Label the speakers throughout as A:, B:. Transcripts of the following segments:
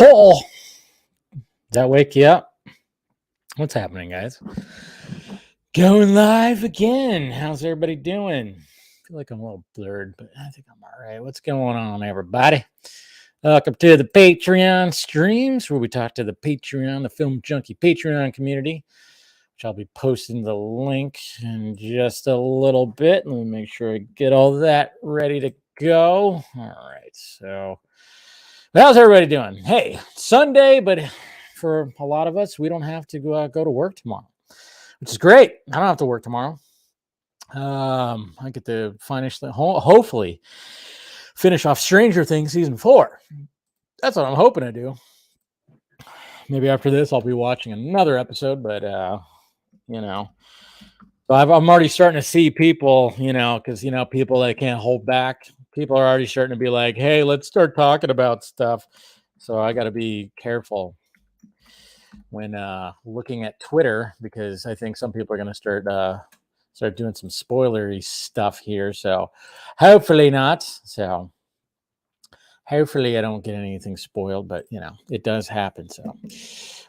A: Oh, that wake you up? What's happening, guys? Going live again. How's everybody doing? I feel like I'm a little blurred, but I think I'm all right. What's going on, everybody? Welcome to the Patreon streams where we talk to the Patreon, the Film Junkie Patreon community, which I'll be posting the link in just a little bit. Let me make sure I get all that ready to go. All right, so how's everybody doing? Hey, Sunday, but for a lot of us, we don't have to go to work tomorrow, which is great. I don't have to work tomorrow. I get to hopefully finish off Stranger Things season 4. That's what I'm hoping to do. Maybe after this, I'll be watching another episode, but so I'm already starting to see people, because people that can't hold back. People are already starting to be like, "Hey, let's start talking about stuff." So I got to be careful when looking at Twitter, because I think some people are going to start doing some spoilery stuff here. So hopefully not. So hopefully I don't get anything spoiled, but it does happen. So,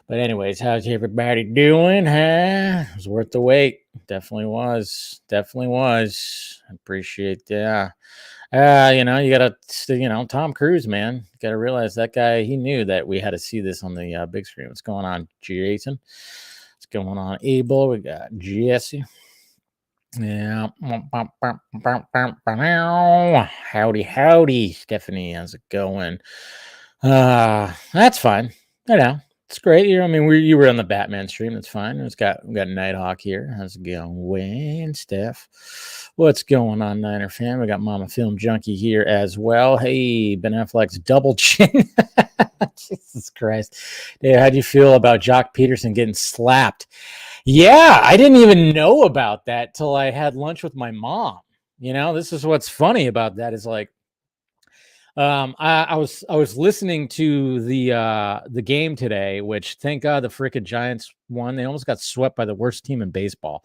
A: but anyways, how's everybody doing? Huh? It was worth the wait. Definitely was. I appreciate that. You gotta, Tom Cruise, man. You gotta realize that guy, he knew that we had to see this on the big screen. What's going on, Jason? What's going on, Abel? We got Jesse. Yeah. Howdy, Stephanie. How's it going? That's fine. It's great. You were on the Batman stream. That's fine. We got Nighthawk here. How's it going, Steph? What's going on, Niner fan? We got Mama Film Junkie here as well. Hey, Ben Affleck's double chin. Jesus Christ. Dude, how'd you feel about Jock Peterson getting slapped? Yeah, I didn't even know about that till I had lunch with my mom. This is what's funny about that is like, I was listening to the game today, which thank God the frickin' Giants won. They almost got swept by the worst team in baseball.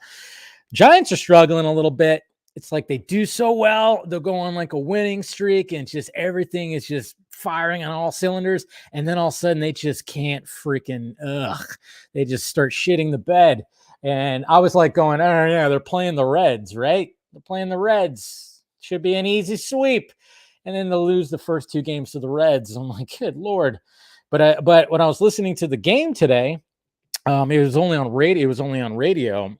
A: Giants are struggling a little bit. It's like they do so well. They'll go on like a winning streak and just everything is just firing on all cylinders. And then all of a sudden they just can't they just start shitting the bed. And I was like going, oh yeah, they're playing the Reds, right? They're playing the Reds. Should be an easy sweep. And then they'll lose the first 2 games to the Reds. I'm like, good Lord. But when I was listening to the game today, it was only on radio. It was only on radio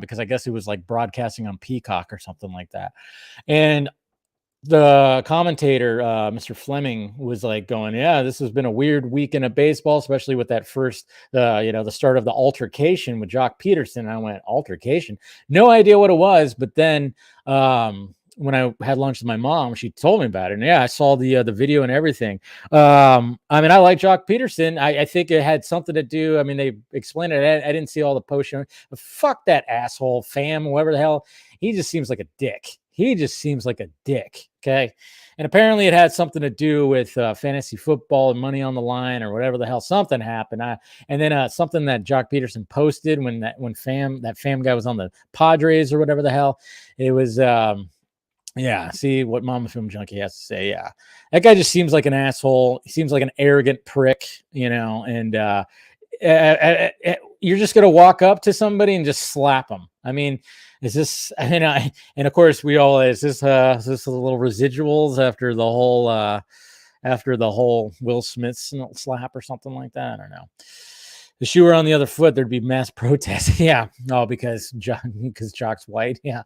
A: because I guess it was like broadcasting on Peacock or something like that. And the commentator, Mr. Fleming, was like going, yeah, this has been a weird weekend of baseball, especially with that first, the start of the altercation with Jock Peterson. And I went, altercation? No idea what it was. But then when I had lunch with my mom, she told me about it. And yeah, I saw the video and everything. I like Jock Peterson. I think it had something to do. They explained it. I didn't see all the post show. But fuck that asshole, Pham, whoever the hell. He just seems like a dick. Okay. And apparently it had something to do with fantasy football and money on the line or whatever the hell. Something happened. And then something that Jock Peterson posted when Pham guy was on the Padres or whatever the hell. It was yeah, see what Mama Film Junkie has to say. Yeah, that guy just seems like an asshole. He seems like an arrogant prick, and you're just gonna walk up to somebody and just slap them. Is this? And of course we all is this a little residuals after the whole Will Smith slap or something like that? I don't know. If she were on the other foot, there'd be mass protests. Yeah, no, because Jock's white. Yeah,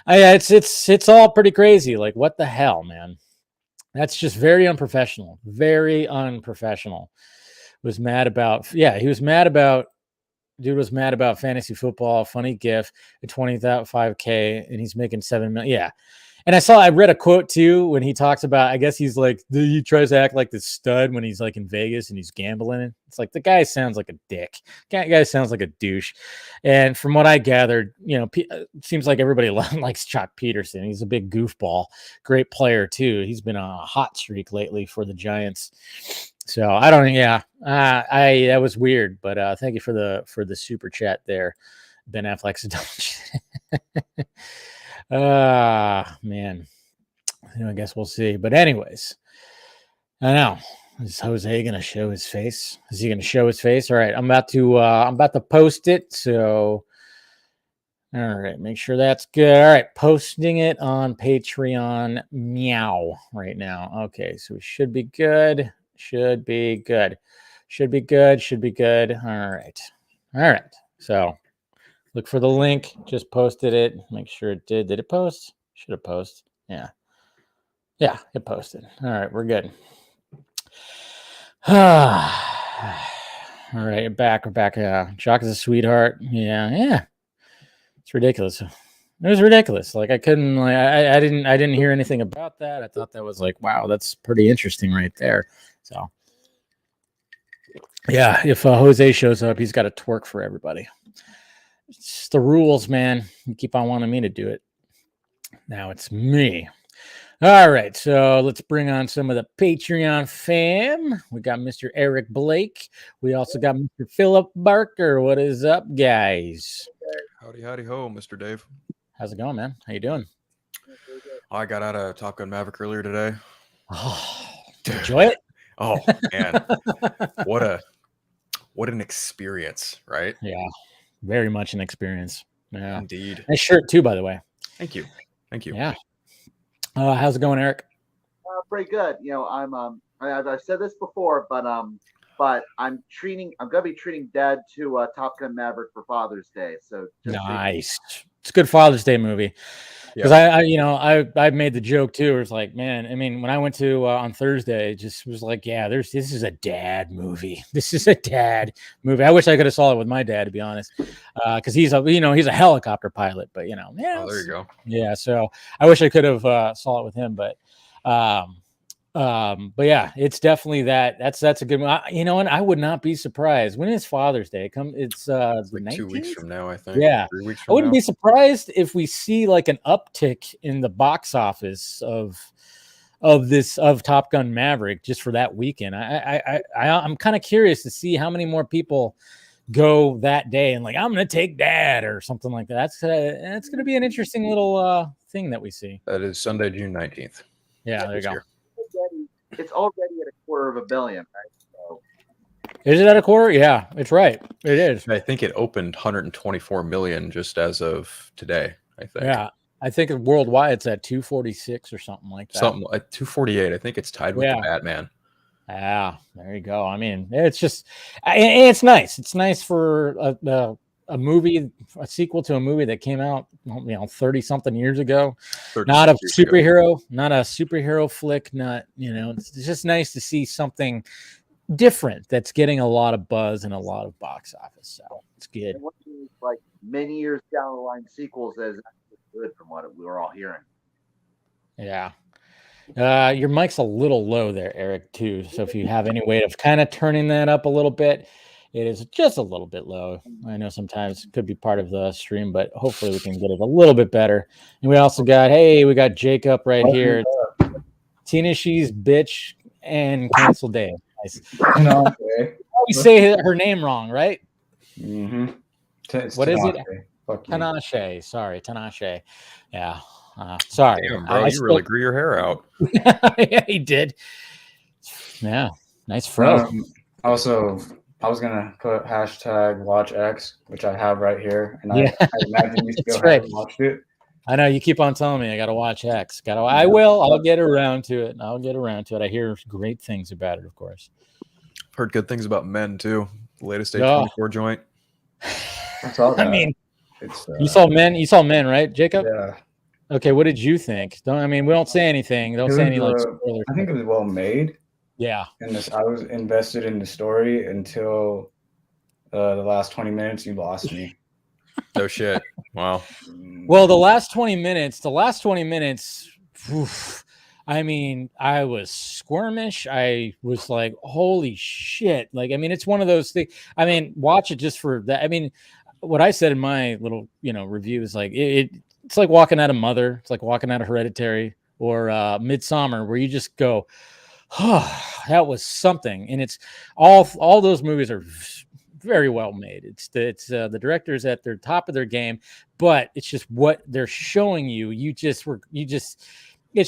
A: it's all pretty crazy. Like, what the hell, man? That's just very unprofessional. Very unprofessional. He was mad about fantasy football. Funny gif at 25K, and he's making $7 million. Yeah. And I read a quote too when he talks about, I guess he's like, he tries to act like this stud when he's like in Vegas and he's gambling. It's like the guy sounds like a dick. The guy sounds like a douche. And from what I gathered, it seems like everybody likes Jock Peterson. He's a big goofball, great player too. He's been on a hot streak lately for the Giants. So I don't, yeah, that was weird. But thank you for the super chat there, Ben Affleck's double. Man, I guess we'll see. But anyways, I know Is Jose gonna show his face? Is he gonna show his face? All right, I'm about to post it. So, all right, make sure that's good. All right, posting it on Patreon. Meow right now. Okay, so we should be good. Should be good. Should be good. Should be good. All right. All right. So look for the link. Just posted it. Make sure it did. Did it post? Should have posted. Yeah. Yeah, it posted. All right, we're good. All right, you're back. We're back. Jock is a sweetheart. Yeah. It's ridiculous. It was ridiculous. Like I couldn't. Like I didn't hear anything about that. I thought that was like, wow, that's pretty interesting right there. So yeah, if Jose shows up, he's got to twerk for everybody. It's the rules, man. You keep on wanting me to do it. Now it's me. All right, so let's bring on some of the Patreon fam. We got Mr. Eric Blake. We also got Mr. Philip Barker. What is up, guys?
B: Howdy, howdy, ho, Mr. Dave.
A: How's it going, man? How you doing?
B: I got out of Top Gun Maverick earlier today.
A: Oh, enjoy it?
B: Oh man, what an experience, right?
A: Yeah, very much an experience. Yeah,
B: indeed.
A: Nice shirt too, by the way.
B: Thank you.
A: Yeah. How's it going, Eric?
C: Pretty good. You know, I've said this before, but I'm gonna be treating Dad to Top Gun Maverick for Father's Day. So
A: nice. It's a good Father's Day movie. Because I made the joke too. It's like, man, I mean, when I went to on Thursday, it just was like, yeah, this is a dad movie. This is a dad movie. I wish I could have saw it with my dad, to be honest, because he's a helicopter pilot. But yeah,
B: there you go.
A: Yeah, so I wish I could have saw it with him, but yeah, it's definitely that's a good one. You know, and I would not be surprised when it's Father's Day. It's
B: like 2 weeks from now, I think.
A: Yeah,
B: 3 weeks
A: I
B: from
A: wouldn't
B: now.
A: be surprised if we see like an uptick in the box office of Top Gun Maverick just for that weekend. I'm kind of curious to see how many more people go that day and like, I'm gonna take Dad or something like that. That's gonna be an interesting little thing that we see.
B: That is Sunday, June 19th.
A: Yeah, there you go.
C: It's already at $250 million, right? So.
A: Is it at a quarter? Yeah, it's right. It is.
B: I think it opened 124 million just as of today. I think.
A: Yeah, I think worldwide it's at 246 or something like that.
B: Something like 248. I think it's tied with the Batman.
A: Yeah, there you go. I mean, it's just, it's nice. It's nice for a movie, a sequel to a movie that came out, 30 something years ago. Not a superhero flick. Not, it's just nice to see something different that's getting a lot of buzz and a lot of box office. So it's good.
C: Like many years down the line, sequels is good from what we were all hearing.
A: Yeah. Your mic's a little low there, Eric, too. So if you have any way of kind of turning that up a little bit, it is just a little bit low. I know sometimes it could be part of the stream, but hopefully we can get it a little bit better. And we also got, we got Jacob right here. Tina She's bitch and cancel day. Nice. We say her name wrong, right?
D: Mm-hmm.
A: What is it? Tinashe. Sorry, Tinashe. Yeah. Sorry.
B: Damn, bro, you really grew your hair out.
A: Yeah, he did. Yeah. Nice fro.
D: Also, I was gonna put hashtag watch X, which I have right here, and I imagine you still haven't watched it.
A: I know you keep on telling me I gotta watch X. I will. I'll get around to it. I hear great things about it, of course.
B: I've heard good things about Men too. The latest A24 joint.
D: I saw that.
A: I mean, you saw Men. You saw Men, right, Jacob?
D: Yeah.
A: Okay, what did you think? We don't say anything. Don't say any spoilers.
D: I think it was well made.
A: Yeah.
D: And I was invested in the story until the last 20 minutes. You lost me.
B: No shit. Wow.
A: Well, the last 20 minutes. Oof, I mean, I was squirmish. I was like, holy shit. Like, I mean, it's one of those things. I mean, watch it just for that. I mean, what I said in my little, review is like, it's like walking out of Mother. It's like walking out of Hereditary or Midsommar, where you just go, oh, that was something. And it's all those movies are very well made. It's the directors at their top of their game, but it's just what they're showing you. It's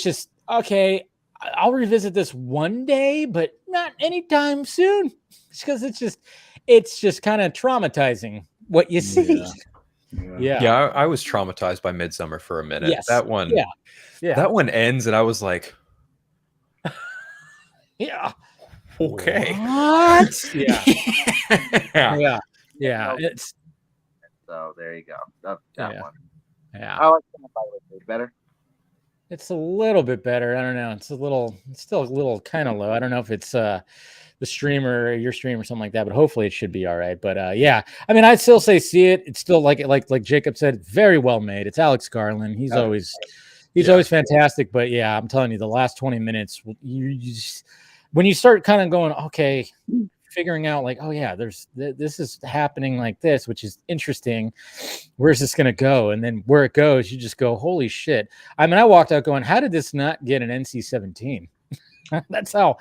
A: just okay. I'll revisit this one day, but not anytime soon, because it's just kind of traumatizing what you see.
B: Yeah. I was traumatized by Midsummer for a minute.
A: Yes.
B: That one,
A: yeah,
B: that one ends, and I was like,
A: yeah.
B: okay,
A: What?
B: yeah.
A: Yeah. It's
C: So there you go. That one.
A: Yeah.
C: I like that, by the way. Better.
A: It's a little bit better. I don't know. It's still a little kind of low. I don't know if it's the streamer or your stream or something like that, but hopefully it should be all right. But yeah, I mean, I'd still say see it. It's still like Jacob said, very well made. It's Alex Garland. He's always fantastic. But yeah, I'm telling you, the last 20 minutes, you just, when you start kind of going, okay, figuring out like, oh yeah, this is happening like this, which is interesting. Where's this gonna go? And then where it goes, you just go, holy shit. I mean, I walked out going, how did this not get an NC-17? That's how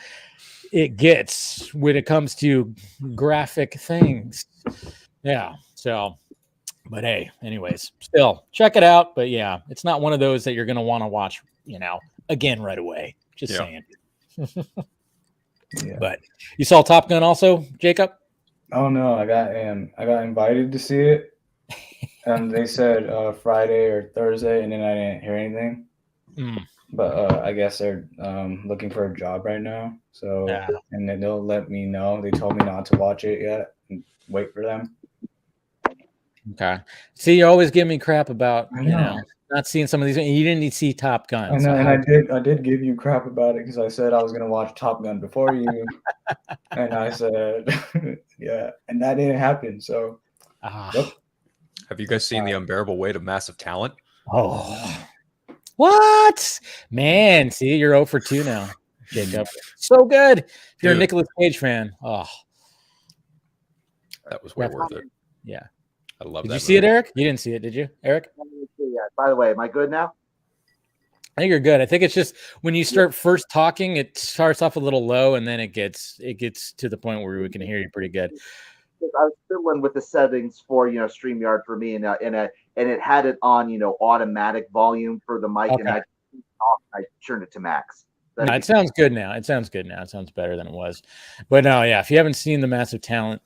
A: it gets when it comes to graphic things. Yeah. So, but hey, anyways, still check it out. But yeah, it's not one of those that you're gonna want to watch, again right away. Just saying. But you saw Top Gun also, Jacob?
D: Oh no, I got invited to see it, and they said Friday or Thursday, and then I didn't hear anything. But I guess they're looking for a job right now, so and then they'll let me know. They told me not to watch it yet and wait for them.
A: Okay. See, you always give me crap about not seeing some of these. You didn't see Top Gun.
D: I know, and I did give you crap about it because I said I was gonna watch Top Gun before you, and I said, yeah, and that didn't happen. So,
B: Have you guys seen The Unbearable Weight of Massive Talent?
A: Oh, what, man? See, you're 0 for 2 now, Jacob. So good. If you're a Nicolas Cage fan,
B: that was way worth it.
A: Yeah.
B: I love
A: that.
B: Did
A: you see it, Eric? You didn't see it, did you, Eric?
C: By the way, am I good now?
A: I think you're good. I think it's just when you start first talking, it starts off a little low, and then it gets to the point where we can hear you pretty good.
C: I was fiddling with the settings for StreamYard for me, and it had it on automatic volume for the mic, and I turned it to max.
A: No, it sounds good now. It sounds better than it was. But no, yeah, if you haven't seen The Massive Talent,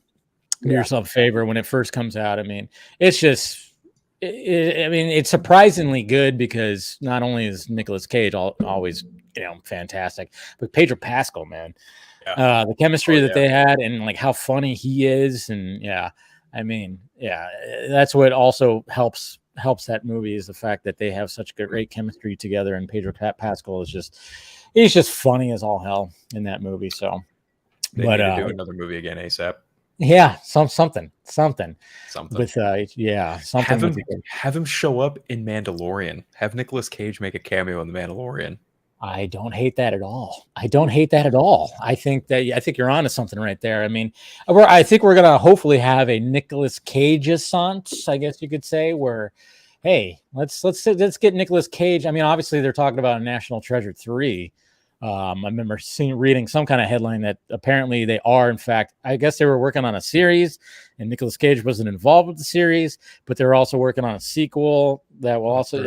A: do yourself a favor when it first comes out. I mean, it's just, it's surprisingly good because not only is Nicolas Cage always, fantastic, but Pedro Pascal, man, the chemistry that they had and like how funny he is. And that's what also helps that movie is the fact that they have such great chemistry together. And Pedro Pascal he's just funny as all hell in that movie. So,
B: they need to do another movie again ASAP.
A: Yeah, something with something.
B: Have him show up in Mandalorian. Have Nicolas Cage make a cameo in The Mandalorian.
A: I don't hate that at all. I think you're onto something right there. I mean, I think we're gonna hopefully have a Nicolas Cage-assance, I guess you could say, where, hey, let's get Nicolas Cage. I mean, obviously they're talking about National Treasure 3. I remember reading some kind of headline that apparently they are, in fact, I guess they were working on a series and Nicolas Cage wasn't involved with the series, but they're also working on a sequel that will also,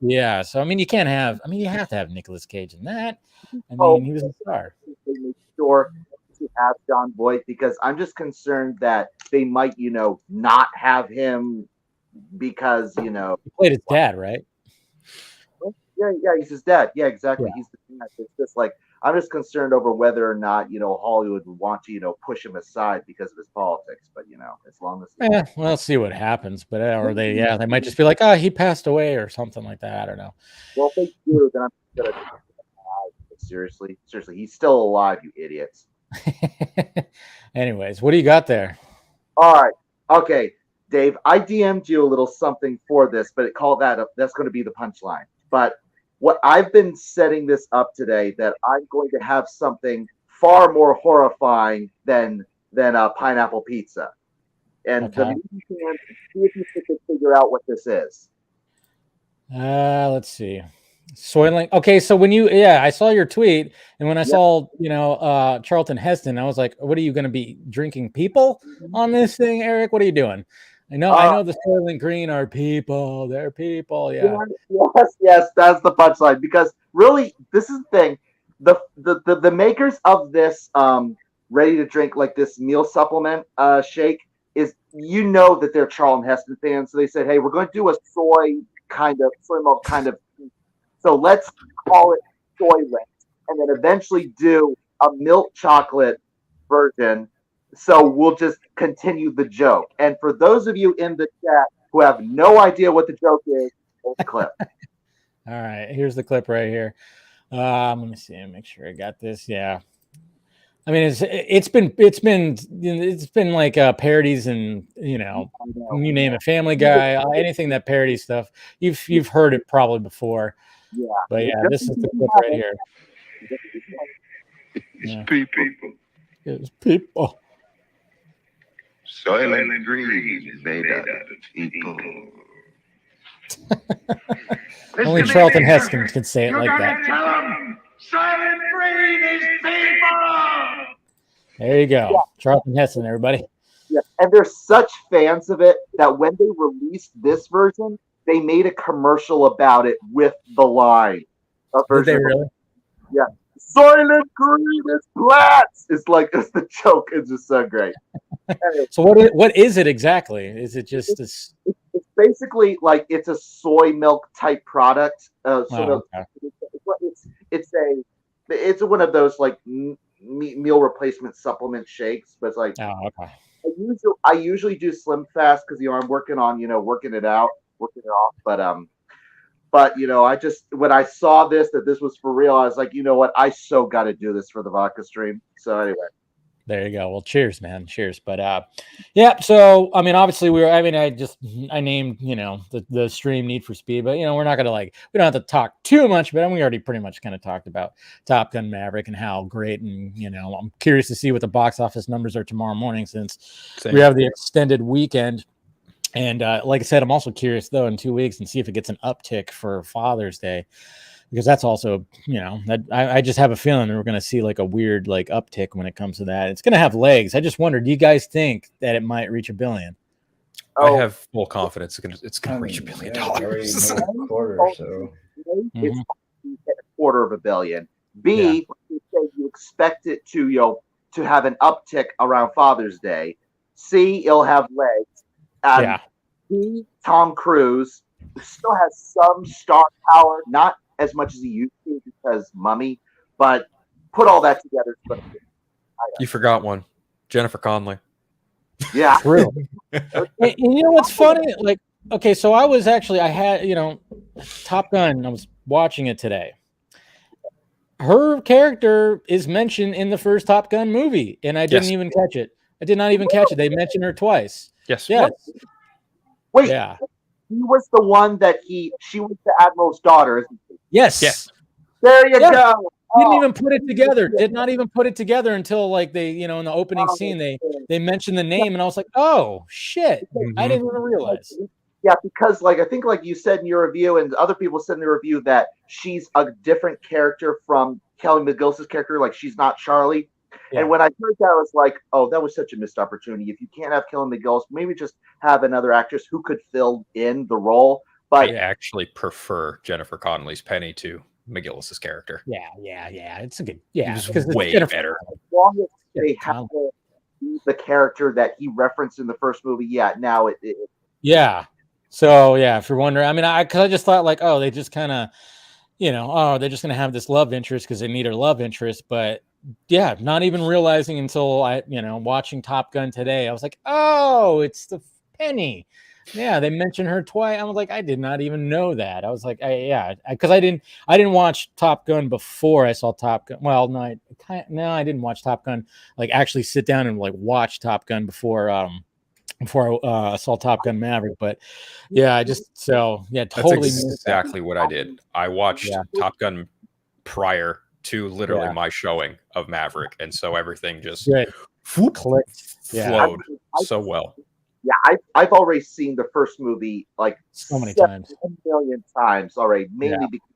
A: yeah. So, I mean, you have to have Nicolas Cage in that. I mean, he was a star.
C: Sure to have John Voight, because I'm just concerned that they might, not have him because,
A: he played his dad, right?
C: Yeah, he's his dad. Yeah, exactly. Yeah. He's the dad. It's just like, I'm just concerned over whether or not, Hollywood would want to, push him aside because of his politics. But, as long as
A: we'll see what happens. But they might just be like, he passed away or something like that. I don't know.
C: Well, if they do, then I'm gonna seriously, he's still alive, you idiots.
A: Anyways, what do you got there?
C: All right. Okay, Dave, I DM'd you a little something for this, but that's going to be the punchline. But what I've been setting this up today, that I'm going to have something far more horrifying than pineapple pizza. And see if you can figure out what this is.
A: Let's see. Soylent. Okay, so when I saw your tweet, and when I saw Charlton Heston, I was like, what are you going to be drinking people on this thing, Eric? What are you doing? I know the Soylent Green are people. They're people. Yeah.
C: Yes, that's the punchline. Because really, this is the thing. the makers of this ready to drink, like this meal supplement shake, is, you know, that they're Charlton Heston fans, so they said, hey, we're going to do a soy milk kind of, so let's call it Soylent, and then eventually do a milk chocolate version. So we'll just continue the joke. And for those of you in the chat who have no idea what the joke is, here's the clip.
A: All right, here's the clip right here. Let me see, make sure I got this. Yeah, I mean, it's been like parodies, and you name it, Family Guy, anything that parody stuff. You've heard it probably before.
C: Yeah,
A: but yeah, this is the clip right here.
E: It's people.
A: It's people.
E: Soylent Green is made out of people.
A: Only Charlton Heston can say it like that.
E: Tell them Soylent Green is people.
A: There you go. Yeah. Charlton Heston, everybody.
C: Yeah, and they're such fans of it that when they released this version, they made a commercial about it with the line.
A: Did they really?
C: Yeah. Soylent Green is plants. It's the joke. It's just so great. Anyway,
A: so what is it exactly? Is it just
C: it's basically like it's a soy milk type product. Okay. It's one of those like meal replacement supplement shakes, but it's like,
A: okay.
C: I usually do Slim Fast because I'm working on working it off, but I just, when I saw that this was for real, I was like, you know what, I so got to do this for the vodka stream. So anyway,
A: there you go. Well, cheers, man. Cheers. But yeah. So I mean, obviously I named the stream Need for Speed, but we're not gonna we don't have to talk too much. But we already pretty much kind of talked about Top Gun Maverick and how great, and I'm curious to see what the box office numbers are tomorrow morning since we have the extended weekend. And like I said, I'm also curious though in 2 weeks and see if it gets an uptick for Father's Day. Because that's also, I just have a feeling that we're going to see like a weird uptick when it comes to that. It's going to have legs. I just wonder, do you guys think that it might reach $1 billion?
B: I have full confidence it's going to reach $1 billion.
D: It's a quarter or so.
C: It's $250 million. B, you expect it to have an uptick around Father's Day. C, it'll have legs. And D, Tom Cruise still has some star power, not as much as he used to because Mummy, but put all that together.
B: You forgot one, Jennifer Connelly.
C: Yeah,
A: true. And what's funny? Okay, so I had Top Gun. I was watching it today. Her character is mentioned in the first Top Gun movie, and I didn't even catch it. I did not even catch it. They mentioned her twice.
B: Yes.
C: Wait. Yeah. He was the one she was the Admiral's daughter, isn't she?
A: Yes.
C: There you go.
A: Didn't even put it together. Did not even put it together until they, in the opening scene, they mentioned the name, and I was like, oh shit. Mm-hmm. I didn't even realize.
C: Yeah, because I think you said in your review, and other people said in the review, that she's a different character from Kelly McGillis's character. She's not Charlie. Yeah. And when I heard that, I was like, oh, that was such a missed opportunity. If you can't have Kelly McGillis, maybe just have another actress who could fill in the role. But
B: I actually prefer Jennifer Connelly's Penny to McGillis's character.
A: Yeah. It's a good,
B: because it's way better.
C: As long as they have the character that he referenced in the first movie, now it.
A: Yeah. So if you're wondering, I mean, I just thought oh, they just kind of, they're just gonna have this love interest because they need her love interest, but. Yeah, not even realizing until watching Top Gun today, I was like, oh, it's the Penny. Yeah, they mentioned her twice. I was like, I did not even know that. I was like, because I didn't watch Top Gun before I saw Top Gun. Well, no, I didn't watch Top Gun. Actually sit down and watch Top Gun before I saw Top Gun Maverick. But totally.
B: That's exactly what I did. I watched Top Gun prior to literally my showing of Maverick, and so everything just flowed so well.
C: Yeah, I've already seen the first movie
A: so many times,
C: 1 million times already, mainly because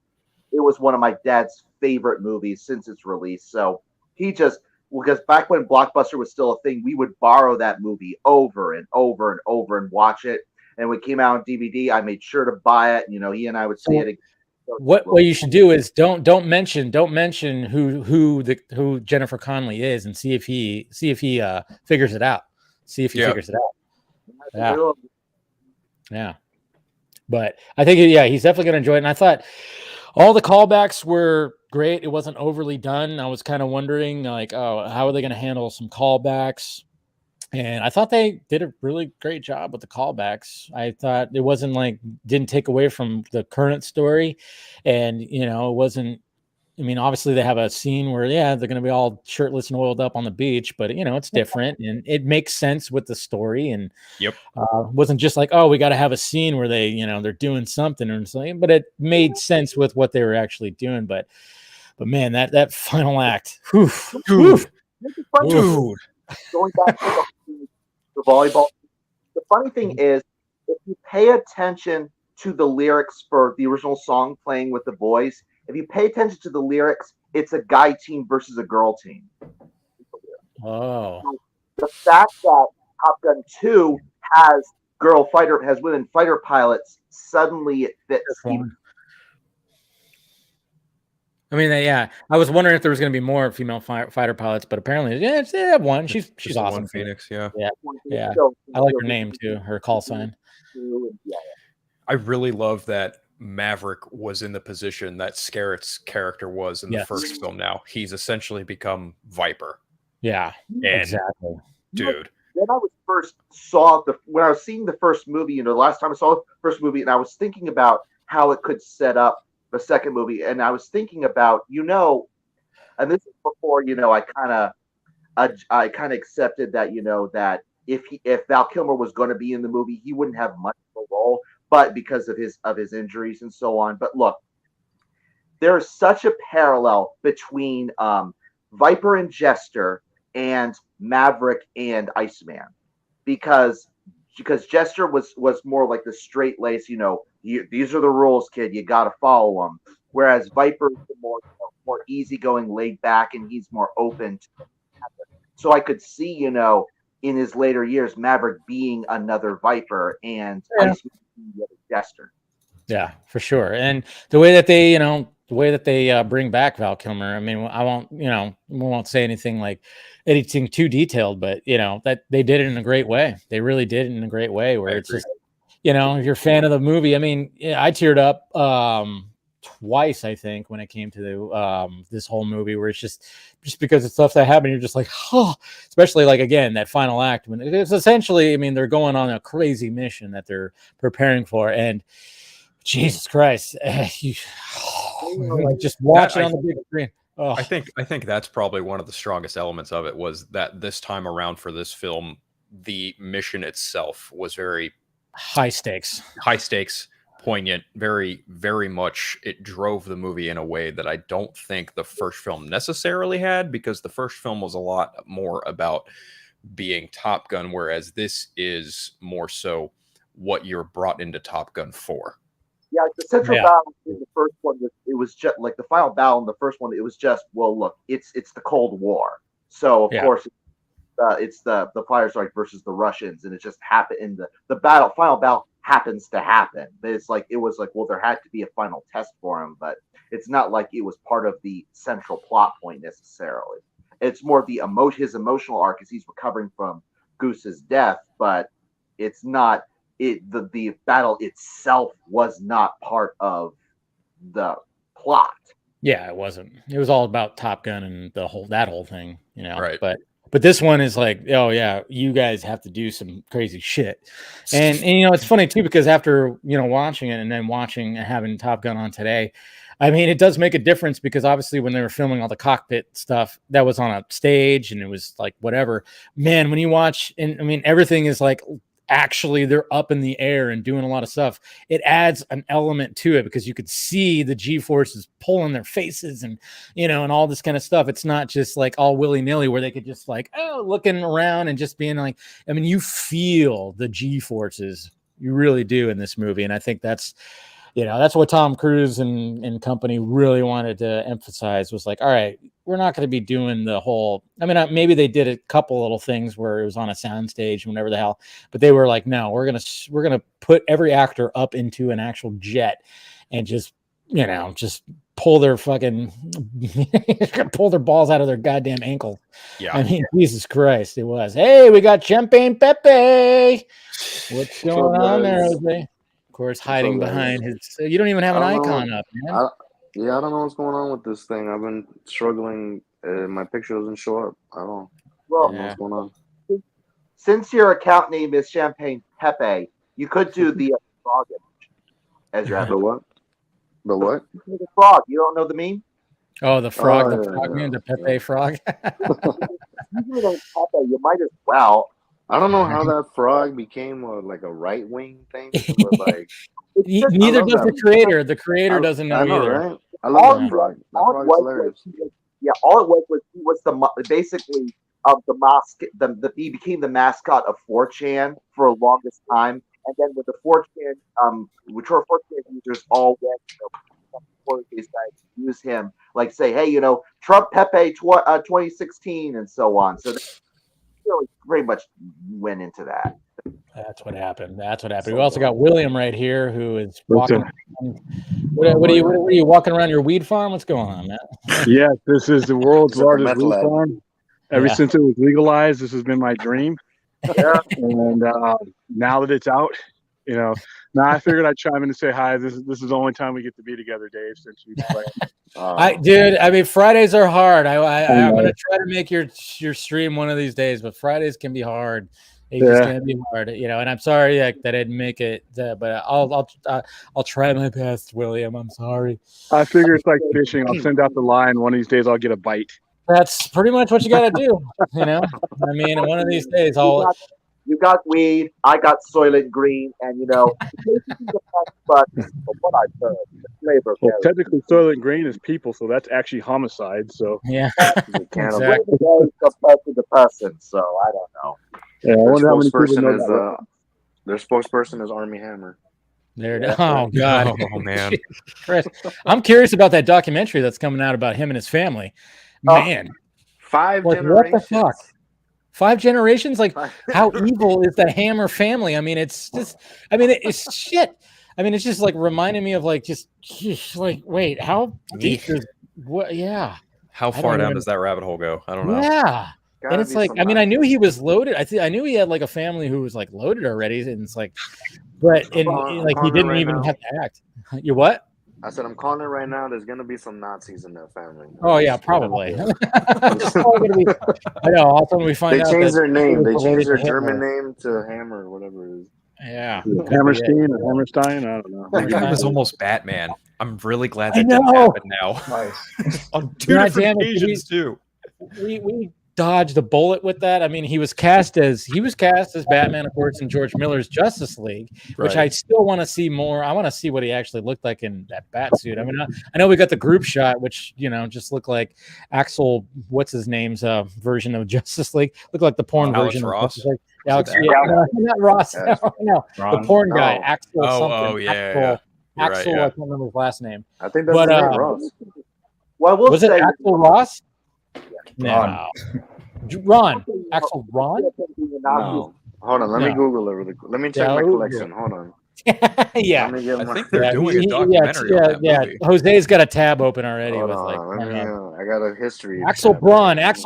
C: it was one of my dad's favorite movies since its release. So because back when Blockbuster was still a thing, we would borrow that movie over and over and over and watch it. And when it came out on DVD, I made sure to buy it. He and I would see it again.
A: what you should do is don't mention who Jennifer Connelly is, and see if he figures it out. See if he figures it out. Yeah. But I think he's definitely gonna enjoy it. And I thought all the callbacks were great. It wasn't overly done. I was kind of wondering, like, oh, how are they going to handle some callbacks? And I thought they did a really great job with the callbacks. I thought it wasn't like, didn't take away from the current story. And, it wasn't, I mean, obviously they have a scene where, they're going to be all shirtless and oiled up on the beach, but it's different and it makes sense with the story. And wasn't just like, oh, we got to have a scene where they, they're doing something or something, but it made sense with what they were actually doing. But man, that final act, dude.
C: Going back to the volleyball, the funny thing is, if you pay attention to the lyrics for the original song playing with the boys, if you pay attention to the lyrics, it's a guy team versus a girl team.
A: Oh.
C: So the fact that Top Gun 2 has women fighter pilots, suddenly it fits.
A: I mean, I was wondering if there was going to be more female fighter pilots, but apparently, they have one. She's awesome.
B: One Phoenix, yeah.
A: I like her name too. Her call sign.
B: I really love that Maverick was in the position that Scarrett's character was in the first film. Now he's essentially become Viper.
A: Yeah,
B: and
A: exactly,
C: dude. When I when I was seeing the first movie, the last time I saw the first movie, and I was thinking about how it could set up the second movie, and I was thinking about, and this is before, I kind of accepted that, that if Val Kilmer was going to be in the movie, he wouldn't have much of a role, but because of his injuries and so on. But look, there's such a parallel between Viper and Jester and Maverick and Iceman, because Jester was more like the straight lace, these are the rules, kid, you got to follow them. Whereas Viper is more easygoing, laid back, and he's more open to it. So I could see, in his later years, Maverick being another Viper and Iceman being the other Jester.
A: Yeah, for sure. And the way that they bring back Val Kilmer, I mean, I won't say anything too detailed, but that they did it in a great way. They really did it in a great way where it's just, if you're a fan of the movie, I mean, I teared up twice, I think, when it came to this whole movie, where it's just because of stuff that happened, you're just like, oh, especially like, again, that final act when it's essentially, I mean, they're going on a crazy mission that they're preparing for, and Jesus Christ, just watch it on the big screen. Oh.
B: I think that's probably one of the strongest elements of it, was that this time around for this film, the mission itself was very
A: high stakes,
B: poignant, very, very much. It drove the movie in a way that I don't think the first film necessarily had, because the first film was a lot more about being Top Gun, whereas this is more so what you're brought into Top Gun for.
C: Yeah, the central battle in the first one was just like the final battle in the first one. It was just, well, look, it's the Cold War, so of course it's the Fire Strike versus the Russians, and it just happened in the final battle happens to happen. But it was like, well, there had to be a final test for him, but it's not like it was part of the central plot point necessarily. It's more his emotional arc as he's recovering from Goose's death, but it's not. The battle itself was not part of the plot.
A: Yeah, it wasn't. It was all about Top Gun and that whole thing,
B: Right.
A: But this one is like, oh yeah, you guys have to do some crazy shit. And it's funny too, because after watching it and then having Top Gun on today, I mean, it does make a difference, because obviously when they were filming all the cockpit stuff, that was on a stage and it was like whatever. Man, when you watch, and I mean, everything is like, actually they're up in the air and doing a lot of stuff. It adds an element to it, because you could see the G-forces pulling their faces and and all this kind of stuff. It's not just like all willy-nilly where they could just like, oh, looking around and just being like, I mean, you feel the G-forces, you really do, in this movie. And I think that's that's what Tom Cruise and company really wanted to emphasize, was like, all right, we're not going to be doing the whole, I mean, maybe they did a couple little things where it was on a soundstage and whatever the hell, but they were like, no, we're going to put every actor up into an actual jet and just just pull their fucking pull their balls out of their goddamn ankles.
B: Yeah.
A: I mean, Jesus Christ, it was. Hey, we got Champagne Pepe. What's going on there, Jose? Of course, hiding behind his. You don't even have an icon up, man.
F: I don't know what's going on with this thing. I've been struggling. My picture doesn't show up. I don't know what's going on.
C: Since your account name is Champagne Pepe, you could do the frog image as your
F: The what? The what?
C: The frog. You don't know the meme?
A: Oh, the frog, the Pepe frog.
C: Usually don't Pepe. You might as well.
F: I don't know how that frog became a right wing thing, but like
A: neither does the creator. The creator doesn't know either.
F: Right? I love that frog. That frog is hilarious.
C: All it was he was basically the mascot. He became the mascot of 4chan for the longest time, and then with the 4chan, which are 4chan users all went, these guys use him, like say, hey, Trump Pepe 2016 and so on. So they really pretty much went into that.
A: That's what happened. We also got William right here, who is walking. What are you walking around your weed farm? What's going on, man?
G: Yes, this is the world's largest weed farm. Ever since it was legalized, this has been my dream. And now that it's out, now I figured I'd chime in and say hi. This is the only time we get to be together, Dave, since we play.
A: Fridays are hard. I'm gonna try to make your stream one of these days, but Fridays can be hard. It's just gonna be hard, and I'm sorry that I didn't make it, but I'll try my best, William. I'm sorry.
G: I figure it's like fishing. I'll send out the line. One of these days, I'll get a bite.
A: That's pretty much what you got to do. I mean, one of these days,
C: you got weed. I got Soylent Green, and but what I've heard, the flavor.
G: Well, technically, Soylent Green is people, so that's actually homicide. So
A: exactly.
C: Compared to the person, so I don't know.
G: Yeah, I wonder how many people know
F: that. Their spokesperson is Army Hammer.
A: Oh God!
B: Oh man,
A: Chris, I'm curious about that documentary that's coming out about him and his family. Man,
F: 5 generations.
A: What the fuck? 5 generations? Like, how evil is the Hammer family? I mean, it's just. I mean, it's shit. I mean, it's just like reminding me of wait, how deep is what? Yeah.
B: How far down does that rabbit hole go? I don't know.
A: Yeah. And it's like, I mean, I knew he was loaded. I knew he had like a family who was like loaded already. And it's like, but he didn't even have to act. You what?
F: I said, I'm calling it right now. There's going to be some Nazis in that family.
A: Oh, yeah, probably. I know. Also, when we find out
F: they changed their name. They changed their German name to Hammer or whatever it is.
A: Yeah.
G: Hammerstein or Hammerstein? I don't know.
B: That guy was almost Batman. I'm really glad that didn't happen now.
F: Nice.
B: On 2 different occasions, too.
A: We dodged a bullet with that. I mean, he was cast as Batman, of course, in George Miller's Justice League, which I still want to see more. I want to see what he actually looked like in that bat suit. I mean, I know we got the group shot, which just looked like Axel, what's his name's version of Justice League, looked like the porn version.
B: Ross.
A: Of Alex Ross. Not Ross. No, the porn guy, Axel. Axel. I can't remember his last name.
F: I think that's Ross.
C: Well,
A: was it Axel Ross? No. Ron. Axel Ron?
F: No. Hold on. Let me Google it really quick. Let me check my collection. Hold on.
A: Yeah.
B: I think they're doing a documentary on that movie.
A: Jose's got a tab open already.
F: Hold
A: with
F: on. I got a history.
A: Axel Braun. That's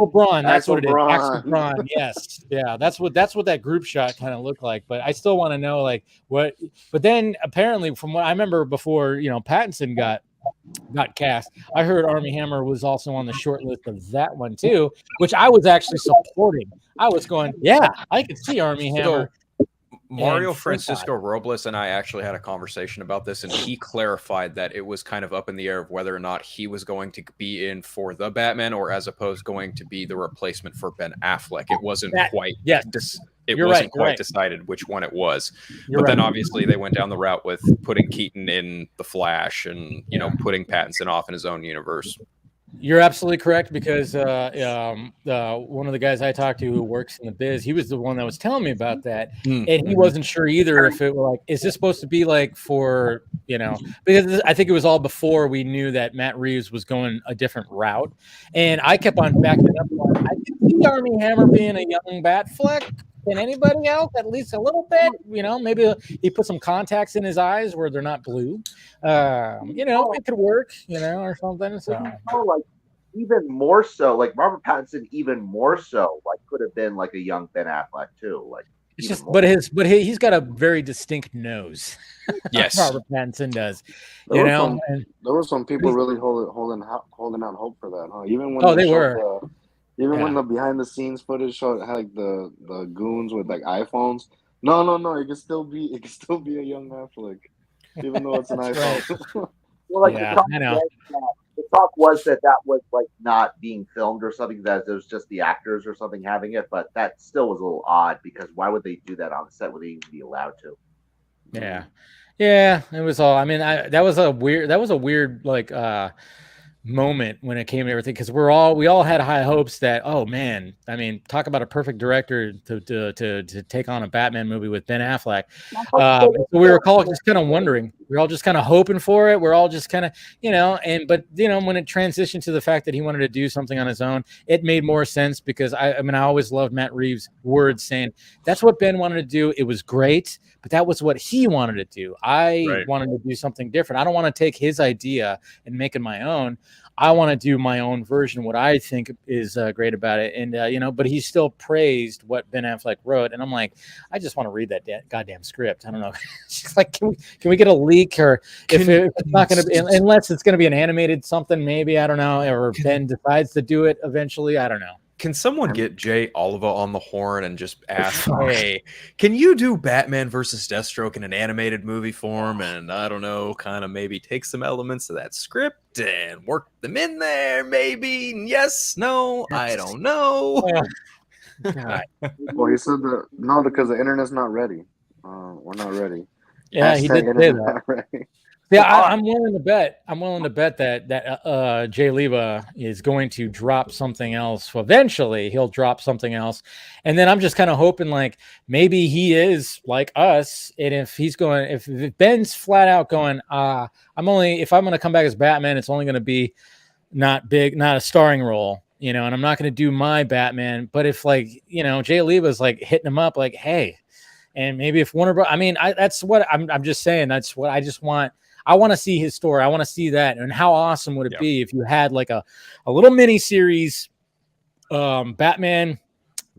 A: what it is. Axel Braun. Yes. Yeah. That's what that group shot kind of looked like. But I still want to know what. But then apparently, from what I remember before, Pattinson got cast, I heard Armie Hammer was also on the short list of that one too, which I was actually supporting. I was going, yeah, I could see Armie Hammer.
B: Mario Francisco Robles and I actually had a conversation about this, and he clarified that it was kind of up in the air of whether or not he was going to be in for the Batman or as opposed going to be the replacement for Ben Affleck. It wasn't quite decided which one it was. Then obviously they went down the route with putting Keaton in The Flash and putting Pattinson off in his own universe.
A: You're absolutely correct, because one of the guys I talked to who works in the biz, he was the one that was telling me about that, and he wasn't sure either if it were is this supposed to be for because I think it was all before we knew that Matt Reeves was going a different route, and I kept on backing up. I could see Armie Hammer being a young Batfleck, Can anybody else at least a little bit? Maybe he put some contacts in his eyes where they're not blue. It could work, or something. So
C: like even more so, like Robert Pattinson, even more so, like could have been like a young Ben Affleck too. Like
A: it's just, he's got a very distinct nose.
B: Yes,
A: Robert Pattinson does.
F: There were some people really holding out hope for that, huh? Even when
A: they were.
F: When the behind the scenes footage showed had like the goons with like iPhones. No, it can still be a young Affleck, even though it's an iPhone.
C: Well, the talk was that was like not being filmed or something, that it was just the actors or something having it, but that still was a little odd because why would they do that on the set? Would they even be allowed to?
A: Yeah, it was all. I mean, that was a weird like moment when it came to everything, because we all had high hopes that, oh man, I mean, talk about a perfect director to take on a Batman movie with Ben Affleck. So we were all just kind of wondering, we were all just kind of hoping for it. We're all just kind of, but when it transitioned to the fact that he wanted to do something on his own, it made more sense, because I always loved Matt Reeves' words saying that's what Ben wanted to do. It was great, but that was what he wanted to do. I wanted to do something different. I don't want to take his idea and make it my own. I want to do my own version, what I think is great about it. And, but he still praised what Ben Affleck wrote. And I'm like, I just want to read that goddamn script. I don't know. She's like, can we get a leak? Or if it's not going to be, unless it's going to be an animated something, maybe, I don't know. Or Ben decides to do it eventually. I don't know.
B: Can someone get Jay Oliva on the horn and just ask, hey, can you do Batman versus Deathstroke in an animated movie form? And I don't know, kind of maybe take some elements of that script and work them in there, maybe? Yes, no, I don't know.
F: Well, he said that, no, because the internet's not ready. We're not ready.
A: Yeah, he did say that. Yeah, I'm willing to bet. that Jay Leva is going to drop something else. Well, eventually, he'll drop something else, and then I'm just kind of hoping, like, maybe he is like us, and if Ben's flat out going, if I'm going to come back as Batman, it's only going to be not a starring role, and I'm not going to do my Batman. But if Jay Leva's like hitting him up, like, hey, and maybe if Warner Bros. I mean, that's what I'm just saying. That's what I just want. I want to see his story. I want to see that. And how awesome would it be if you had like a little mini series, Batman,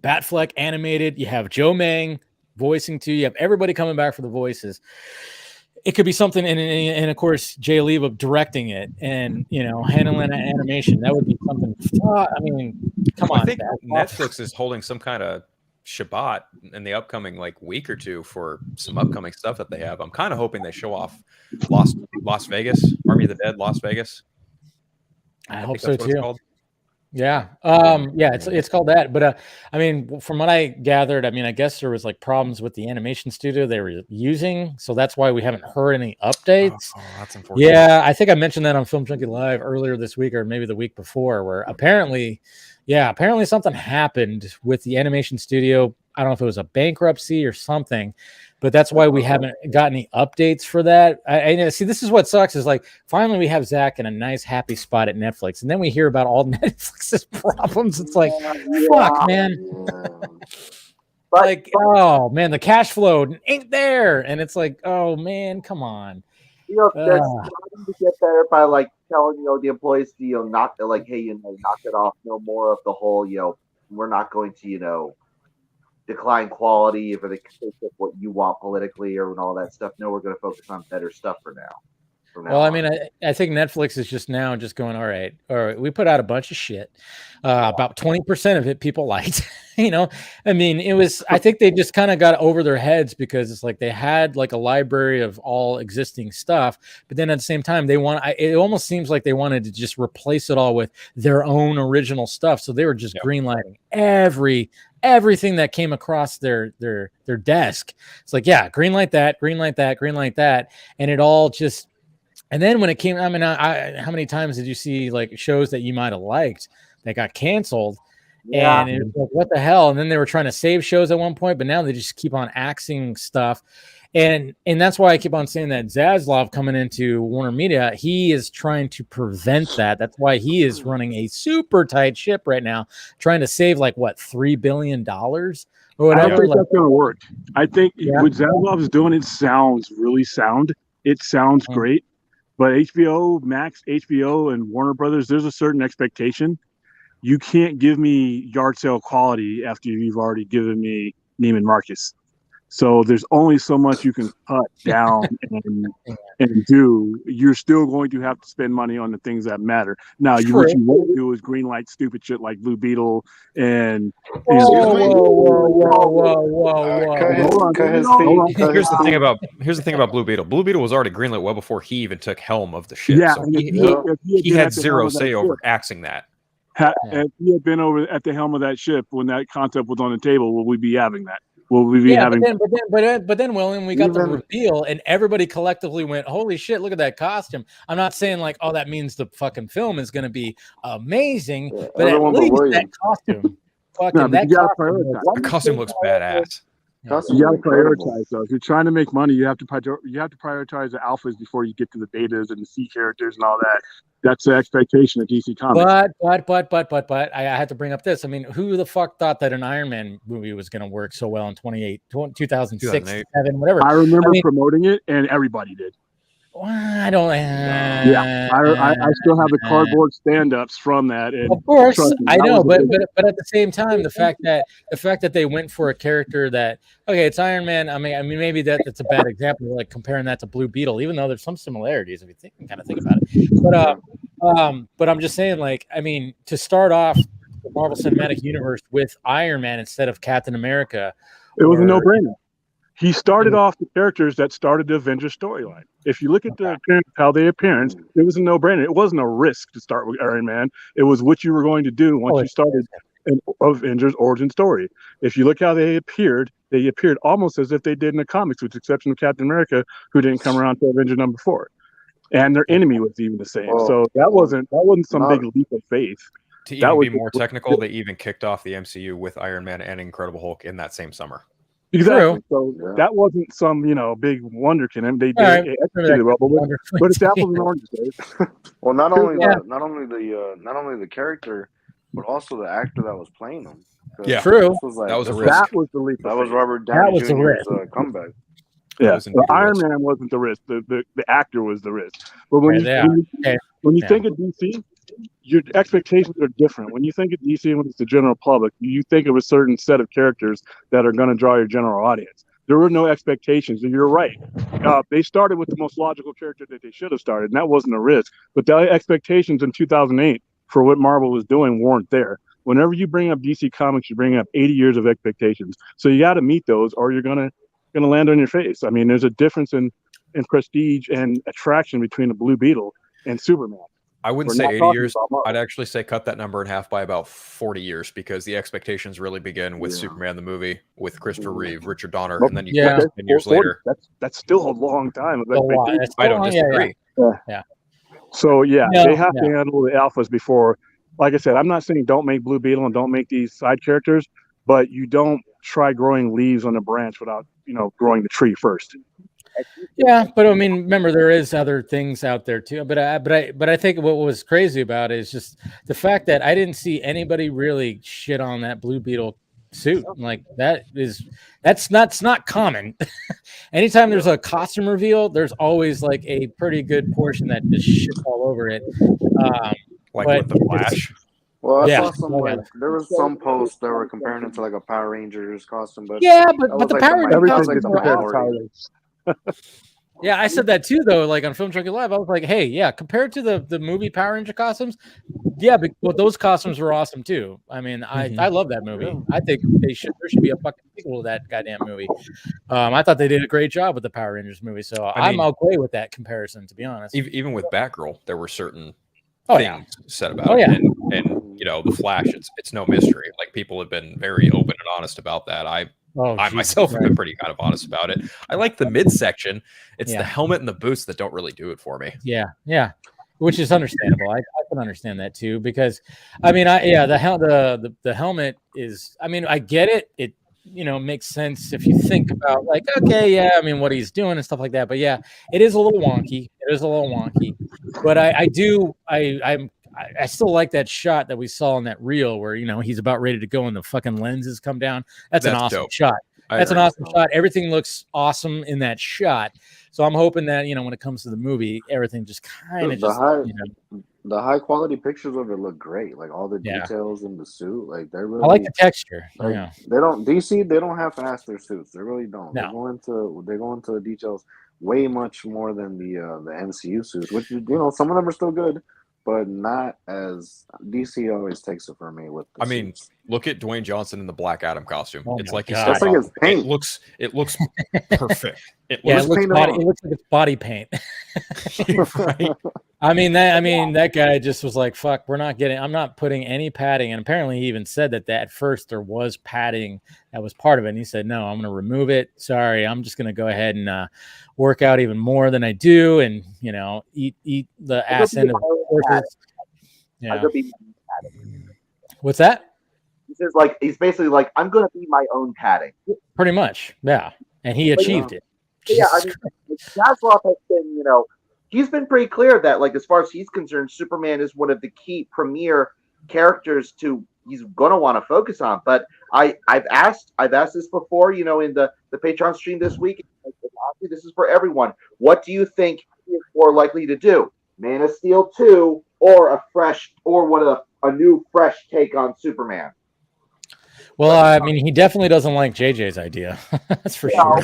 A: Batfleck animated. You have Joe Mang voicing too. You have everybody coming back for the voices. It could be something, and of course Jay Leva directing it, and handling that animation. That would be something. I mean, come on.
B: I think Netflix is holding some kind of Shabbat in the upcoming week or two for some upcoming stuff that they have. I'm kind of hoping they show off Las Vegas, Army of the Dead, Las Vegas.
A: I hope so too. Yeah. It's called that. But I mean, from what I gathered, I mean, I guess there was problems with the animation studio they were using, so that's why we haven't heard any updates.
B: Oh, that's unfortunate.
A: Yeah, I think I mentioned that on Film Junkie Live earlier this week, or maybe the week before, where apparently something happened with the animation studio. I don't know if it was a bankruptcy or something, but that's why we haven't got any updates for that. I see. This is what sucks is finally we have Zach in a nice, happy spot at Netflix, and then we hear about all Netflix's problems. It's like, fuck, man. Oh man, the cash flow ain't there, and it's like, oh man, come on.
C: They're starting to get better by telling the employees to knock it off. No more of the whole we're not going to decline quality if they take what you want politically or all that stuff. No, we're going to focus on better stuff for now.
A: Well, I mean, I think Netflix is just going, all right, we put out a bunch of shit. About 20% of it people liked. I mean, I think they just kind of got over their heads because it's they had a library of all existing stuff, but then at the same time it almost seems like they wanted to just replace it all with their own original stuff. So they were just greenlighting everything that came across their desk. It's greenlight that. And it all just, and then when it came, I mean, how many times did you see shows that you might have liked that got canceled? And it was like, what the hell? And then they were trying to save shows at one point, but now they just keep on axing stuff. And that's why I keep on saying that Zaslav coming into Warner Media, he is trying to prevent that. That's why he is running a super tight ship right now, trying to save like what, $3 billion or whatever.
G: I don't think that's gonna work. I think what Zaslav is doing, it sounds really sound. It sounds great, but HBO Max, HBO, and Warner Brothers, there's a certain expectation. You can't give me yard sale quality after you've already given me Neiman Marcus. So there's only so much you can cut down and do. You're still going to have to spend money on the things that matter. Now, what you won't do is greenlight stupid shit like Blue Beetle and.
A: Whoa.
B: Here's the thing about Blue Beetle. Blue Beetle was already greenlit well before he even took helm of the ship.
G: Yeah,
B: so he had zero say over axing that.
G: If he had been over at the helm of that ship when that concept was on the table, will we be having that? Will we be having?
A: But then, William, we got the reveal, and everybody collectively went, "Holy shit! Look at that costume!" I'm not saying like, "Oh, that means the fucking film is going to be amazing," but at least that costume,
B: the costume looks badass.
G: You got to prioritize though. If you're trying to make money, you have to prioritize the alphas before you get to the betas and the C characters and all that. That's the expectation of DC Comics.
A: But I had to bring up this. I mean, who the fuck thought that an Iron Man movie was going to work so well in 2006, 7, whatever?
G: I remember promoting it, and everybody did.
A: I don't.
G: I still have the cardboard stand-ups from that. And
A: of course, I know, but at the same time, the fact that they went for a character that it's Iron Man. I mean, maybe that's a bad example, like comparing that to Blue Beetle, even though there's some similarities if you kind of think about it. But I'm just saying, like, I mean, to start off the Marvel Cinematic Universe with Iron Man instead of Captain America,
G: it was a no-brainer. He started off the characters that started the Avengers storyline. If you look at the appearance, how they appearance, it was a no-brainer. It wasn't a risk to start with Iron Man. It was what you were going to do once you started an Avengers origin story. If you look how they appeared almost as if they did in the comics, with the exception of Captain America, who didn't come around to Avenger number 4. And their enemy was even the same. So that wasn't some big leap of faith.
B: To even be more technical, they even kicked off the MCU with Iron Man and Incredible Hulk in that same summer.
G: Exactly. So that wasn't some big wonderkin. And they did execute it well, but it's apples and oranges.
F: Well, not only the character, but also the actor that was playing him.
A: Yeah, true.
B: That was a risk.
G: That was the leap.
F: That was Robert Downey Jr.'s comeback.
G: Yeah, Iron Man wasn't the risk. The actor was the risk. But when you think of DC, your expectations are different. When you think of DC and when it's the general public, you think of a certain set of characters that are going to draw your general audience. There were no expectations, and you're right. They started with the most logical character that they should have started, and that wasn't a risk. But the expectations in 2008 for what Marvel was doing weren't there. Whenever you bring up DC Comics, you bring up 80 years of expectations. So you got to meet those, or you're gonna land on your face. I mean, there's a difference in prestige and attraction between a Blue Beetle and Superman.
B: I wouldn't say 80 years. I'd actually say cut that number in half by about 40 years, because the expectations really begin with Superman the movie, with Christopher Reeve, Richard Donner, and then you get 10 years later.
G: That's still a long time.
B: I don't disagree.
A: Yeah.
G: So they have to handle the alphas before. Like I said, I'm not saying don't make Blue Beetle and don't make these side characters, but you don't try growing leaves on a branch without growing the tree first.
A: Yeah, but I mean, remember, there is other things out there too. But I think what was crazy about it is just the fact that I didn't see anybody really shit on that Blue Beetle suit. Like that's not common. Anytime there's a costume reveal, there's always like a pretty good portion that just shits all over it.
B: With the Flash.
F: Well, I saw some there was some posts that were comparing it to like a Power Rangers costume, but
A: but the Power Rangers
F: costume.
A: Yeah, I said that too, though. Like on Film Junkie Live, I was like, "Hey, compared to the movie Power Ranger costumes, but those costumes were awesome too. I mean, I love that movie. I think there should be a fucking sequel to that goddamn movie. I thought they did a great job with the Power Rangers movie, so I'm okay with that comparison, to be honest.
B: Even with Batgirl, there were certain things said about it, and the Flash, it's no mystery. Like, people have been very open and honest about that. I myself have been pretty kind of honest about it. I like the midsection. It's the helmet and the boots that don't really do it for me.
A: Yeah. which is understandable. I can understand that too, because I mean, the helmet is. I mean, I get it. It makes sense if you think about like, okay, yeah, I mean, what he's doing and stuff like that. But yeah, it is a little wonky. It is a little wonky. But I still like that shot that we saw in that reel where he's about ready to go and the fucking lenses come down. That's an awesome
B: dope.
A: shot. That's an awesome shot. Everything looks awesome in that shot. So I'm hoping that when it comes to the movie, everything just kind of
F: the high quality pictures of it look great. Like all the details in the suit, like they're really.
A: I like the texture.
F: Like, they don't have to ask their suits. They really don't.
A: No.
F: They go into the details way much more than the MCU suits, which some of them are still good, but not as DC always takes it for me with. The suits.
B: Look at Dwayne Johnson in the Black Adam costume. It's like he's
F: like his paint.
B: It looks perfect.
A: It looks like it's body paint.
B: Right.
A: I mean that guy just was like, fuck, I'm not putting any padding. And apparently he even said that at first there was padding that was part of it. And he said, no, I'm going to remove it. Sorry, I'm just going to go ahead and work out even more than I do. And, eat the ass end of horses. Yeah. What's that?
C: He's basically like, I'm going to be my own padding.
A: Pretty much. Yeah. And he achieved it.
C: Yeah. I mean, Zaslav has been, he's been pretty clear that, like, as far as he's concerned, Superman is one of the key premier characters he's going to want to focus on. But I've asked this before, in the Patreon stream this week. This is for everyone. What do you think he is more likely to do? Man of Steel 2 or a new fresh take on Superman?
A: Well, I mean, he definitely doesn't like JJ's idea. That's for sure.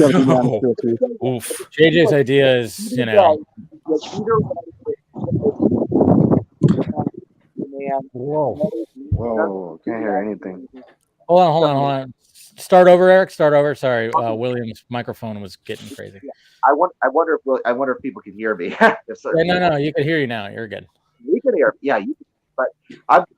B: Oof.
A: JJ's idea is,
F: Whoa, can't hear anything.
A: Hold on. Start over, Eric. Start over. Sorry, William's microphone was getting crazy.
C: I wonder if people can hear me.
A: No, you can hear you now. You're good.
C: You can hear, yeah. But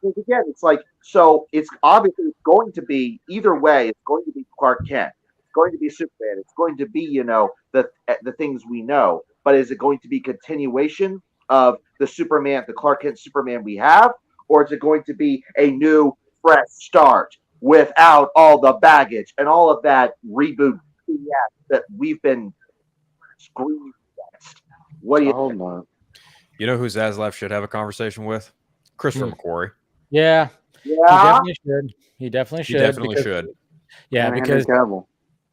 C: again, it's like, so it's obviously going to be either way. It's going to be Clark Kent. It's going to be Superman. It's going to be the things we know. But is it going to be continuation of the Clark Kent Superman we have, or is it going to be a new fresh start without all the baggage and all of that reboot that we've been screaming against? What do you think?
B: You know who Zaslav should have a conversation with? Christopher McQuarrie.
A: Yeah. He definitely should. Yeah,
F: and
A: because
F: Henry Cavill.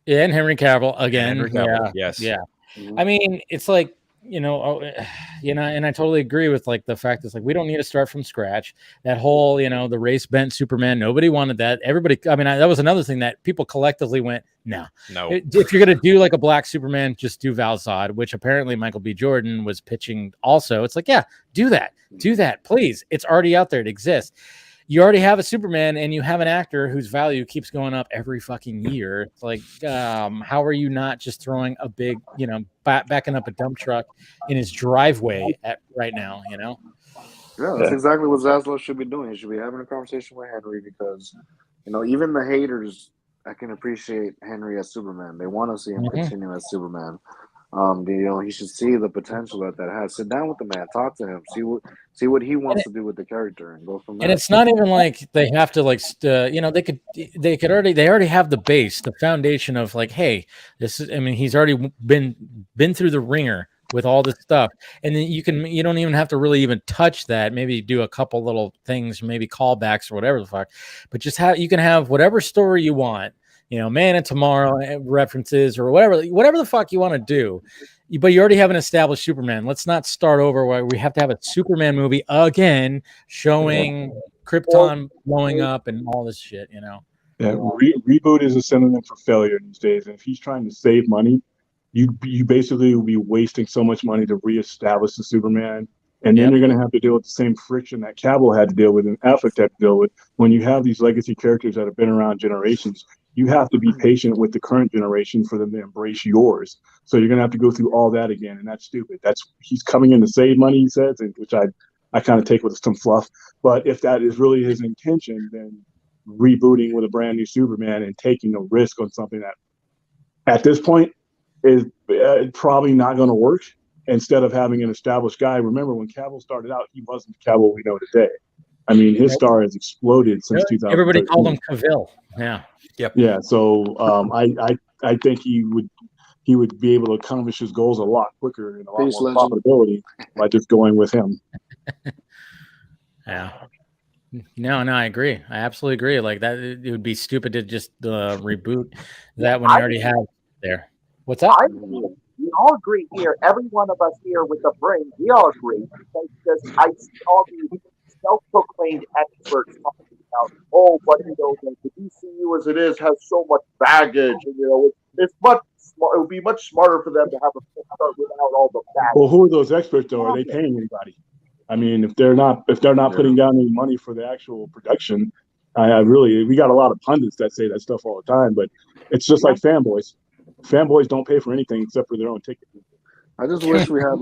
A: Yeah, and Henry Cavill again.
B: Henry Cavill, yes.
A: Yeah. I mean, it's like, and I totally agree with like the fact it's like we don't need to start from scratch. That whole, the race bent Superman, nobody wanted that. Everybody, that was another thing that people collectively went, no. If you're gonna do like a black Superman, just do Val Zod, which apparently Michael B. Jordan was pitching also. It's like, yeah, do that, please. It's already out there. It exists. You already have a Superman and you have an actor whose value keeps going up every fucking year. It's like, how are you not just throwing a big, backing up a dump truck in his driveway right now,
F: Yeah, that's exactly what Zaslav should be doing. He should be having a conversation with Henry because, even the haters, I can appreciate Henry as Superman. They want to see him continue as Superman. He should see the potential that has. Sit down with the man, talk to him, see what he wants to do with the character, and go from there.
A: And it's not even like they have to they already have the base, the foundation of like, hey, he's already been through the ringer with all this stuff, and then you don't even have to really even touch that. Maybe do a couple little things, maybe callbacks or whatever the fuck, but you can have whatever story you want. Man of Tomorrow references or whatever the fuck you want to do. But you already have an established Superman. Let's not start over where we have to have a Superman movie again showing Krypton blowing up and all this shit, Yeah,
G: reboot is a synonym for failure these days. And if he's trying to save money, you basically will be wasting so much money to reestablish the Superman. And then you're going to have to deal with the same friction that Cavill had to deal with and Affleck had to deal with. When you have these legacy characters that have been around generations, you have to be patient with the current generation for them to embrace yours. So you're going to have to go through all that again, and that's stupid. He's coming in to save money, he says, which I kind of take with some fluff. But if that is really his intention, then rebooting with a brand new Superman and taking a risk on something that, at this point, is probably not going to work. instead of having an established guy. Remember, when Cavill started out, he wasn't the Cavill we know today. I mean, his star has exploded since 2013.
A: Everybody called him Cavill. Yeah.
B: Yep.
G: Yeah. So I think he would be able to accomplish his goals a lot quicker and a lot more profitability by just going with him.
A: Yeah. No, I agree. I absolutely agree. Like that, it would be stupid to just reboot that when you already have there. What's up?
C: We all agree here. Every one of us here with the brain, we all agree. Because I see all these self-proclaimed experts talking about, but the DCU as it is has so much baggage, and it's much. It would be much smarter for them to have a start without all the baggage.
G: Well, who are those experts though? Are they paying anybody? I mean, if they're not putting down any money for the actual production, we got a lot of pundits that say that stuff all the time, but it's just like fanboys. Fanboys don't pay for anything except for their own ticket.
F: I just wish we had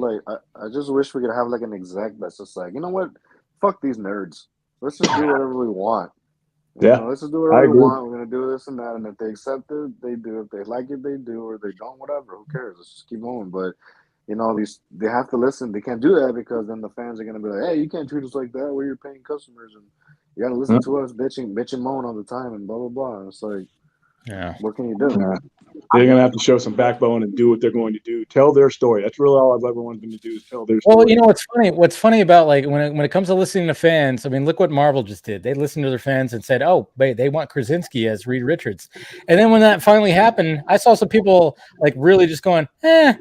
F: I just wish we could have like an exec that's just like, you know what, fuck these nerds. Let's just do whatever we want. Let's just do whatever we want. We're gonna do this and that, and if they accept it, they do. If they like it, they do, or they don't, whatever. Who cares? Let's just keep going. But they have to listen. They can't do that because then the fans are gonna be like, hey, you can't treat us like that. We're your paying customers, and you gotta listen to us bitch and moan all the time, and blah blah blah. It's like, what can you do?
G: They're gonna have to show some backbone and do what they're going to do. Tell their story. That's really all I've ever wanted them to do is tell their story.
A: Well, what's funny? What's funny about like when it comes to listening to fans? I mean, look what Marvel just did. They listened to their fans and said, "Oh, wait, they want Krasinski as Reed Richards." And then when that finally happened, I saw some people like really just going, "Eh."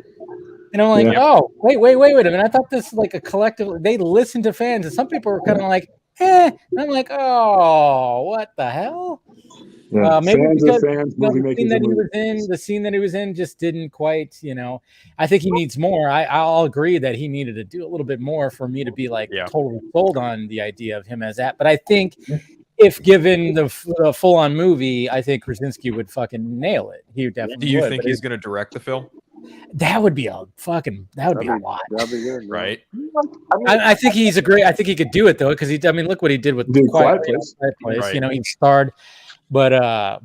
A: And I'm like, "Oh, wait a minute! I thought this was like a collective." They listened to fans, and some people were kind of like, "Eh." And I'm like, "Oh, what the hell?"
G: Yeah.
A: Maybe
G: fans
A: because
G: fans, movie makers
A: the scene that he was in just didn't quite, I think he needs more. I'll agree that he needed to do a little bit more for me to be like totally sold on the idea of him as that. But I think if given the full-on movie, I think Krasinski would fucking nail it. He would definitely.
B: Do you think he's going to direct the film?
A: That would be a lot.
F: That'd be good,
B: right?
A: I think he's I think he could do it though, because look what he did with Quiet Place.
G: Right.
A: He starred. But I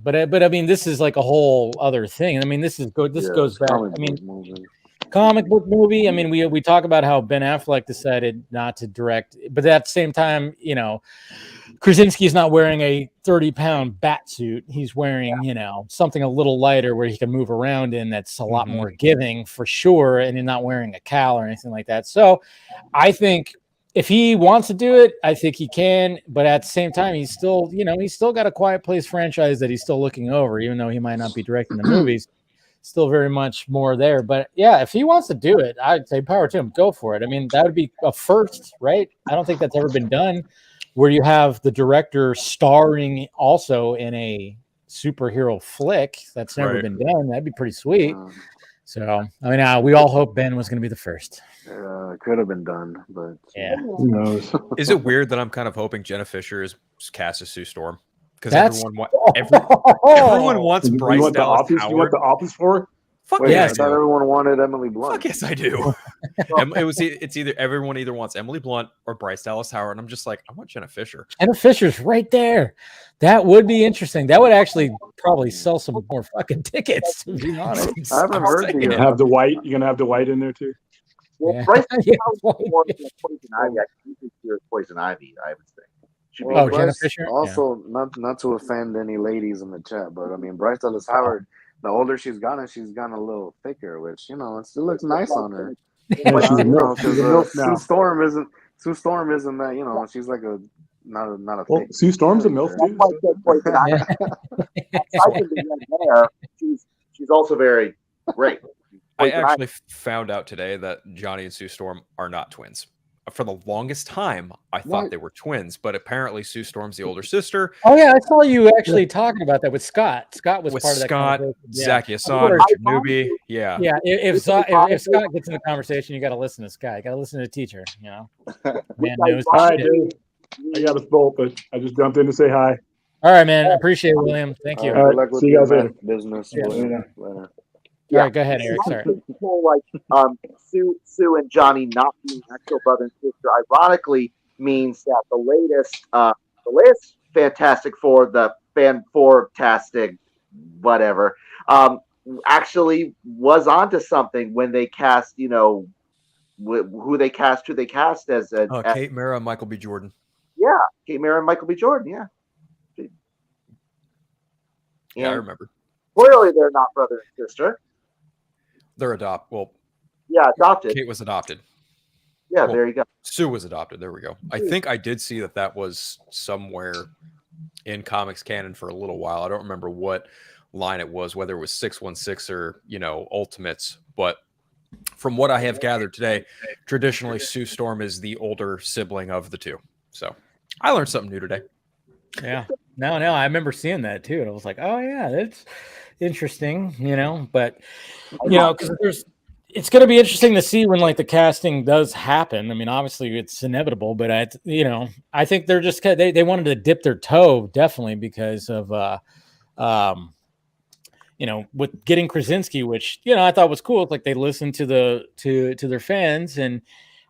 A: mean, this is like a whole other thing. I mean, this goes back. I mean, comic book movie. I mean, we talk about how Ben Affleck decided not to direct, but at the same time, Krasinski's not wearing a 30-pound bat suit. He's wearing, something a little lighter where he can move around in. That's a lot more giving for sure, and he's not wearing a cowl or anything like that. So, I think. If he wants to do it, I think he can. But at the same time, he's still got a Quiet Place franchise that he's still looking over, even though he might not be directing the movies. Still very much more there. But yeah, if he wants to do it, I'd say power to him. Go for it. I mean, that would be a first, right? I don't think that's ever been done where you have the director starring also in a superhero flick. That's never been done. That'd be pretty sweet. So, I mean, we all hope Ben was going to be the first.
F: It could have been done, but
G: who knows?
B: Is it weird that I'm kind of hoping Jenna Fisher is cast as Sue Storm? Because everyone wants Bryce Dallas Howard.
G: You want the office for her?
B: Fuck yes.
F: I thought everyone wanted Emily Blunt.
B: Fuck yes, I do. It's either everyone wants Emily Blunt or Bryce Dallas Howard. And I'm just like, I want Jenna Fisher.
A: Jenna Fisher's right there. That would be interesting. That would actually probably sell some more fucking tickets, to be honest.
F: I haven't heard
G: You're gonna have the white. You're gonna have the white in there too.
C: Well, Bryce more than Poison Ivy. I usually hear Poison Ivy. I would say.
A: Jenna Fisher.
F: Also, not to offend any ladies in the chat, but I mean, Bryce Dallas Howard. The older she's gotten a little thicker, which it still looks nice on her. Sue Storm isn't that she's like a not a.
G: Well, Sue Storm's a MILF
C: too. She's also very great.
B: I actually found out today that Johnny and Sue Storm are not twins. For the longest time, I thought they were twins, but apparently Sue Storm's the older sister.
A: Oh yeah, I saw you actually talking about that with Scott. Scott was part of that conversation.
B: Zach Yasson, Kenobi. Yeah.
A: Yeah. If Scott gets in the conversation, you got to listen to Scott. You got to listen to the teacher. Man knows.
G: All right, dude. I got a bolt, but I just jumped in to say hi.
A: All right, man. I appreciate it, William. Thank you.
G: All right. See you guys later.
F: Business.
A: Later. All right, go ahead, Eric. Sorry.
C: People like Sue and Johnny not being actual brother and sister, ironically, means that the latest Fantastic Four, the Fan-Four-tastic, whatever, actually was onto something when they cast, who they cast as
B: Kate Mara and Michael B. Jordan.
C: Yeah, Kate Mara and Michael B. Jordan. Yeah.
B: Yeah, I remember.
C: Clearly, they're not brother and sister.
B: They're adopted. Kate was adopted.
C: Yeah, there you go.
B: Sue was adopted. There we go. I think I did see that was somewhere in comics canon for a little while. I don't remember what line it was, whether it was 616 or Ultimates, but from what I have gathered today, traditionally Sue Storm is the older sibling of the two. So I learned something new today.
A: Yeah. No, I remember seeing that too. And I was like, oh yeah, that's interesting, but because it's going to be interesting to see when like the casting does happen. I mean, obviously it's inevitable, but I think they're just, they wanted to dip their toe definitely because of, with getting Krasinski, which, I thought was cool. It's like they listened to their fans. And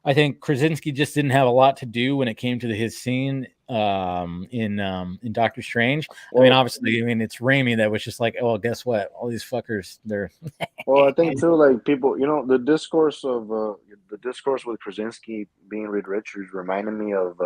A: I think Krasinski just didn't have a lot to do when it came to his scene in Doctor Strange. I mean, obviously, it's Raimi that was just like, oh, guess what? All these fuckers, they're.
F: Well, I think too, like people, the discourse with Krasinski being Reed Richards reminded me of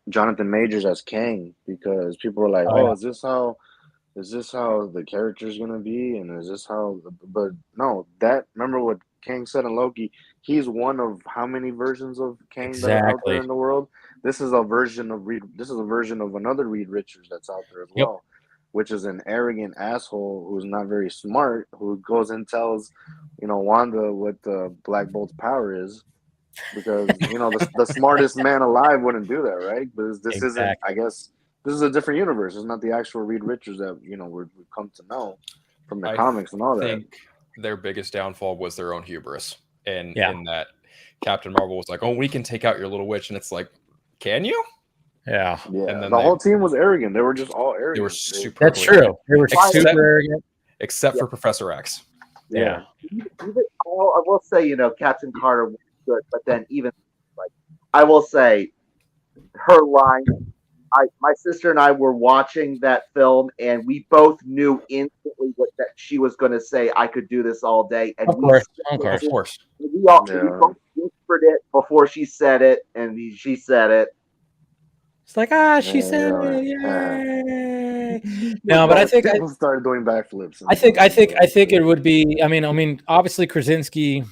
F: Jonathan Majors as Kang, because people were like, is this how the character's gonna be, and is this how? But no, remember what Kang said in Loki? He's one of how many versions of Kang that are out there in the world? This is a version of Reed. This is a version of another Reed Richards that's out there as well, which is an arrogant asshole who's not very smart, who goes and tells, Wanda what the Black Bolt's power is, because the smartest man alive wouldn't do that, right? But this isn't. I guess this is a different universe. It's not the actual Reed Richards that we've come to know from the comics and all that. I think
B: their biggest downfall was their own hubris, and in that Captain Marvel was like, "Oh, we can take out your little witch," and it's like, can you?
A: Yeah.
F: And then the whole team was arrogant. They were just all arrogant.
B: They were super.
A: That's true. They were super arrogant,
B: except for Professor X.
A: Yeah.
C: I will say, Captain Carter was good, but then even I will say, her line. My sister and I were watching that film, and we both knew instantly that she was going to say, "I could do this all day." And
A: of course.
C: We both whispered it before she said it, and she said it.
A: It's like, she said it, yay!
F: No, but I think people started doing backflips.
A: I think it would be. I mean, obviously Krasinski.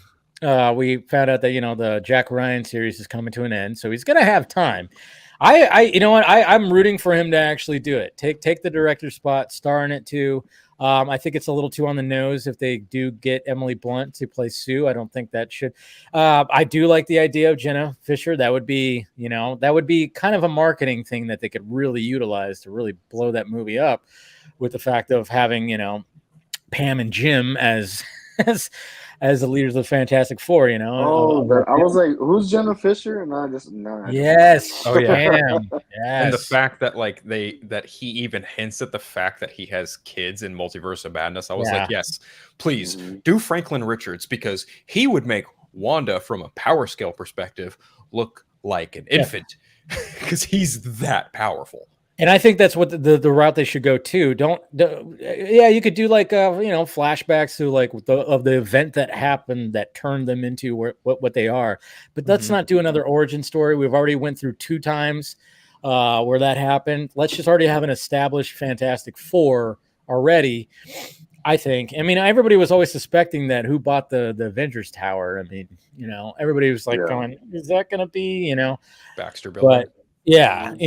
A: We found out that the Jack Ryan series is coming to an end, so he's going to have time. You know what? I'm rooting for him to actually do it. Take the director spot, star in it too. I think it's a little too on the nose if they do get Emily Blunt to play Sue. I don't think that should. I do like the idea of Jenna Fisher. That would be, kind of a marketing thing that they could really utilize to really blow that movie up, with the fact of having, Pam and Jim as the leaders of the Fantastic Four, I
F: was like, who's Jenna Fisher? And
A: yes.
B: Oh yeah.
A: Yes.
B: And the fact that that he even hints at the fact that he has kids in Multiverse of Madness, I was like, yes, please do Franklin Richards, because he would make Wanda from a power scale perspective look like an infant, because he's that powerful.
A: And I think that's what the route they should go to. You could do flashbacks to of the event that happened that turned them into what they are. But let's not do another origin story. We've already went through 2 times where that happened. Let's just already have an established Fantastic Four already. I think. I mean, everybody was always suspecting that who bought the Avengers Tower. I mean, everybody was like going, "Is that going to be
B: Baxter Building?"
A: But and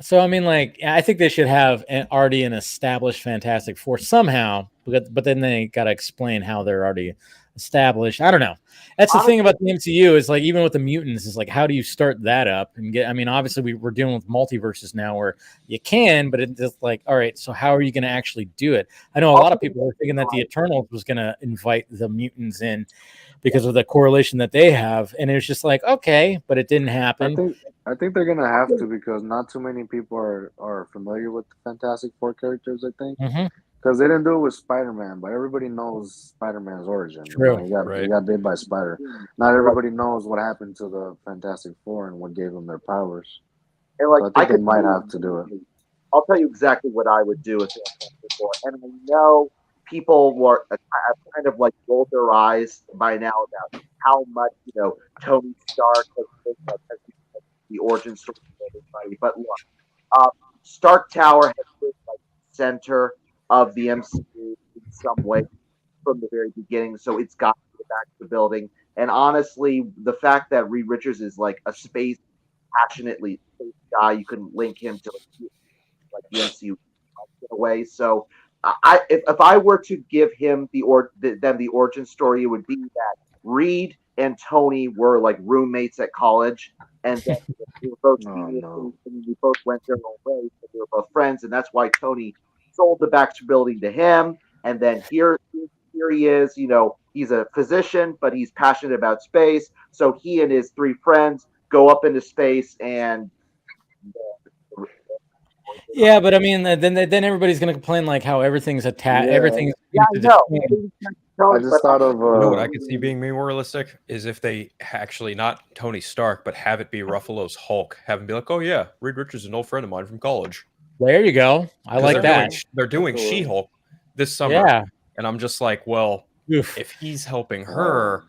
A: so I mean, I think they should have already an established Fantastic Four somehow, but then they got to explain how they're already established. I don't know. That's the thing about the MCU is even with the mutants is how do you start that up and get? I mean, obviously we're dealing with multiverses now where you can, but it's just all right. So how are you going to actually do it? I know a lot of people were thinking that the Eternals was going to invite the mutants in because of the correlation that they have, and it was just okay, but it didn't happen.
F: I think they're gonna have to, because not too many people are familiar with the Fantastic Four characters. I think because they didn't do it with Spider-Man, but everybody knows Spider-Man's origin.
A: True,
F: he got bit by Spider. Not everybody knows what happened to the Fantastic Four and what gave them their powers. And so I think they might have to do it.
C: I'll tell you exactly what I would do with Fantastic Four, and I know people were kind of like rolled their eyes by now about how much Tony Stark has been like the origin story of everybody. But look, Stark Tower has been like the center of the MCU in some way from the very beginning, so it's got to get back to the building. And honestly, the fact that Reed Richards is like a passionately space guy, you couldn't link him to like the MCU in a way. So if I were to give him the origin story, it would be that Reed and Tony were like roommates at college, and then they were both we both went their own ways, but they were both friends, and that's why Tony sold the Baxter Building to him. And then here he is, he's a physician, but he's passionate about space. So he and his three friends go up into space and.
A: Yeah, but I mean, then everybody's gonna complain like how everything's attached. Everything's.
C: Yeah, I know.
F: I just thought of.
B: What I could see being more realistic is if they actually not Tony Stark, but have it be Ruffalo's Hulk. Have him be like, "Oh yeah, Reed Richards is an old friend of mine from college."
A: There you go. I like that.
B: They're doing She-Hulk this summer, and I'm just like, well, if he's helping her,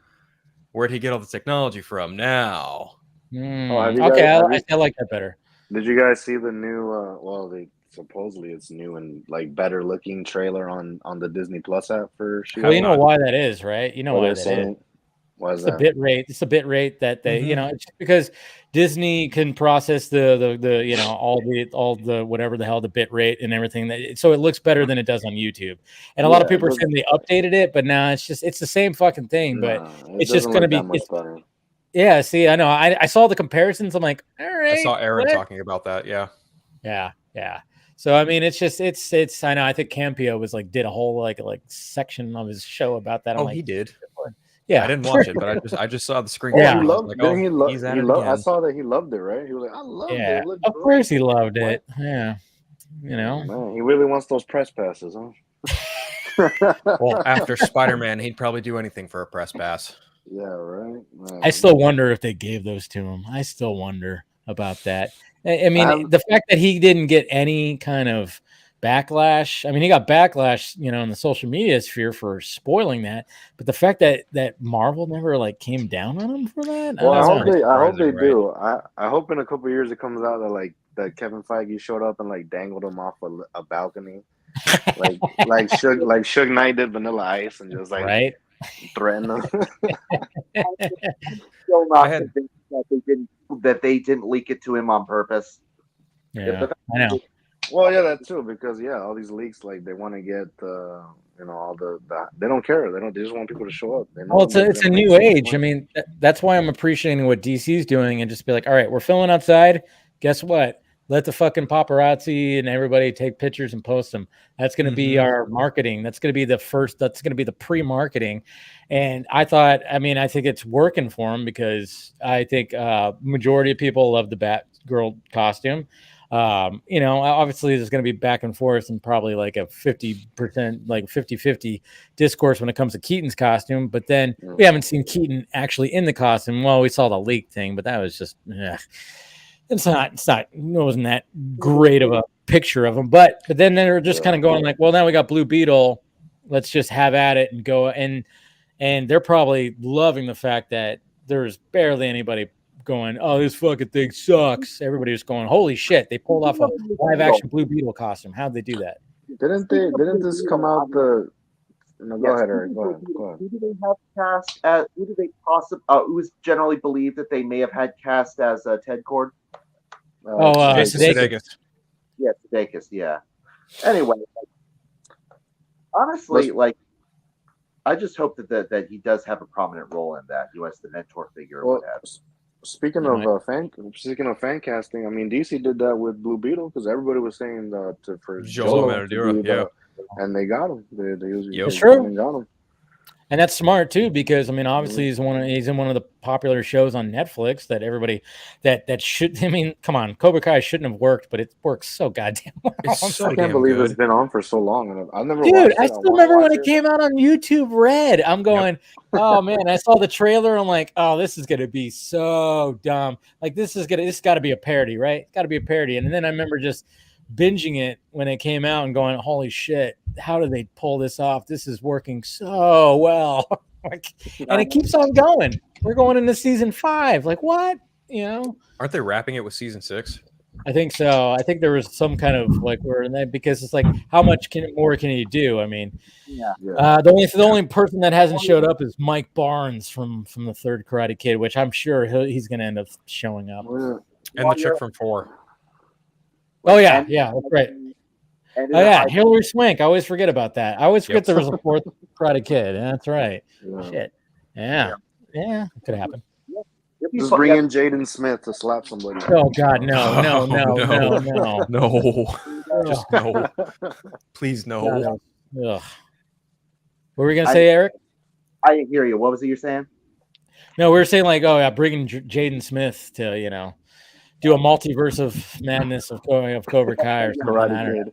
B: where'd he get all the technology from now?
A: I like that better.
F: Did you guys see the new? Supposedly it's new and like better looking trailer on the Disney Plus app for She-Hulk.
A: Well, you know why that is, right? You know why that is.
F: Why is
A: that? It's the bit rate that they, it's because Disney can process the all the whatever the hell the bit rate and everything. So it looks better than it does on YouTube. And a lot of people are saying they updated it, but now it's the same fucking thing. But it's just going to be
F: much better.
A: Yeah, see, I know. I saw the comparisons. I'm like, all right.
B: I saw Aaron talking about that. Yeah.
A: So I mean, it's I know. I think Campio was like did a whole like section of his show about that.
B: He did.
A: Yeah,
B: I didn't watch it, but I just saw the screen.
A: Yeah,
F: he I saw that he loved it, right? He was like, I loved it.
A: Yeah, of course he loved it. Yeah,
F: Man, he really wants those press passes, huh?
B: Well, after Spider-Man, he'd probably do anything for a press pass.
F: Yeah, right.
A: I still wonder if they gave those to him. I still wonder about that. I mean, the fact that he didn't get any kind of backlash. I mean, he got backlash, in the social media sphere for spoiling that. But the fact that Marvel never like came down on him for that.
F: Well, I hope they do. I hope in a couple of years it comes out that Kevin Feige showed up and like dangled him off a balcony, like Suge Knight did Vanilla Ice, and just like threaten them.
C: Still not convinced that they didn't leak it to him on purpose.
A: Yeah, I know.
F: Well, yeah, that too, because all these leaks, like they want to get all the they don't care. They just want people to show up.
A: Well, it's a new age. I mean, that's why I'm appreciating what DC's doing and just be like, all right, we're filming outside. Guess what? Let the fucking paparazzi and everybody take pictures and post them. That's going to be our marketing. That's going to be that's going to be the pre-marketing. And I think it's working for them because I think majority of people love the Batgirl costume. Obviously there's going to be back and forth and probably like a 50%, like 50-50 discourse when it comes to Keaton's costume. But then we haven't seen Keaton actually in the costume. Well, we saw the leak thing, but that was just, it wasn't that great of a picture of him. But then they're just kind of going like, well, now we got Blue Beetle. Let's just have at it and go. And they're probably loving the fact that there's barely anybody going, oh, this fucking thing sucks. Everybody was going, holy shit, they pulled off a live action Blue Beetle costume. How'd they do that?
F: Didn't this come out go ahead, Eric. Go ahead.
C: Who do they have cast as? Who do they possibly? It was generally believed that they may have had cast as Ted Cord.
B: Sudeikis.
C: Yeah, Sudeikis. Yeah. Anyway, honestly, I just hope that he does have a prominent role in that. He was the mentor figure or whatever.
F: Speaking of fan casting, I mean, DC did that with Blue Beetle because everybody was saying for
B: Joel Manadura,
F: and they got him. They usually got him.
A: And that's smart too, because I mean, obviously he's in one of the popular shows on Netflix that everybody that should. I mean, come on, Cobra Kai shouldn't have worked, but it works so goddamn well.
F: I can't believe it's been on for so long, and I've never.
A: Dude, I still remember when it came out on YouTube Red. I'm going, oh man, I saw the trailer. I'm like, oh, this is gonna be so dumb. Like this got to be a parody, right? It's got to be a parody. And then I remember just binging it when it came out and going, holy shit, do they pull this off? This is working so well. And it keeps on going. We're going into season 5. Like what?
B: Aren't they wrapping it with season 6?
A: I think so. I think there was some kind of like word in that, because it's like, how much more can you do? I mean, the only person that hasn't showed up is Mike Barnes from the third Karate Kid, which I'm sure he's going to end up showing up.
B: And the chick from 4.
A: Oh yeah, that's right. Oh yeah, Hilary Swank. I always forget about that. I always forget there was a fourth Karate Kid. That's right. Shit. Yeah, it could happen.
F: Just bring in Jaden Smith to slap somebody.
A: Oh God, no.
B: Just no. Please no.
A: Ugh. What were we gonna say, Eric?
C: I didn't hear you. What was it you're saying?
A: No, we were saying like, bringing Jaden Smith to do a multiverse of madness of Cobra Kai or something.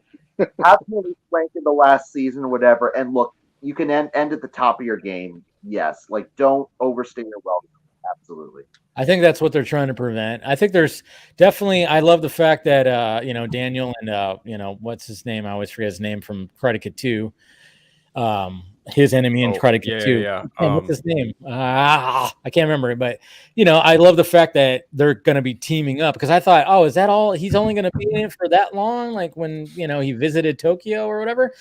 C: Have him rank in the last season or whatever, and look, you can end at the top of your game. Yes, like don't overstay your welcome. Absolutely.
A: I think that's what they're trying to prevent. I think there's definitely. I love the fact that Daniel and what's his name? I always forget his name from Karate Kid 2. His enemy in Karate Kid 2.
B: Yeah.
A: What's his name? I can't remember it, but I love the fact that they're going to be teaming up, because I thought, is that all? He's only going to be in it for that long, like when he visited Tokyo or whatever.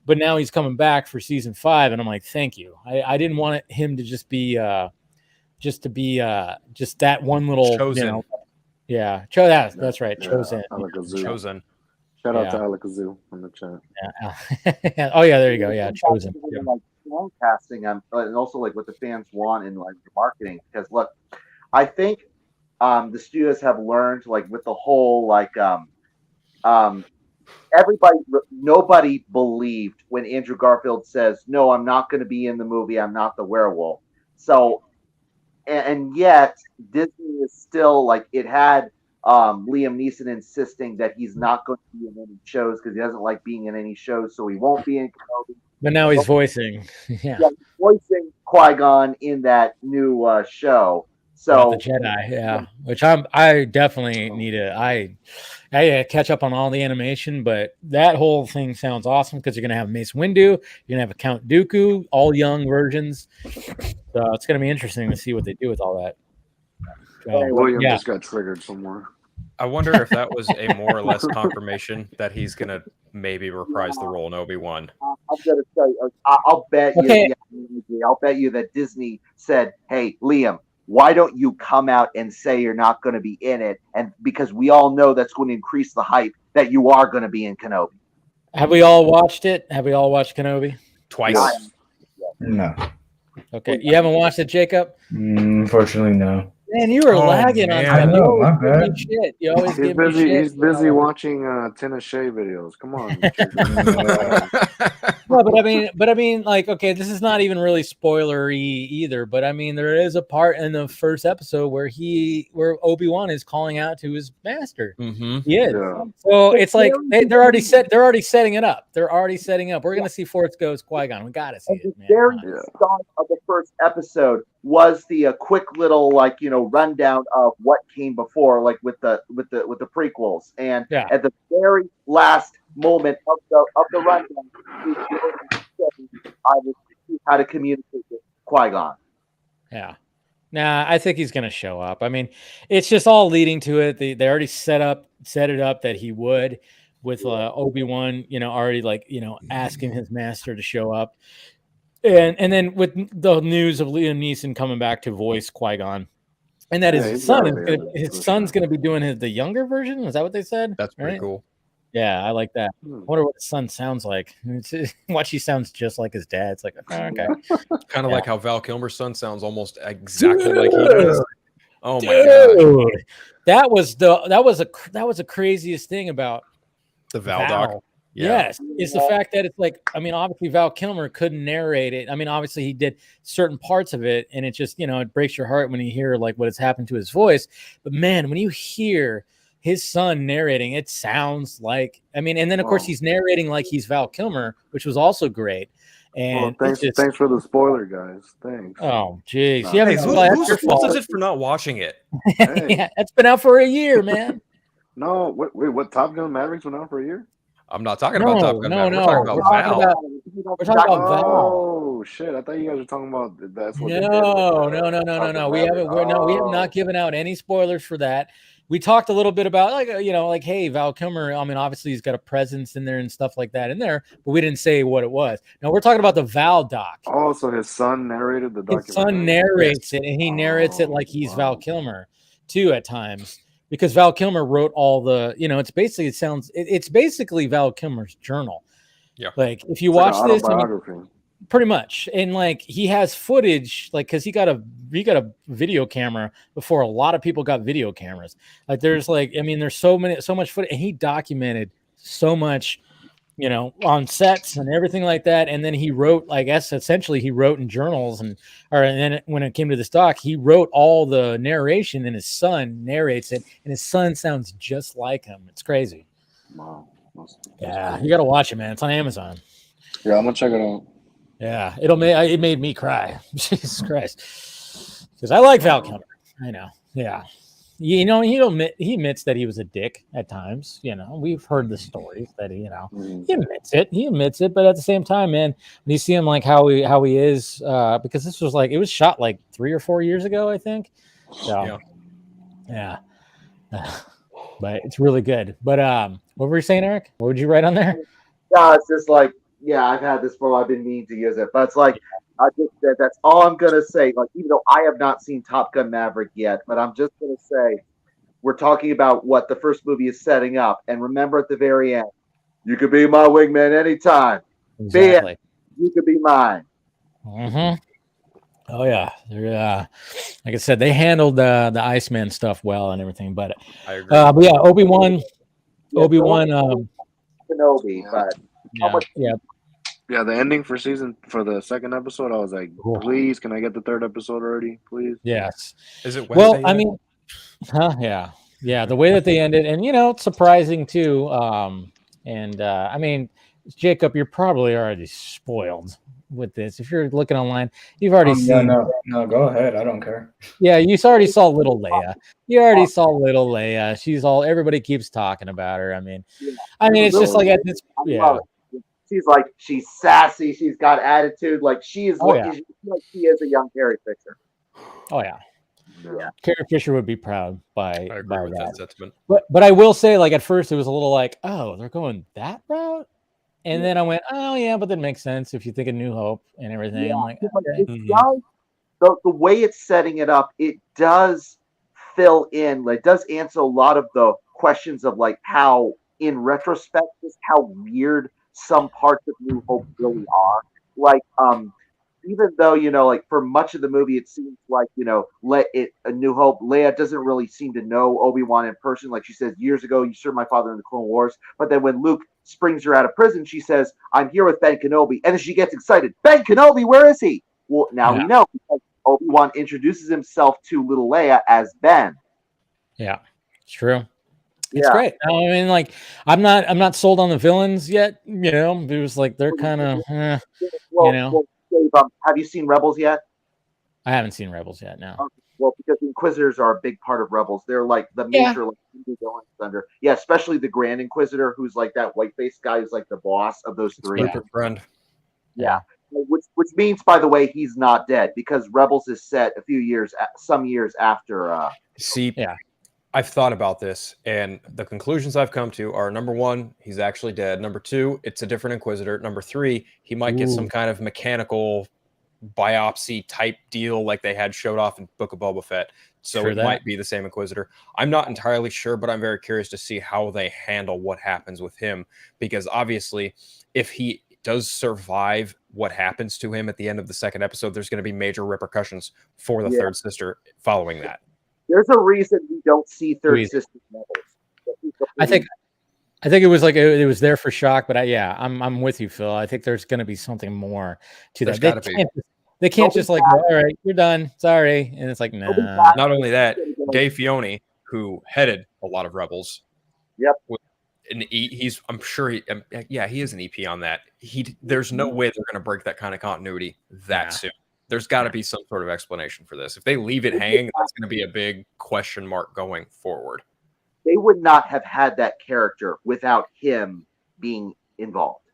A: But now he's coming back for season 5, and I'm like, thank you. I didn't want him to just be just that one little
B: Chosen.
A: That's right. Chosen.
B: Chosen.
F: Shout out to Alakazoo from the chat.
A: Yeah. Oh yeah, there you go. Yeah, Chosen.
C: Like casting, and also like what the fans want in like the marketing. Because look, I think the studios have learned, like with the whole nobody believed when Andrew Garfield says, "No, I'm not going to be in the movie. I'm not the werewolf." So, and yet Disney is still like, it had Liam Neeson insisting that he's not going to be in any shows because he doesn't like being in any shows, so he won't be in Kenobi.
A: But now he's voicing,
C: he's voicing Qui-Gon in that new show. So
A: the Jedi, which I definitely need to. I catch up on all the animation, but that whole thing sounds awesome, because you're gonna have Mace Windu, you're gonna have a Count Dooku, all young versions. So it's gonna be interesting to see what they do with all that.
F: William just got triggered somewhere.
B: I wonder if that was a more or less confirmation that he's gonna maybe reprise the role in Obi-Wan.
C: I'm gonna tell you, I'll bet you. I'll bet you that Disney said, "Hey, Liam, why don't you come out and say you're not going to be in it?" And because we all know that's going to increase the hype that you are going to be in Kenobi.
A: Have we all watched it? Have we all watched Kenobi?
B: Twice.
D: No.
A: Okay, you haven't watched it, Jacob?
D: Unfortunately, no.
A: Man, you were lagging on that.
D: I know, my bad.
A: Shit. You always
F: He's
A: give me
F: busy.
A: shit.
F: He's busy watching Tina Shea videos. Come on.
A: No, but I mean, like, okay, this is not even really spoilery either. But I mean, there is a part in the first episode where Obi-Wan is calling out to his master.
B: Mm-hmm.
A: He is. Yeah. So it's like they're already setting it up. They're already setting up. We're gonna see Force Ghost Qui-Gon. We gotta see it, man.
C: The very start of the first episode was the quick little rundown of what came before, like with the prequels, and at the very last moment of the rundown, I was how to communicate with Qui-Gon.
A: Yeah. Nah, I think he's going to show up. I mean, it's just all leading to it. They already set it up that he would, with Obi-Wan, already asking his master to show up. And then with the news of Liam Neeson coming back to voice Qui-Gon, and that his son's going to be doing the younger version. Is that what they said?
B: That's pretty cool.
A: Yeah, I like that. I wonder what his son sounds like. Watch, he sounds just like his dad. It's like, okay.
B: Kind of like how Val Kilmer's son sounds almost exactly like he does. Oh my god.
A: That was the craziest thing about
B: the Val doc.
A: Yeah. Yes, it's the fact that it's like, I mean, obviously Val Kilmer couldn't narrate it. I mean, obviously he did certain parts of it, and it just, it breaks your heart when you hear like what has happened to his voice. But man, when you hear his son narrating, it sounds like, I mean, and then of course he's narrating like he's Val Kilmer, which was also great. And
F: thanks for the spoiler, guys. Thanks.
A: Oh, geez.
B: Whose fault is it for not watching it?
A: Yeah, it's been out for a year, man.
F: No, wait, what? Top Gun Mavericks went out for a year?
B: I'm not talking about Top Gun.
A: No.
B: We're talking about Val.
A: We're talking about Val.
F: Oh shit! I thought you guys were talking about that's what they did.
A: No. We
F: Maverick.
A: we have not given out any spoilers for that. We talked a little bit about like, hey, Val Kilmer. I mean, obviously he's got a presence in there and stuff like that in there, but we didn't say what it was. No, we're talking about the Val doc.
F: Oh, so his son narrated the documentary.
A: His son narrates it, and he narrates it like he's Val Kilmer too at times, because Val Kilmer wrote all the. It's basically Val Kilmer's journal.
B: Yeah,
A: like if you watch this,
F: pretty
A: much, and like he has footage, like because he got a video camera before a lot of people got video cameras. Like there's there's so much footage, and he documented so much, on sets and everything like that. And then he wrote, I guess, essentially he wrote in journals, and then when it came to this doc, he wrote all the narration, and his son narrates it, and his son sounds just like him. It's crazy.
F: Wow.
A: Yeah, you got to watch it, man. It's on Amazon.
F: Yeah, I'm gonna check it out.
A: Yeah, it made me cry. Jesus Christ, because I like Val Kilmer. I know. Yeah, he admits that he was a dick at times. We've heard the stories that he admits it. He admits it, but at the same time, man, when you see him like how he is, because this was it was shot like 3 or 4 years ago, I think. So, yeah. But it's really good. But what were you saying, Eric? What would you write on there?
C: No, it's just like, yeah, I've had this for. I've been meaning to use it, but it's like that's all I'm gonna say. Like, even though I have not seen Top Gun Maverick yet, but I'm just gonna say we're talking about what the first movie is setting up, and remember at the very end, you could be my wingman anytime.
A: Exactly.
C: You could be mine.
A: Mm-hmm. Oh yeah, like I said, they handled the Iceman stuff well and everything. But
B: I agree.
A: But yeah, Obi-Wan,
C: Kenobi, but
F: yeah, the ending for the second episode, I was like, please, can I get the third episode already, please?
A: Yes.
B: Is it Wednesday?
A: Well, I mean, yeah, the way that they ended, and it's surprising too. I mean, Jacob, you're probably already spoiled with this. If you're looking online, you've already seen.
D: No, go ahead. I don't care.
A: Yeah, you already saw little Leia. You already saw little Leia. Everybody keeps talking about her. I mean, it's just like
C: she's sassy. She's got attitude. Like she is. She is a young Carrie Fisher.
A: Oh yeah. Carrie Fisher would be proud by
B: that sentiment.
A: But I will say, like at first, it was a little like, oh, they're going that route. And then I went, oh yeah, but that makes sense if you think of New Hope and everything.
C: Yeah.
A: I'm like,
C: okay. The way it's setting it up, it does fill in. It does answer a lot of the questions of like how, in retrospect, just how weird some parts of New Hope really are. Like, even though like for much of the movie, it seems like A New Hope, Leia doesn't really seem to know Obi-Wan in person. Like she says, years ago, you served my father in the Clone Wars. But then when Luke springs her out of prison, she says, I'm here with Ben Kenobi. And then she gets excited. Ben Kenobi, where is he? Well, now we know, because Obi-Wan introduces himself to little Leia as Ben.
A: Yeah, it's true. It's great. I mean, like, I'm not sold on the villains yet. It was like they're kind of,
C: Well, Dave, have you seen Rebels yet?
A: I haven't seen Rebels yet. No.
C: Okay. Well, because the Inquisitors are a big part of Rebels. They're like the major villains under. Yeah, especially the Grand Inquisitor, who's like that white-faced guy who's like the boss of those three.
B: Friend.
C: Yeah. Which means, by the way, he's not dead, because Rebels is set some years after.
B: I've thought about this, and the conclusions I've come to are: number one, he's actually dead. Number two, it's a different Inquisitor. Number three, he might get some kind of mechanical biopsy type deal like they had showed off in Book of Boba Fett. So it might be the same Inquisitor. I'm not entirely sure, but I'm very curious to see how they handle what happens with him, because obviously, if he does survive what happens to him at the end of the second episode, there's going to be major repercussions for the third sister following that.
C: There's a reason we don't see third sister levels.
A: I think it was like it was there for shock, but I'm with you, Phil. I think there's going to be something more to that. They can't just like, all right, you're done, sorry, and it's like, nah.
B: Not only that, Dave Filoni, who headed a lot of Rebels, I'm sure he is an EP on that. There's no way they're going to break that kind of continuity that soon. There's got to be some sort of explanation for this. If they leave it hanging, that's going to be a big question mark going forward.
C: They would not have had that character without him being involved.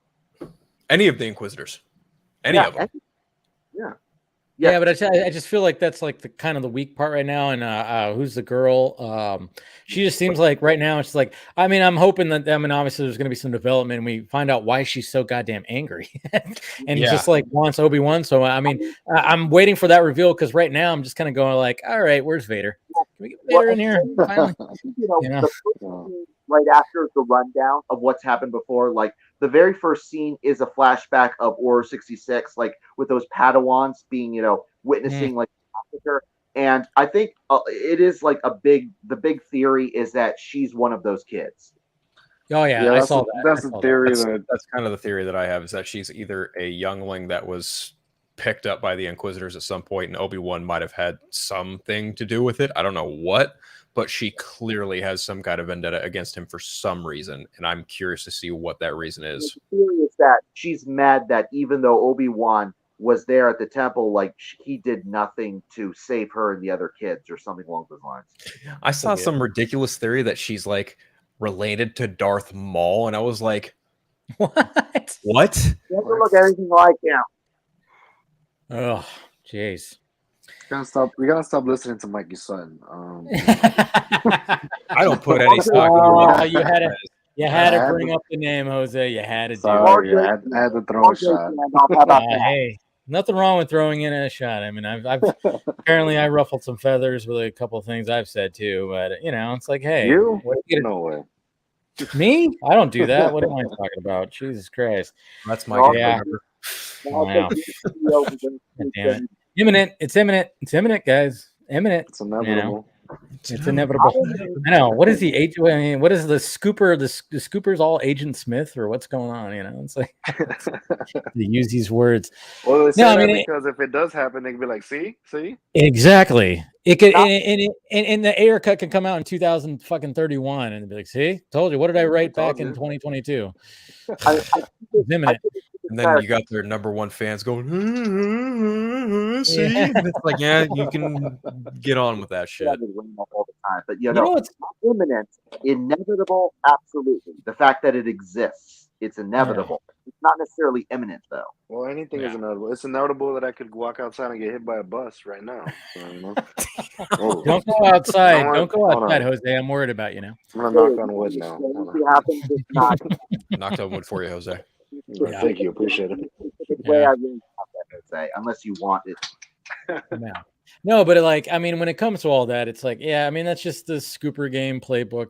B: Any of the Inquisitors, any of them.
A: Yeah, but I just feel like that's like the kind of the weak part right now. And who's the girl? She just seems like right now it's like, I mean, I'm hoping that, I mean, obviously there's going to be some development and we find out why she's so goddamn angry and just like wants Obi-Wan. So, I mean, I'm waiting for that reveal because right now I'm just kind of going like, all right, where's Vader? Can we get Vader in here? Finally?
C: Right after the rundown of what's happened before, like the very first scene is a flashback of Order 66, like with those Padawans being, witnessing like massacre. And I think it is like the big theory is that she's one of those kids.
A: Oh yeah, I saw that.
F: That's the theory.
B: That's kind of the theory that I have, is that she's either a youngling that was picked up by the Inquisitors at some point, and Obi-Wan might have had something to do with it. I don't know what, but she clearly has some kind of vendetta against him for some reason, and I'm curious to see what that reason is.
C: The theory is that she's mad that even though Obi-Wan was there at the temple, like he did nothing to save her and the other kids or something along those lines.
B: I saw some ridiculous theory that she's like related to Darth Maul, and I was like,
A: what?
C: She doesn't look anything like him.
A: Oh, jeez.
F: We gotta stop listening to Mikey's son.
B: I don't put any stock in it.
A: You had to bring up the name, Jose. You had to do
F: it. I had to throw a shot.
A: Hey, nothing wrong with throwing in a shot. I mean, I've apparently I ruffled some feathers with a couple of things I've said too, but it's like, hey,
F: no way.
A: Me? I don't do that. What am I talking about? Jesus Christ.
B: That's my
A: yeah. Wow. Damn it. Imminent. It's imminent. It's imminent, guys. Imminent.
F: It's inevitable.
A: It's inevitable. I know. What is the age? I mean, what is the scooper? The scooper's all Agent Smith, or what's going on? It's like they use these words.
F: Well, they say because if it does happen, they can be like, see.
A: Exactly. It could, and the Ayer cut can come out in 2031, and be like, see, told you. What did I write back in 2022? Imminent.
B: And then you got their number one fans going, see? And it's like, yeah, you can get on with that shit.
C: All the time. But it's imminent, inevitable, absolutely. The fact that it exists, it's inevitable. It's not necessarily imminent, though.
F: Well, anything is inevitable. It's inevitable that I could walk outside and get hit by a bus right now. So,
A: Don't go outside. Don't go outside, Jose. I'm worried about you now.
F: I'm gonna knock on wood now.
B: Knocked on wood for you, Jose.
F: Yeah. Thank you, appreciate it.
C: I really say, unless you want it.
A: No, but when it comes to all that, it's like, I mean, that's just the Scooper game playbook.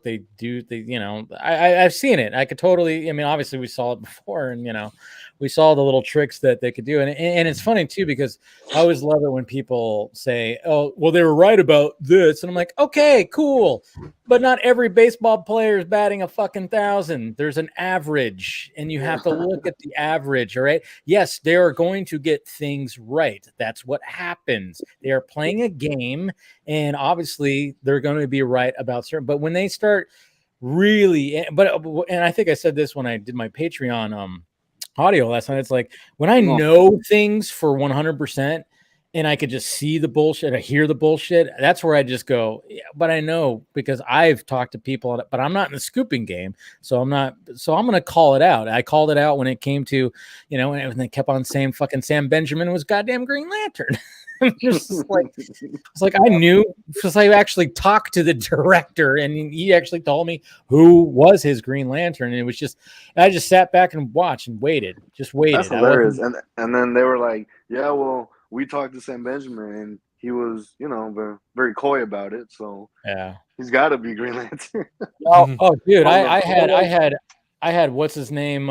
A: I've seen it. I could totally. I mean, obviously, we saw it before, and we saw the little tricks that they could do, and it's funny too because I always love it when people say, "Oh, well, they were right about this," and I'm like, "Okay, cool." But not every baseball player is batting a fucking 1,000. There's an average, and you have to look at the average, all right? Yes, they are going to get things right. That's what happens. They are playing a game, and obviously they're going to be right about certain. But when they start really, and I think I said this when I did my Patreon audio last night. It's like when I know things for 100%. And I could just see the bullshit, I hear the bullshit. That's where I just go, but I know because I've talked to people, but I'm not in the scooping game. So I'm going to call it out. I called it out when it came to, when they kept on saying fucking Sam Benjamin was goddamn Green Lantern. It's like I knew because I actually talked to the director and he actually told me who was his Green Lantern. And it was just, I just sat back and watched and waited.
F: That's hilarious. And then they were like, yeah, well, we talked to Sam Benjamin, and he was, very, very coy about it. So he's got to be Green Lantern.
A: Dude, I had what's his name?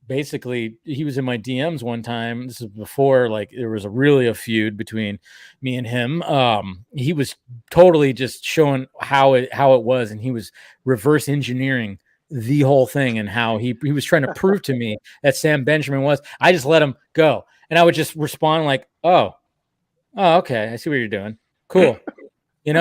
A: Basically, he was in my DMs one time. This is before there was really a feud between me and him. He was totally just showing how it was, and he was reverse engineering the whole thing and how he was trying to prove to me that Sam Benjamin was. I just let him go. And I would just respond like, oh, okay. I see what you're doing. Cool. But in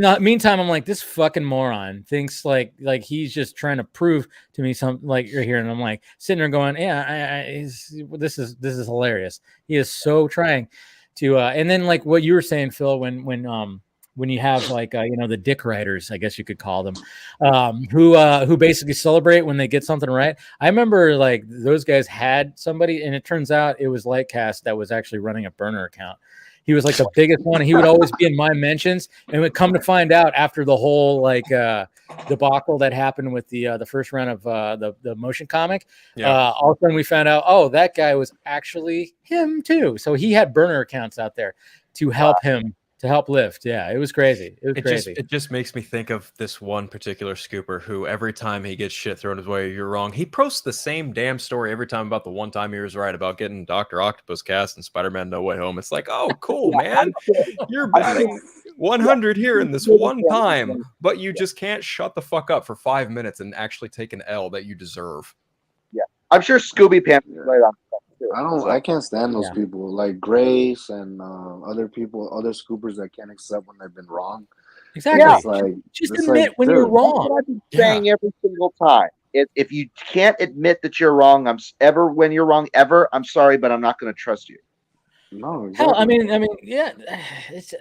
A: the meantime, I'm like, this fucking moron thinks like he's just trying to prove to me something like you're here. And I'm like sitting there going, this is hilarious. He is so trying to, and then like what you were saying, Phil, when when you have like the dick writers, I guess you could call them, who basically celebrate when they get something right. I remember like those guys had somebody, and it turns out it was Lightcast that was actually running a burner account. He was like the biggest one. He would always be in my mentions, and would come to find out after the whole like debacle that happened with the first round of the motion comic. All of a sudden we found out, oh, that guy was actually him too. So he had burner accounts out there to help him. To help lift. Yeah, it was crazy.
B: It just makes me think of this one particular scooper who every time he gets shit thrown his way, you're wrong. He posts the same damn story every time about the one time he was right about getting Dr. Octopus cast in Spider-Man No Way Home. It's like, oh, cool, man. You're batting 100 here in this one time, but you just can't shut the fuck up for 5 minutes and actually take an L that you deserve.
C: Yeah. I'm sure Scooby Pants is right on.
F: I can't stand those people like Grace and other people, other scoopers that can't accept when they've been wrong.
A: Exactly. Just admit when you're wrong.
C: That's what I've been saying every single time. If you can't admit that you're wrong, when you're wrong, I'm sorry, but I'm not going to trust you.
F: No, exactly.
A: Hell, I mean, yeah,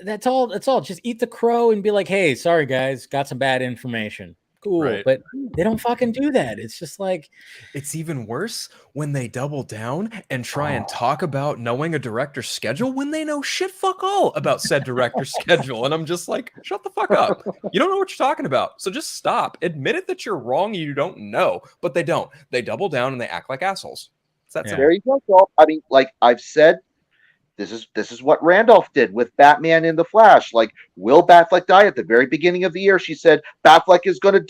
A: that's all. It's all. Just eat the crow and be like, hey, sorry guys, got some bad information. Cool, right. But they don't fucking do that. It's just like,
B: it's even worse when they double down and try and talk about knowing a director's schedule when they know shit fuck all about said director's schedule. And I'm just like, shut the fuck up. You don't know what you're talking about. So just stop. Admit it that you're wrong. You don't know, but they don't. They double down and they act like assholes.
C: There you go. I mean, like I've said, this is what Randolph did with Batman in the Flash. Like, will Batfleck die? At the very beginning of the year, she said Batfleck's going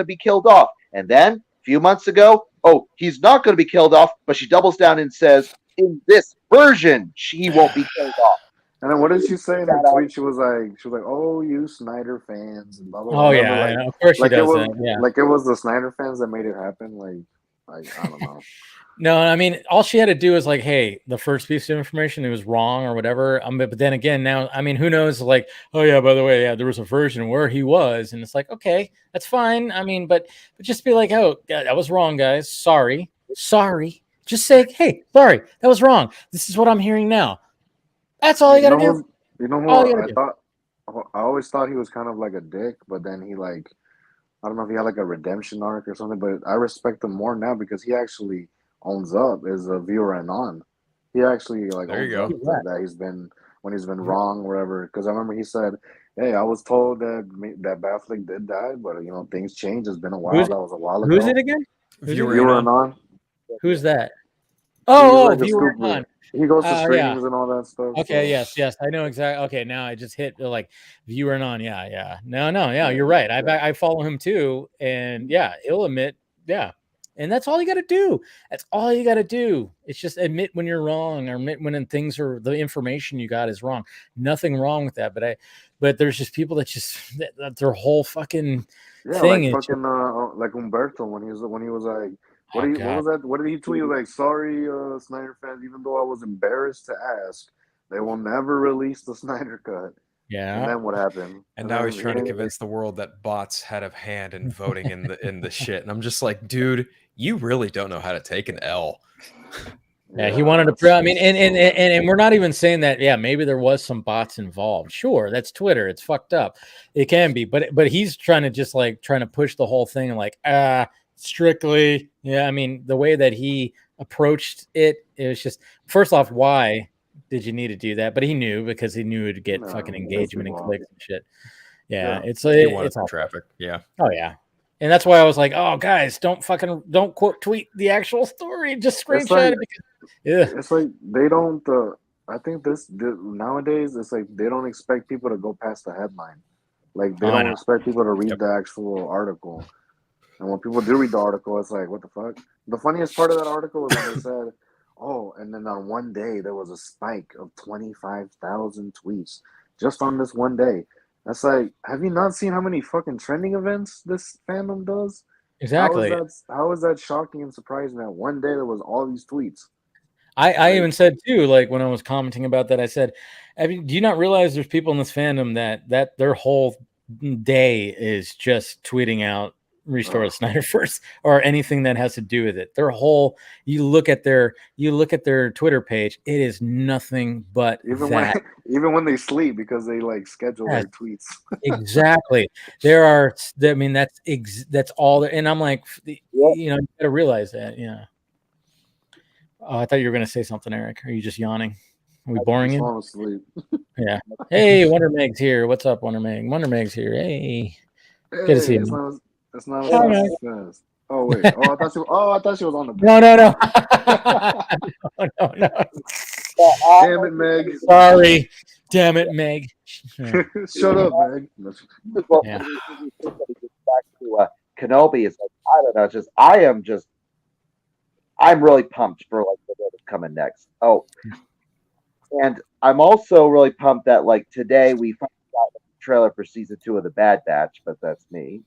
C: to be killed off. And then a few months ago, oh, he's not going to be killed off, but she doubles down and says, in this version, he won't be killed off.
F: And then what did she say in her tweet? She was like, "Oh, you Snyder fans," and blah blah blah.
A: Oh yeah, of course she does that. Yeah,
F: like it was the Snyder fans that made it happen. Like I don't know.
A: No, I mean, all she had to do is like, hey, the first piece of information, it was wrong or whatever. But then again, now, I mean, who knows? Like, oh yeah, by the way, yeah, there was a version where he was, and it's like, okay, that's fine. I mean, but just be like, oh, that was wrong, guys. Sorry. Just say, hey, sorry, that was wrong. This is what I'm hearing now. That's all you gotta do.
F: You know what? I always thought he was kind of like a dick, but then he like, I don't know if he had like a redemption arc or something, but I respect him more now because he actually owns up as a viewer and on. He actually like owns up that he's been wrong or whatever. Because I remember he said, "Hey, I was told that Batfleck did die, but things change. It's been a while. That was a while ago."
A: Who's it again?
F: Viewer and on.
A: Who's that? Oh, viewer and on.
F: He goes to streams and all that stuff.
A: Okay, so. yes, I know exactly. Okay, now I just hit like viewer and on. Yeah. No, yeah, you're right. I follow him too, and yeah, he'll admit, yeah. And that's all you got to do. That's all you got to do. It's just admit when you're wrong, or admit when things are the information you got is wrong. Nothing wrong with that. But there's just people that just that their whole fucking thing.
F: Like fucking like Humberto when he was like, what was that? What did he tweet? He was like, sorry, Snyder fans, even though I was embarrassed to ask, they will never release the Snyder cut.
A: Yeah.
F: And then what happened?
B: And now he's trying to convince the world that bots had a hand in voting in the shit. And I'm just like, dude, you really don't know how to take an L.
A: Yeah, he wanted to. I mean, and we're not even saying that. Yeah, maybe there was some bots involved. Sure, that's Twitter. It's fucked up. It can be, but he's trying to push the whole thing like strictly. Yeah, I mean, the way that he approached it was just, first off, why did you need to do that? But he knew, because he knew it'd get fucking engagement and clicks and shit. Yeah, it's
B: all traffic. Yeah.
A: Oh yeah. And that's why I was like, oh guys, don't quote tweet the actual story, just screenshot it.
F: It's like they don't I think nowadays it's like they don't expect people to go past the headline. Like they don't expect people to read the actual article. And when people do read the article, it's like, what the fuck? The funniest part of that article was when they said, oh, and then on one day there was a spike of 25,000 tweets just on this one day. That's like, have you not seen how many fucking trending events this fandom does?
A: Exactly.
F: How is that shocking and surprising that one day there was all these tweets?
A: I even said too, like when I was commenting about that, I said, I mean, do you not realize there's people in this fandom that their whole day is just tweeting out restore the Snyderverse or anything that has to do with it. Their whole, you look at their Twitter page, it is nothing but that.
F: Even when they sleep, because they like schedule their tweets.
A: Exactly. There are, I mean, that's all there. And I'm like, you know, you gotta realize that. Yeah. Oh, I thought you were gonna say something, Eric. Are you just yawning? Are we boring you?
F: Fall asleep.
A: Yeah. Hey, Wonder Meg's here. What's up, Wonder Meg? Wonder Meg's here. Hey. Good to see you.
F: That's not what it says. Oh wait. I thought she was on the.
A: No. No.
F: Damn it, Meg.
A: Sorry. Damn it, Meg.
F: Shut up, Meg.
A: Yeah.
C: Back to Kenobi is like, I don't know. I'm really pumped for like what's coming next. Oh, and I'm also really pumped that like today we found out the trailer for season 2 of The Bad Batch, but that's me.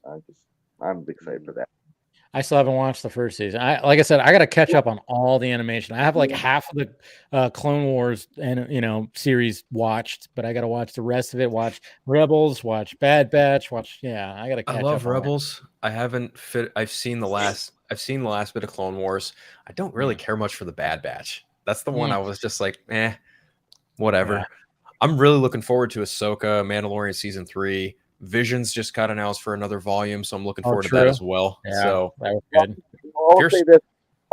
C: I'm excited for that.
A: I still haven't watched the first season. Like I said, I got to catch up on all the animation. I have like half of the Clone Wars and series watched, but I got to watch the rest of it. Watch Rebels, watch Bad Batch, watch. Yeah, I got to catch up.
B: I love Rebels. I haven't fit. I've seen the last bit of Clone Wars. I don't really care much for the Bad Batch. That's the one I was just like, whatever. Yeah. I'm really looking forward to Ahsoka, Mandalorian season 3. Visions just got announced for another volume, so I'm looking forward to that as well.
A: Yeah,
B: so
A: that was good.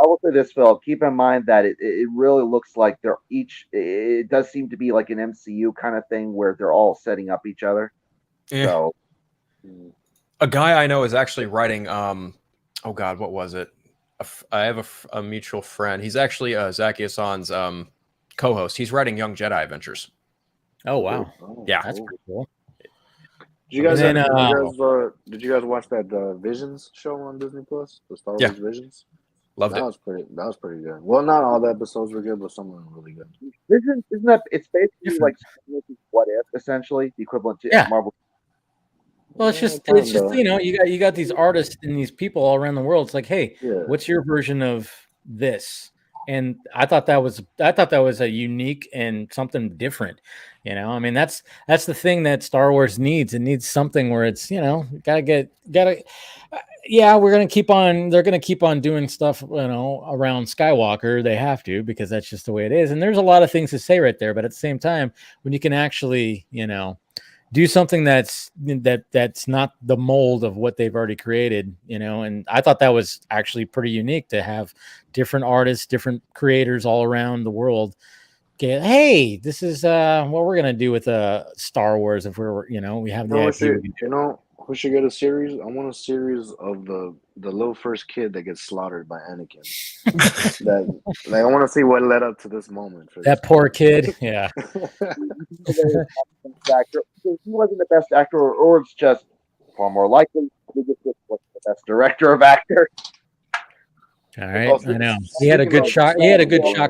C: I will say this, Phil. Keep in mind that it really looks like they're each. It does seem to be like an MCU kind of thing where they're all setting up each other. Yeah. So,
B: a guy I know is actually writing. Oh God, what was it? I have a mutual friend. He's actually Zaki Hassan's co-host. He's writing Young Jedi Adventures.
A: Oh wow!
B: Yeah,
A: that's pretty cool.
F: Did you guys watch that Visions show on Disney Plus? The Star Wars Visions.
B: Loved it.
F: That was pretty good. Well, not all the episodes were good, but some of them were really good.
C: Visions, isn't that? It's basically like What If, essentially the equivalent to Marvel.
A: Well, it's just you got these artists and these people all around the world. It's like, hey, what's your version of this? And I thought that was a unique and something different. I mean, that's the thing that Star Wars needs. It needs something where it's they're gonna keep on doing stuff around Skywalker. They have to, because that's just the way it is. And there's a lot of things to say right there, but at the same time, when you can actually do something that's not the mold of what they've already created, and I thought that was actually pretty unique to have different artists, different creators all around the world. Okay, hey, this is what we're gonna do with Star Wars if we have the idea.
F: Who should get a series? I want a series of the little first kid that gets slaughtered by Anakin. I want to see what led up to this moment.
A: That poor kid. Yeah.
C: He wasn't the best actor, or it's just far more likely he just was the best director of actor.
A: All right, I know he had a good shock. He had a good shock.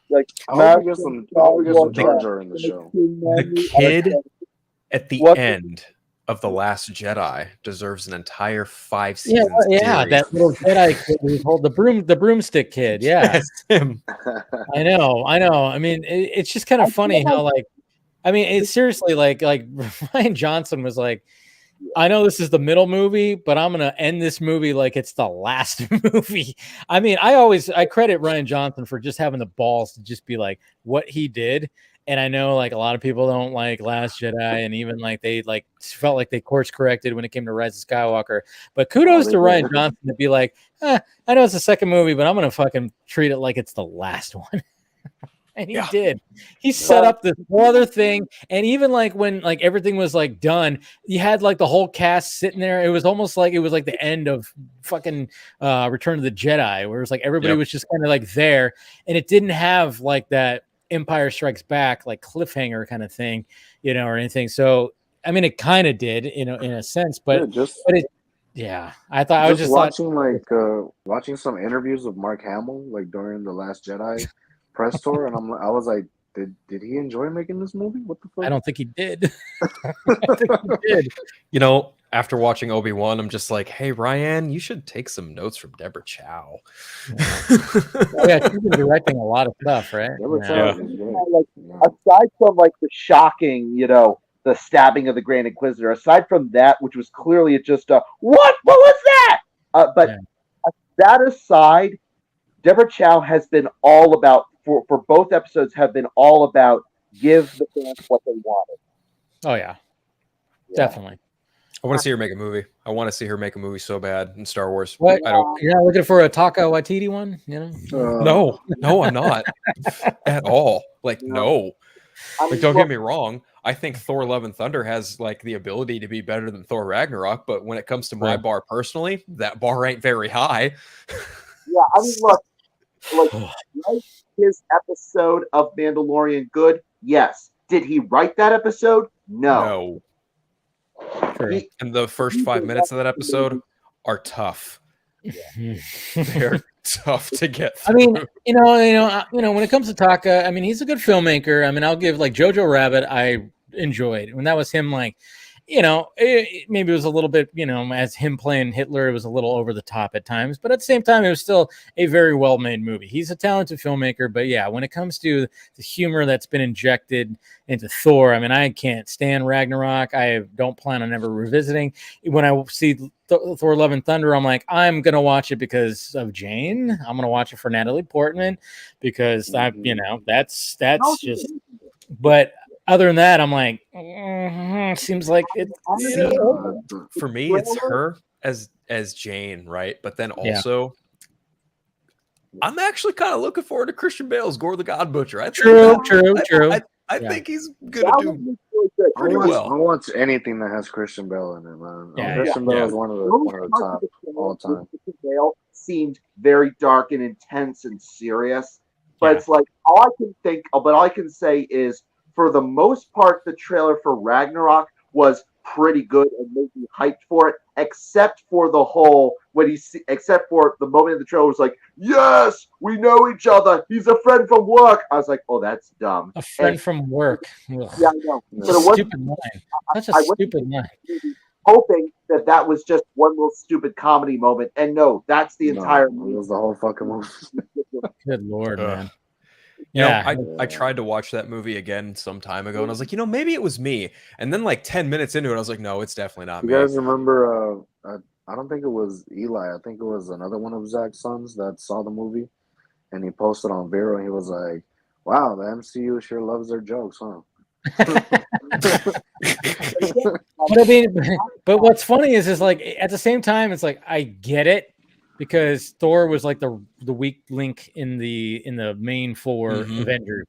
F: Like, I'll get some Jar Jar in the show.
B: The kid at the end of The Last Jedi deserves an entire 5 seasons.
A: Yeah, that little Jedi kid who's the broomstick kid. Yeah,
B: that's him.
A: I know. I mean, it's just kind of funny how it's seriously like Ryan Johnson was like, I know this is the middle movie, but I'm gonna end this movie like it's the last movie. I mean, I credit Ryan Johnson for just having the balls to just be like what he did. And I know like a lot of people don't like Last Jedi, and even like they like felt like they course corrected when it came to Rise of Skywalker. But kudos to Ryan Johnson to be like, I know it's the second movie, but I'm gonna fucking treat it like it's the last one. And he did. He set up this whole other thing, and even like when like everything was like done, you had like the whole cast sitting there. It was almost like the end of fucking Return of the Jedi, where it was like everybody was just kind of like there, and it didn't have like that Empire Strikes Back like cliffhanger kind of thing, or anything. So I mean, it kind of did, in a sense, but I thought I was just
F: watching some interviews of Mark Hamill like during the Last Jedi press tour, and I was like, did he enjoy making this movie? What the fuck?
A: I don't think he did. I think he did.
B: After watching Obi-Wan, I'm just like, hey Ryan, you should take some notes from Deborah Chow.
A: Yeah, she's been directing a lot of stuff, right?
C: Aside from like the shocking, the stabbing of the Grand Inquisitor. Aside from that, which was clearly just a what was that? But that aside, Deborah Chow has been all about for both episodes have been all about give the fans what they wanted.
A: Oh yeah. Definitely.
B: I want to see her make a movie. I want to see her make a movie so bad in Star Wars.
A: What? You're not looking for a Taika Waititi one? You know?
B: No, I'm not at all. Like, no. Like, don't get me wrong. I think Thor: Love and Thunder has like the ability to be better than Thor: Ragnarok, but when it comes to my bar personally, that bar ain't very high.
C: Yeah, I mean, look, like his episode of Mandalorian good? Yes. Did he write that episode? No.
B: And the first 5 minutes of that episode are tough. They're tough to get through.
A: I mean, you know, when it comes to Taka, I mean, he's a good filmmaker. I mean, I'll give like Jojo Rabbit. I enjoyed when that was him. Like, you know, maybe it was a little bit, you know, as him playing Hitler, it was a little over the top at times, but at the same time, it was still a very well-made movie. He's a talented filmmaker, but yeah, when it comes to the humor that's been injected into Thor, I mean, I can't stand Ragnarok. I don't plan on ever revisiting. When I see Thor: Love and Thunder, I'm like, I'm gonna watch it because of Jane. I'm gonna watch it for Natalie Portman because you know, that's just. But other than that, I'm like, seems like it.
B: For me, it's her as Jane, right? But then also, I'm actually kind of looking forward to Christian Bale's Gore the God Butcher.
A: True.
B: I think he's gonna do pretty well.
F: I want anything that has Christian Bale in it, man. Christian Bale is one of the top all time.
C: Christian Bale seemed very dark and intense and serious, but it's like all I can say is, for the most part, the trailer for Ragnarok was pretty good and made me hyped for it, except for the whole except for the moment in the trailer was like, yes, we know each other. He's a friend from work. I was like, oh, that's dumb.
A: A friend from work. Ugh.
C: Yeah, I know. But it
A: stupid line. Such a stupid line.
C: Hoping that was just one little stupid comedy moment, and no, that's the entire movie.
F: It was the whole fucking movie.
A: Good Lord, man.
B: You know, I tried to watch that movie again some time ago, and I was like, you know, maybe it was me. And then like 10 minutes into it, I was like, no, it's definitely not me.
F: You guys remember, I don't think it was Eli. I think it was another one of Zach's sons that saw the movie, and he posted on Vero, and he was like, wow, the MCU sure loves their jokes, huh?
A: But I mean, but what's funny is like at the same time, it's like I get it, because Thor was like the weak link in the main four Avengers,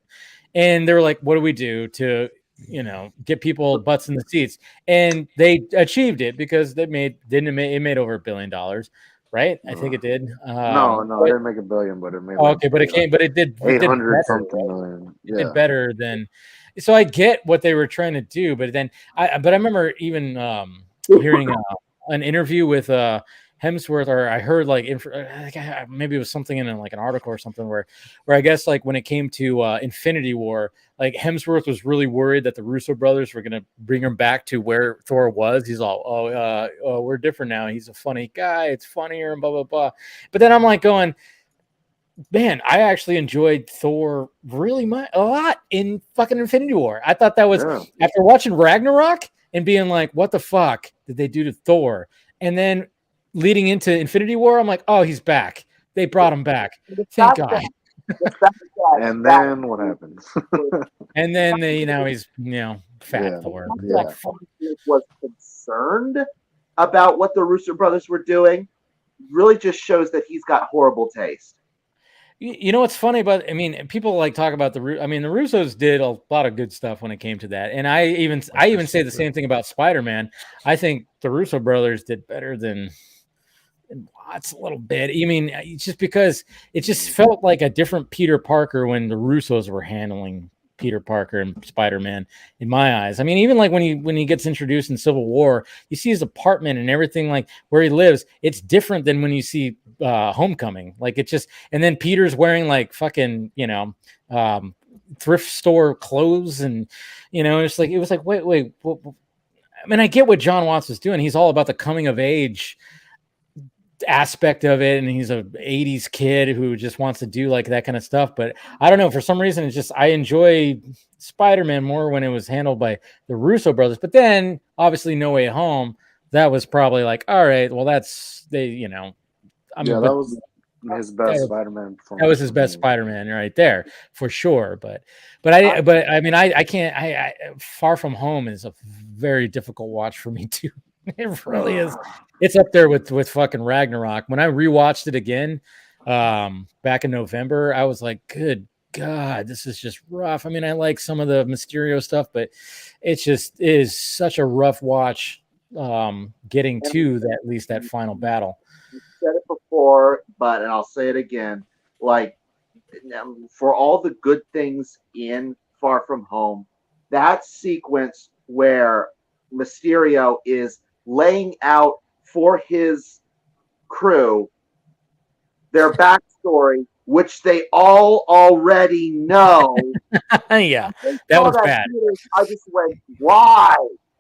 A: and they were like, what do we do to, you know, get people butts in the seats? And they achieved it because it made over $1 billion, right? I think it did.
F: No, it didn't make $1 billion, but it made.
A: It did
F: 800 something million.
A: It did better than. So I get what they were trying to do, but then I remember even hearing an interview with Hemsworth, or I heard like maybe it was something in like an article or something where I guess like when it came to Infinity War, like Hemsworth was really worried that the Russo brothers were gonna bring him back to where Thor was. He's all, we're different now. He's a funny guy. It's funnier and blah blah blah. But then I'm like going, man, I actually enjoyed Thor really a lot in fucking Infinity War. I thought that was after watching Ragnarok and being like, what the fuck did they do to Thor? And then leading into Infinity War, I'm like, oh, he's back. They brought him back. Thank God.
F: And then what happens?
A: And then he's fat Thor.
C: Like, was concerned about what the Russo brothers were doing. Really just shows that he's got horrible taste.
A: You know what's funny about? I mean, people like talk about the Russos did a lot of good stuff when it came to that, and I even say the same thing about Spider-Man. I think the Russo brothers did better than Watts a little bit. I mean, just because it just felt like a different Peter Parker when the Russos were handling Peter Parker and Spider-Man, in my eyes. I mean, even like when he gets introduced in Civil War, you see his apartment and everything, like where he lives. It's different than when you see Homecoming. Like it just, and then Peter's wearing like fucking, thrift store clothes, and it's like, it was like, wait. I mean, I get what John Watts was doing. He's all about the coming of age aspect of it, and he's a 80s kid who just wants to do like that kind of stuff. But I don't know, for some reason it's just I enjoy Spider-Man more when it was handled by the Russo brothers. But then obviously No Way Home, that was probably like, all right, well that's I mean,
F: that was his best Spider-Man performance.
A: That was his best Spider-Man right there for sure. But I mean I can't. I Far From Home is a very difficult watch for me too. It really is. It's up there with fucking Ragnarok. When I rewatched it again back in November, I was like, good God, this is just rough. I mean, I like some of the Mysterio stuff, but it is such a rough watch getting to that, at least that final battle.
C: I said it before, and I'll say it again. Like, for all the good things in Far From Home, that sequence where Mysterio is laying out for his crew their backstory, which they all already know.
A: Yeah, that was bad.
C: I just went, why?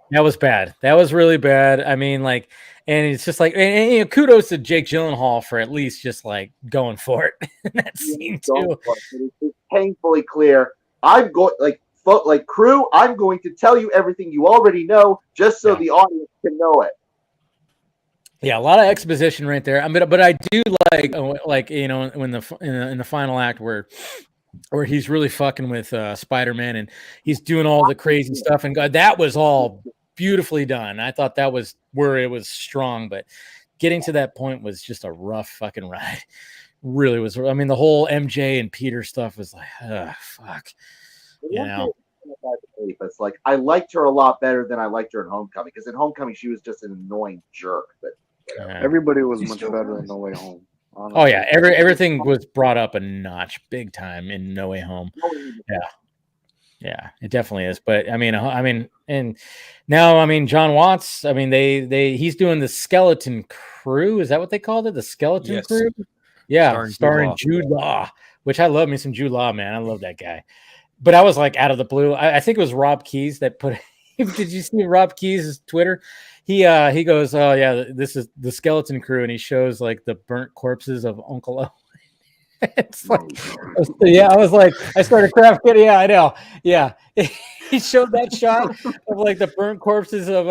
A: That was bad. That was really bad. I mean, like, and it's just like, and kudos to Jake Gyllenhaal for at least just like going for it in that scene too.
C: It's painfully clear. I'm going like crew. I'm going to tell you everything you already know, just so the audience can know it.
A: Yeah, a lot of exposition right there. I mean, but I do like when in the final act where he's really fucking with Spider-Man and he's doing all the crazy stuff, and God, that was all beautifully done. I thought that was where it was strong, but getting to that point was just a rough fucking ride. Really was. I mean, the whole MJ and Peter stuff was like, fuck.
C: It's like I liked her a lot better than I liked her in Homecoming, because in Homecoming she was just an annoying jerk. But
F: everybody was much better in No Way Home. Honestly.
A: Oh yeah, everything was brought up a notch, big time in No Way Home. Yeah, it definitely is. But I mean, and now John Watts. I mean, he's doing the Skeleton Crew. Is that what they called it? The Skeleton Crew. Yeah, starring Jude Law, which I love me some Jude Law, man. I love that guy. But I was like out of the blue. I think it was Rob Keyes that put. Did you see Rob Keyes' Twitter? He goes, oh yeah, this is the Skeleton Crew, and he shows like the burnt corpses of Uncle Owen. It's like, I was like, I started crafting. Yeah, I know. Yeah, he showed that shot of like the burnt corpses of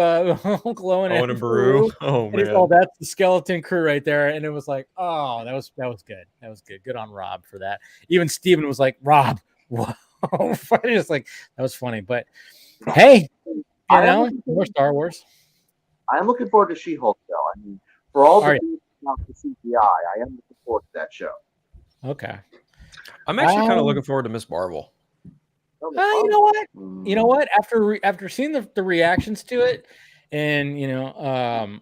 A: Uncle Owen and Baru. Oh man, that's the Skeleton Crew right there. And it was like, oh, that was good. That was good. Good on Rob for that. Even Steven was like, Rob, whoa. Just like that was funny. But hey, more Star Wars.
C: I'm looking forward to She-Hulk though. I mean, for all the CGI, I am looking forward to that show.
A: Okay.
B: I'm actually kind of looking forward to Miss Marvel.
A: You know what? After seeing the reactions to it, and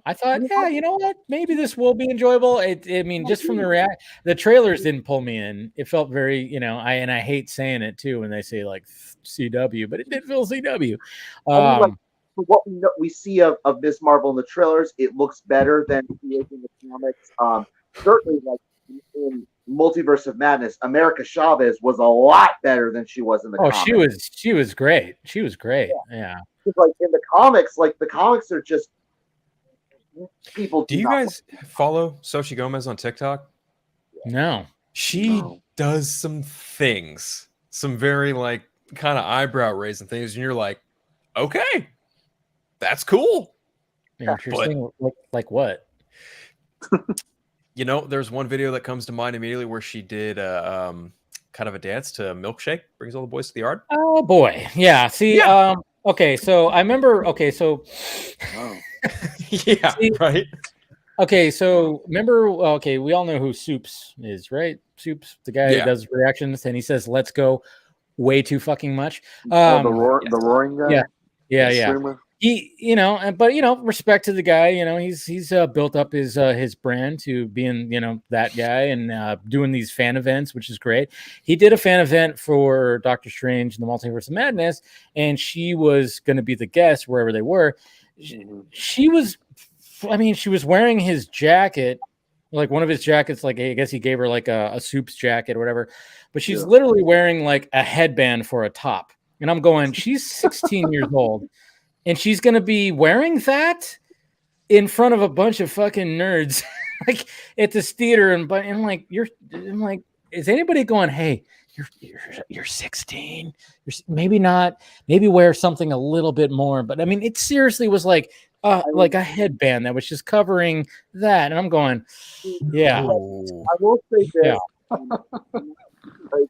A: I thought, you know what? Maybe this will be enjoyable. I mean, just from the trailers didn't pull me in. It felt very, I hate saying it too when they say like CW, but it did feel CW.
C: What we see of Miss Marvel in the trailers, it looks better than in the comics. Certainly, like in Multiverse of Madness, America Chavez was a lot better than she was in the comics.
A: She was great. She was great. Yeah.
C: Like in the comics, are just people.
B: Do you guys follow Xochitl Gomez on TikTok?
A: No.
B: She does some things, some very like kind of eyebrow raising things, and you're like, okay, that's cool.
A: Interesting. But, like what?
B: There's one video that comes to mind immediately where she did kind of a dance to Milkshake, brings all the boys to the yard.
A: Oh boy. Yeah. See, okay, so I remember
B: yeah, right.
A: Okay, so remember we all know who Soups is, right? Soups, the guy who does reactions, and he says, "Let's go," way too fucking much.
F: The roaring guy.
A: Yeah. He, but respect to the guy. He's built up his brand to being, that guy and doing these fan events, which is great. He did a fan event for Doctor Strange and the Multiverse of Madness, and she was going to be the guest wherever they were. She was wearing his jacket, like one of his jackets. Like I guess he gave her like a Soups jacket or whatever, but she's literally wearing like a headband for a top. And I'm going, she's 16 years old. And she's going to be wearing that in front of a bunch of fucking nerds like at this theater, and like I'm like, is anybody going, hey, you're 16, maybe not, maybe wear something a little bit more, but I mean, it seriously was like a headband that was just covering that, and I'm going, yeah.
C: I will say this.
A: Yeah.
C: I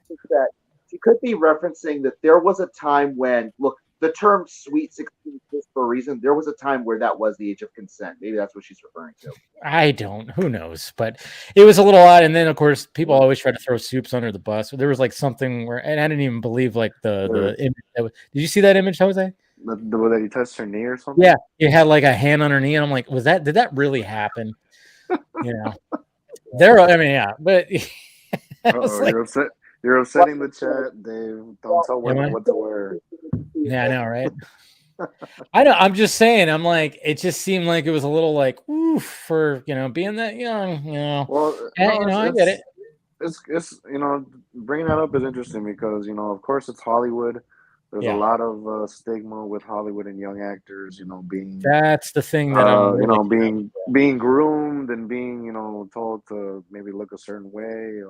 C: think that she could be referencing that there was a time when, look, the term sweet 16 is for a reason. There was a time where that was the age of consent. Maybe that's what she's referring to.
A: I don't, who knows, but it was a little odd. And then of course people always try to throw Soups under the bus. There was like something where, and I didn't even believe like the image did you see that image, Jose?
F: The way that he touched her knee or something?
A: Yeah, it had like a hand on her knee, and I'm like, did that really happen? You know, I mean, yeah, but
F: like, you're upsetting the chat, Dave. Don't tell women what to wear.
A: Yeah, I know, right? I know. I'm just saying. I'm like, it just seemed like it was a little like, oof, for being that young.
F: Well,
A: I get it.
F: It's bringing that up is interesting because of course it's Hollywood. There's a lot of stigma with Hollywood and young actors. Being
A: that's the thing that I'm really
F: being groomed and being told to maybe look a certain way.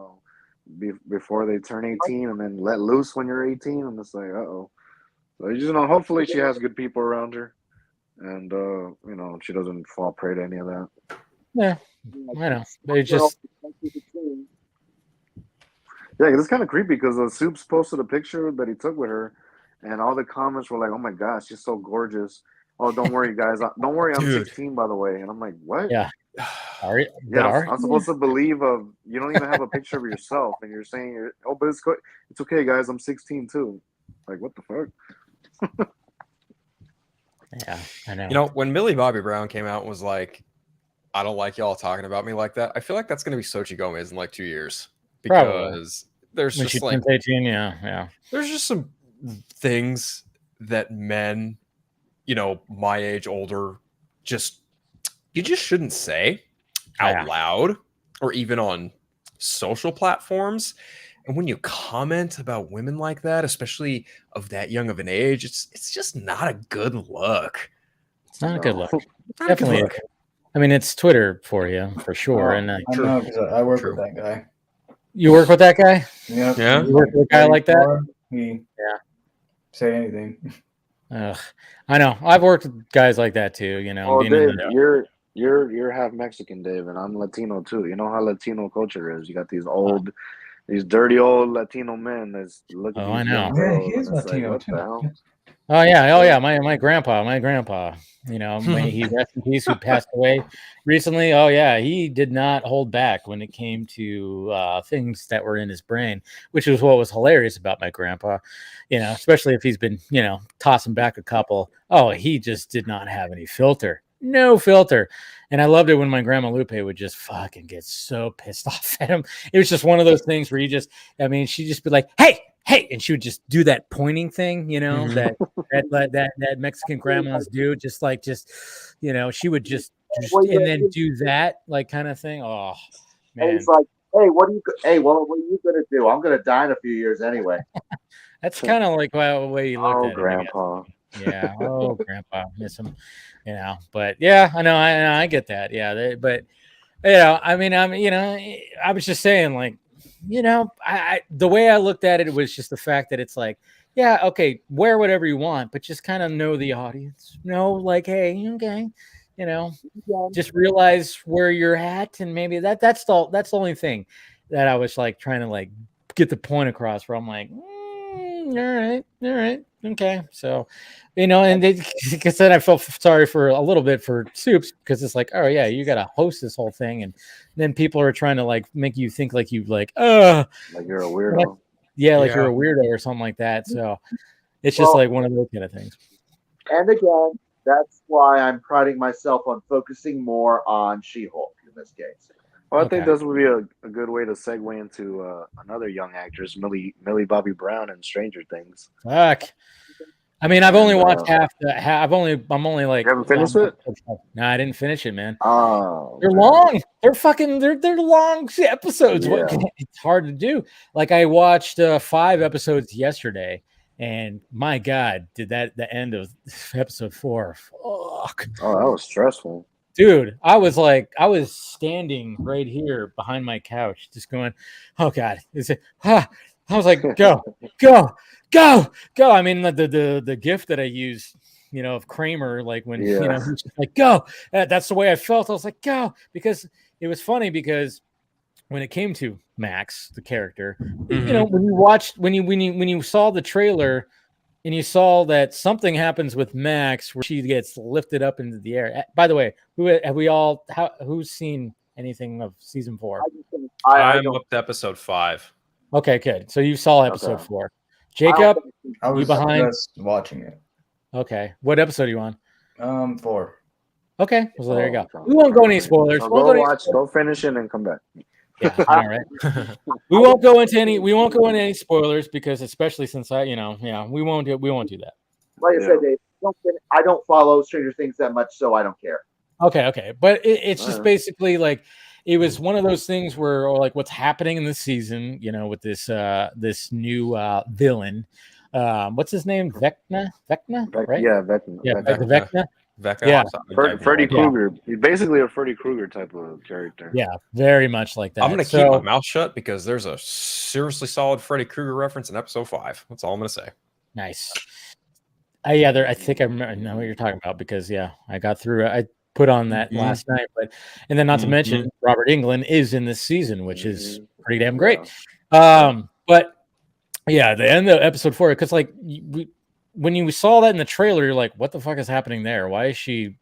F: Before they turn 18 and then let loose when you're 18. I'm just like, uh-oh. So, hopefully she has good people around her and, she doesn't fall prey to any of that.
A: Yeah, I know. They just...
F: Yeah, it's kind of creepy because the Soups posted a picture that he took with her and all the comments were like, oh my gosh, she's so gorgeous. Oh, don't worry, guys. Don't worry, I'm 16, by the way. And I'm like, what?
A: Yeah.
F: I'm supposed to believe you don't even have a picture of yourself, and you're saying, "Oh, but it's okay, guys. I'm 16 too." Like, what the fuck?
A: Yeah, I know.
B: When Millie Bobby Brown came out and was like, "I don't like y'all talking about me like that," I feel like that's going to be Xochitl Gomez in like 2 years because there's just like
A: 18, yeah.
B: There's just some things that men, my age, older, you just shouldn't say out loud or even on social platforms. And when you comment about women like that, especially of that young of an age, it's just not a good look.
A: It's not a good look. Definitely. I mean, it's Twitter for you, for sure. And
D: I know because I work with that guy.
A: You work with that guy?
D: Yeah.
A: You work with a guy like that?
D: Say anything.
A: I know. I've worked with guys like that too.
F: Well, Dave, you're half Mexican, Dave, and I'm Latino too. You know how Latino culture is. You got these dirty old Latino men that's looking.
A: Oh, I know.
D: Yeah, he is Latino too.
A: Oh yeah. My grandpa. May he rest in peace, who passed away recently. Oh yeah, he did not hold back when it came to things that were in his brain, which was what was hilarious about my grandpa. Especially if he's been tossing back a couple. Oh, he just did not have any filter. No filter. And I loved it when my grandma Lupe would just fucking get so pissed off at him. It was just one of those things where she'd just be like, hey, and she would just do that pointing thing, that Mexican grandmas do, she would just and then do that like kind of thing. Oh man.
C: And he's like, what are you gonna do? I'm gonna die in a few years anyway.
A: That's kind of like the way you looked at
F: Grandpa.
A: it. Yeah. Oh, Grandpa, miss him. But yeah, I know. I get that. Yeah. But I mean, I was just saying, like, I the way I looked at it was just the fact that it's like, yeah, okay, wear whatever you want, but just kind of know the audience. Like, hey, okay, just realize where you're at, and maybe that's the only thing that I was like trying to like get the point across. Where I'm like, all right, okay, so and because then I felt sorry for a little bit for Soups, because it's like, oh yeah, you got to host this whole thing, and then people are trying to like make you think like you like you're
F: a weirdo.
A: You're a weirdo or something like that. So it's just like one of those kind of things.
C: And again, that's why I'm priding myself on focusing more on She-Hulk in this case.
F: Well, I think this would be a good way to segue into another young actress, Millie Bobby Brown in Stranger Things.
A: Fuck. I mean, I've only watched half. I'm only like.
F: You haven't finished it?
A: No, I didn't finish it, man.
F: Oh,
A: they're long. They're long episodes.
F: Yeah.
A: It's hard to do. Like I watched 5 episodes yesterday, and my God, did the end of episode 4? Fuck.
F: Oh, that was stressful.
A: dude, I was standing right here behind my couch, just going, "Oh God!" I was like, "Go, go, go, go!" I mean, the gift that I used, of Kramer, like when he's just like, "Go." That's the way I felt. I was like, "Go," because it was funny because when it came to Max, the character, when you saw the trailer. And you saw that something happens with Max where she gets lifted up into the air. By the way, who's seen anything of season 4?
B: I'm up to episode 5.
A: Okay, good. So you saw episode 4. Jacob,
D: I was
A: behind
D: just watching it.
A: Okay, what episode are you on?
D: 4.
A: Okay, so there you go. We won't go any spoilers.
F: So
A: we'll
F: go finish it and come back.
A: Yeah, all right. We won't go into any spoilers because, especially since we won't do that.
C: Like I said, Dave, I don't follow Stranger Things that much, so I don't care.
A: Okay, but it's just basically like it was one of those things where, or like what's happening in this season, with this new villain. What's his name? Vecna, right?
F: Yeah, Vecna.
A: Yeah, Vecna.
B: Yeah,
F: Freddy Krueger. He's basically a Freddy Krueger type of character.
A: Yeah, very much like that.
B: I'm going to keep my mouth shut because there's a seriously solid Freddy Krueger reference in episode 5. That's all I'm going to say.
A: Nice. I think I know what you're talking about because I got through it. I put on that last night, and then not to mention Robert Englund is in this season, which is pretty damn great. But yeah, the end of episode 4, because like when you saw that in the trailer, you're like, what the fuck is happening there? Why is she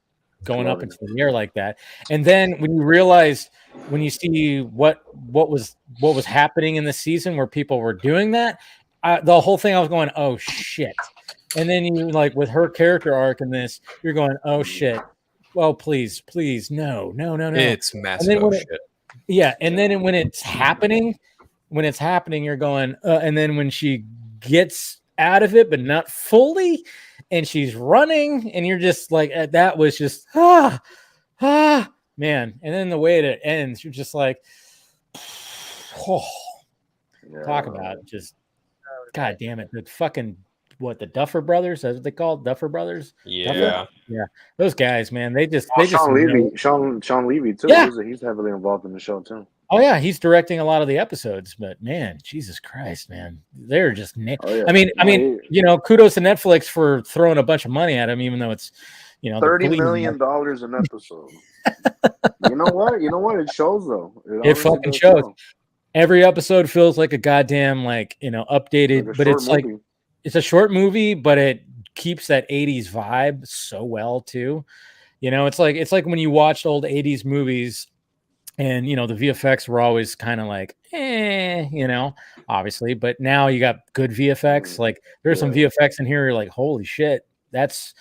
A: going up into the air like that? And then when you see what was happening in the season where people were doing that, the whole thing I was going, oh shit. And then you like with her character arc in this, you're going, oh shit. Well, please, no.
B: It's massive shit.
A: Yeah, and then when it's happening, you're going, and then when she gets out of it, but not fully, and she's running, and you're just like, that was just man. And then the way it ends, you're just like, talk about just, god damn it, the fucking the Duffer Brothers? That's what they call Duffer Brothers.
B: Yeah,
A: those guys, man, they just
F: Sean Levy too.
A: Yeah.
F: He's heavily involved in the show too.
A: Oh yeah, he's directing a lot of the episodes, but man, Jesus Christ, man, they're just. I mean, kudos to Netflix for throwing a bunch of money at him, even though it's,
F: $30 million an episode. You know what? It shows though.
A: It fucking shows. Every episode feels like a goddamn updated,
F: like
A: but it's
F: movie.
A: like it's a short movie, but it keeps that 80s vibe so well too. It's like when you watched old 80s movies. And, the VFX were always kind of like, obviously. But now you got good VFX. Like, there's some VFX in here. You're like, holy shit. The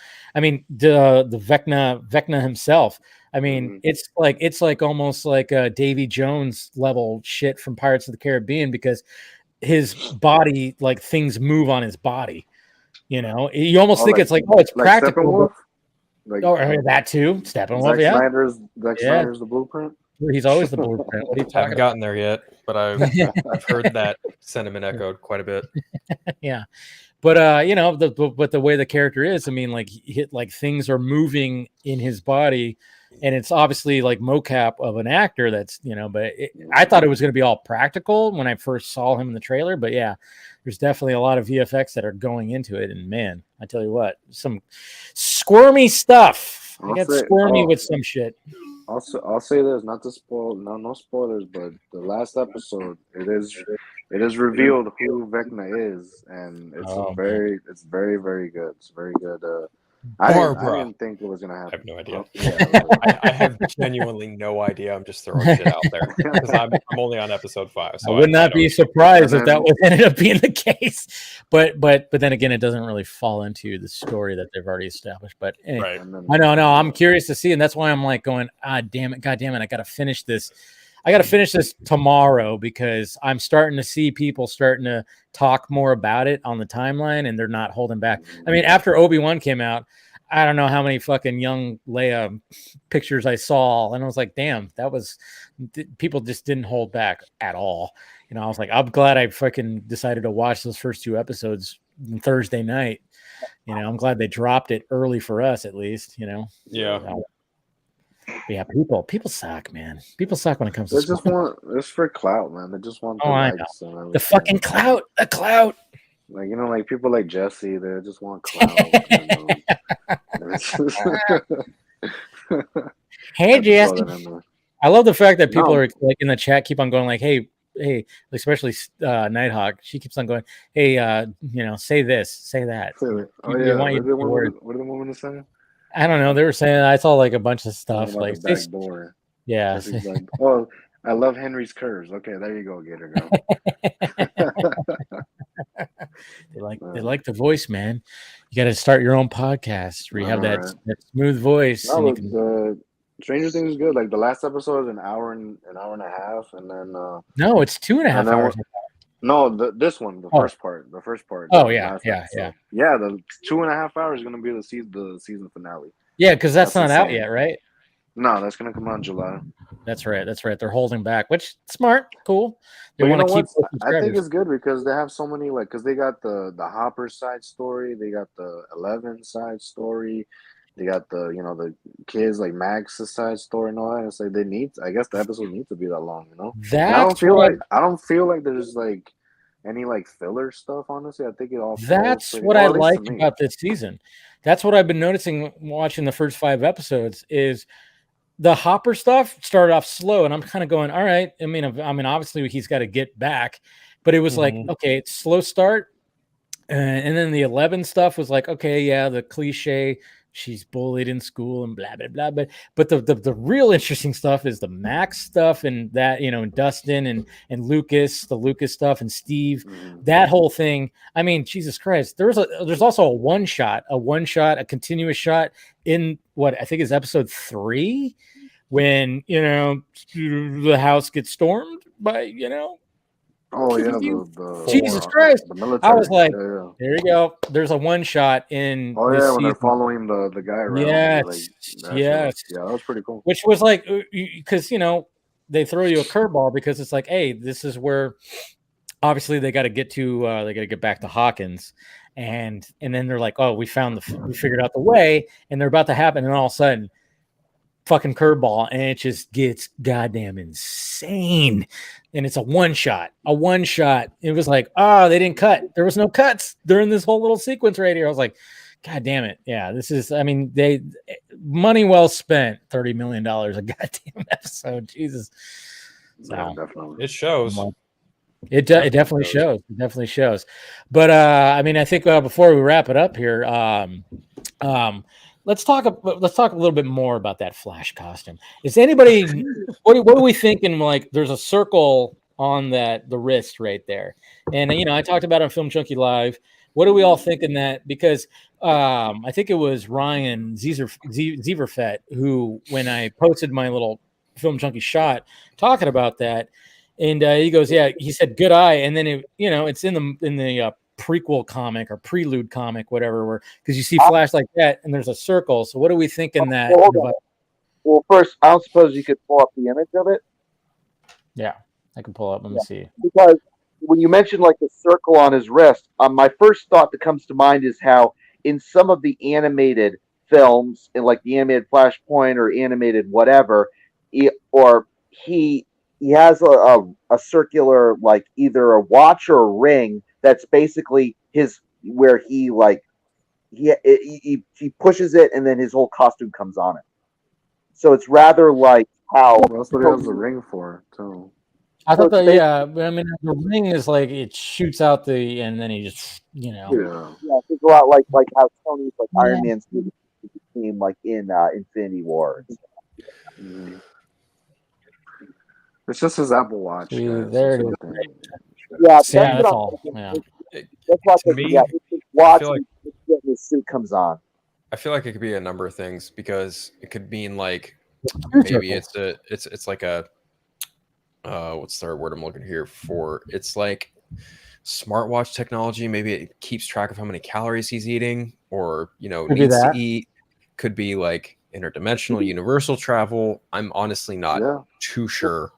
A: Vecna himself. I mean, it's like almost like a Davy Jones level shit from Pirates of the Caribbean because his body, like things move on his body. You almost think it's like, it's practical. That too. Steppenwolf, yeah.
F: Snyder's the blueprint.
A: He's always the blueprint. What are you talking
B: haven't gotten there yet, but I've heard that sentiment echoed quite a bit.
A: Yeah, but the way the character is, I mean, like things are moving in his body, and it's obviously like mocap of an actor. That's but I thought it was going to be all practical when I first saw him in the trailer. But yeah, there's definitely a lot of VFX that are going into it, and man, I tell you what, some squirmy stuff. I got squirmy with some shit.
F: I'll say this, not to spoil, no spoilers, but the last episode, it is revealed who Vecna is, and it's very, very good. It's very good. I didn't think it was gonna happen.
B: I have no idea. I have genuinely no idea. I'm just throwing shit out there because I'm only on episode 5. So
A: I would not be surprised if that ended up being the case. But then again, it doesn't really fall into the story that they've already established. But anyway, I know. I'm curious to see, and that's why I'm like going, God damn it, I got to finish this. I got to finish this tomorrow because I'm starting to see people starting to talk more about it on the timeline, and they're not holding back. I mean, after Obi-Wan came out, I don't know how many fucking young Leia pictures I saw, and I was like, damn, people just didn't hold back at all. I was like, I'm glad I fucking decided to watch those first 2 episodes Thursday night. I'm glad they dropped it early for us, at least.
B: Yeah.
A: But yeah, people suck, man. People suck when it comes to
F: They
A: sports.
F: just want it's for clout, man. They just want the likes and everything.
A: The fucking clout, the clout.
F: Like like people like Jesse, they just want clout.
A: Hey, Jesse. I love the fact that people are like in the chat keep on going like, hey, especially Nighthawk. She keeps on going, hey, say this, say that.
F: Oh yeah, what are the women saying?
A: I don't know. They were saying I saw like a bunch of stuff like
F: the back door.
A: Yeah.
F: Like, oh, I love Henry's curves. Okay, there you go, Gator Girl.
A: They like the voice, man. You got to start your own podcast where you have that smooth voice.
F: No, and Stranger Things is good. Like the last episode is an hour and a half, and then
A: no, it's 2.5 hours.
F: No, this one, the first part.
A: Oh yeah.
F: The 2.5 hours is gonna be the season finale.
A: Yeah, because that's not out yet, right?
F: No, that's gonna come out in July.
A: That's right. They're holding back, which smart, cool.
F: They want to keep. I think it's good because they have so many because they got the Hopper side story, they got the 11 side story, they got the the kids like Max's side story and all that. It's like they need. I guess the episode needs to be that long, I don't feel like there's like any like filler stuff. Honestly, I think it all.
A: That's what I like about this season. That's what I've been noticing watching the first 5 episodes is. The Hopper stuff started off slow, and I'm kind of going, all right. I mean, obviously he's got to get back, but it was like, okay, it's slow start, and then the 11 stuff was like, okay, yeah, the cliche, she's bullied in school and blah blah blah. But the real interesting stuff is the Max stuff and that and Dustin and Lucas, the Lucas stuff and Steve, that whole thing. I mean, Jesus Christ, there's also a one shot, a continuous shot in what I think is episode 3 when the house gets stormed by
F: Oh yeah,
A: Jesus Christ! I was like, there you go. There's a one shot in.
F: Oh yeah, when they're following the guy around.
A: Yes,
F: yeah, that was pretty cool.
A: Which was like, because they throw you a curveball because it's like, hey, this is where obviously they got to get to. They got to get back to Hawkins, and then they're like, oh, we figured out the way, and they're about to happen, and all of a sudden. Fucking curveball, and it just gets goddamn insane. And it's a one shot. It was like, oh, they didn't cut. There was no cuts during this whole little sequence right here. I was like, God damn it. Yeah, this is, they money well spent, $30 million a goddamn episode. Jesus.
F: So, definitely.
B: It shows.
A: It definitely shows. It definitely shows. But I think before we wrap it up here, let's talk a little bit more about that Flash costume. Is anybody what are we thinking? Like, there's a circle on the wrist right there, and I talked about it on Film Junkie Live. What are we all thinking that? Because I think it was Ryan Zieverfett who, when I posted my little Film Junkie shot talking about that, and he goes, yeah, he said good eye, and then it's in the prequel comic or prelude comic, whatever, because you see Flash like that and there's a circle. So what are we thinking that?
C: Well, first, I don't suppose you could pull up the image of it.
A: Yeah, I can pull up. Let me see.
C: Because when you mentioned like the circle on his wrist, my first thought that comes to mind is how in some of the animated films, in like the animated Flashpoint or animated whatever, he has a circular, like either a watch or a ring that's basically where he pushes it and then his whole costume comes on it. So it's rather like how
F: that's what he has the ring for too.
A: I thought the ring is like it shoots out and then he just
C: Yeah, it's a lot like how Tony's like Iron Man's became like in Infinity War.
F: Mm-hmm. It's just his Apple Watch.
A: There it is.
C: Yeah,
A: that's all. Yeah.
C: That's why watch when the suit comes on.
B: I feel like it could be a number of things because it could mean like maybe it's like a what's the word I'm looking here for? It's like smartwatch technology. Maybe it keeps track of how many calories he's eating, or needs to eat. Could be like interdimensional, universal travel. I'm honestly not too sure.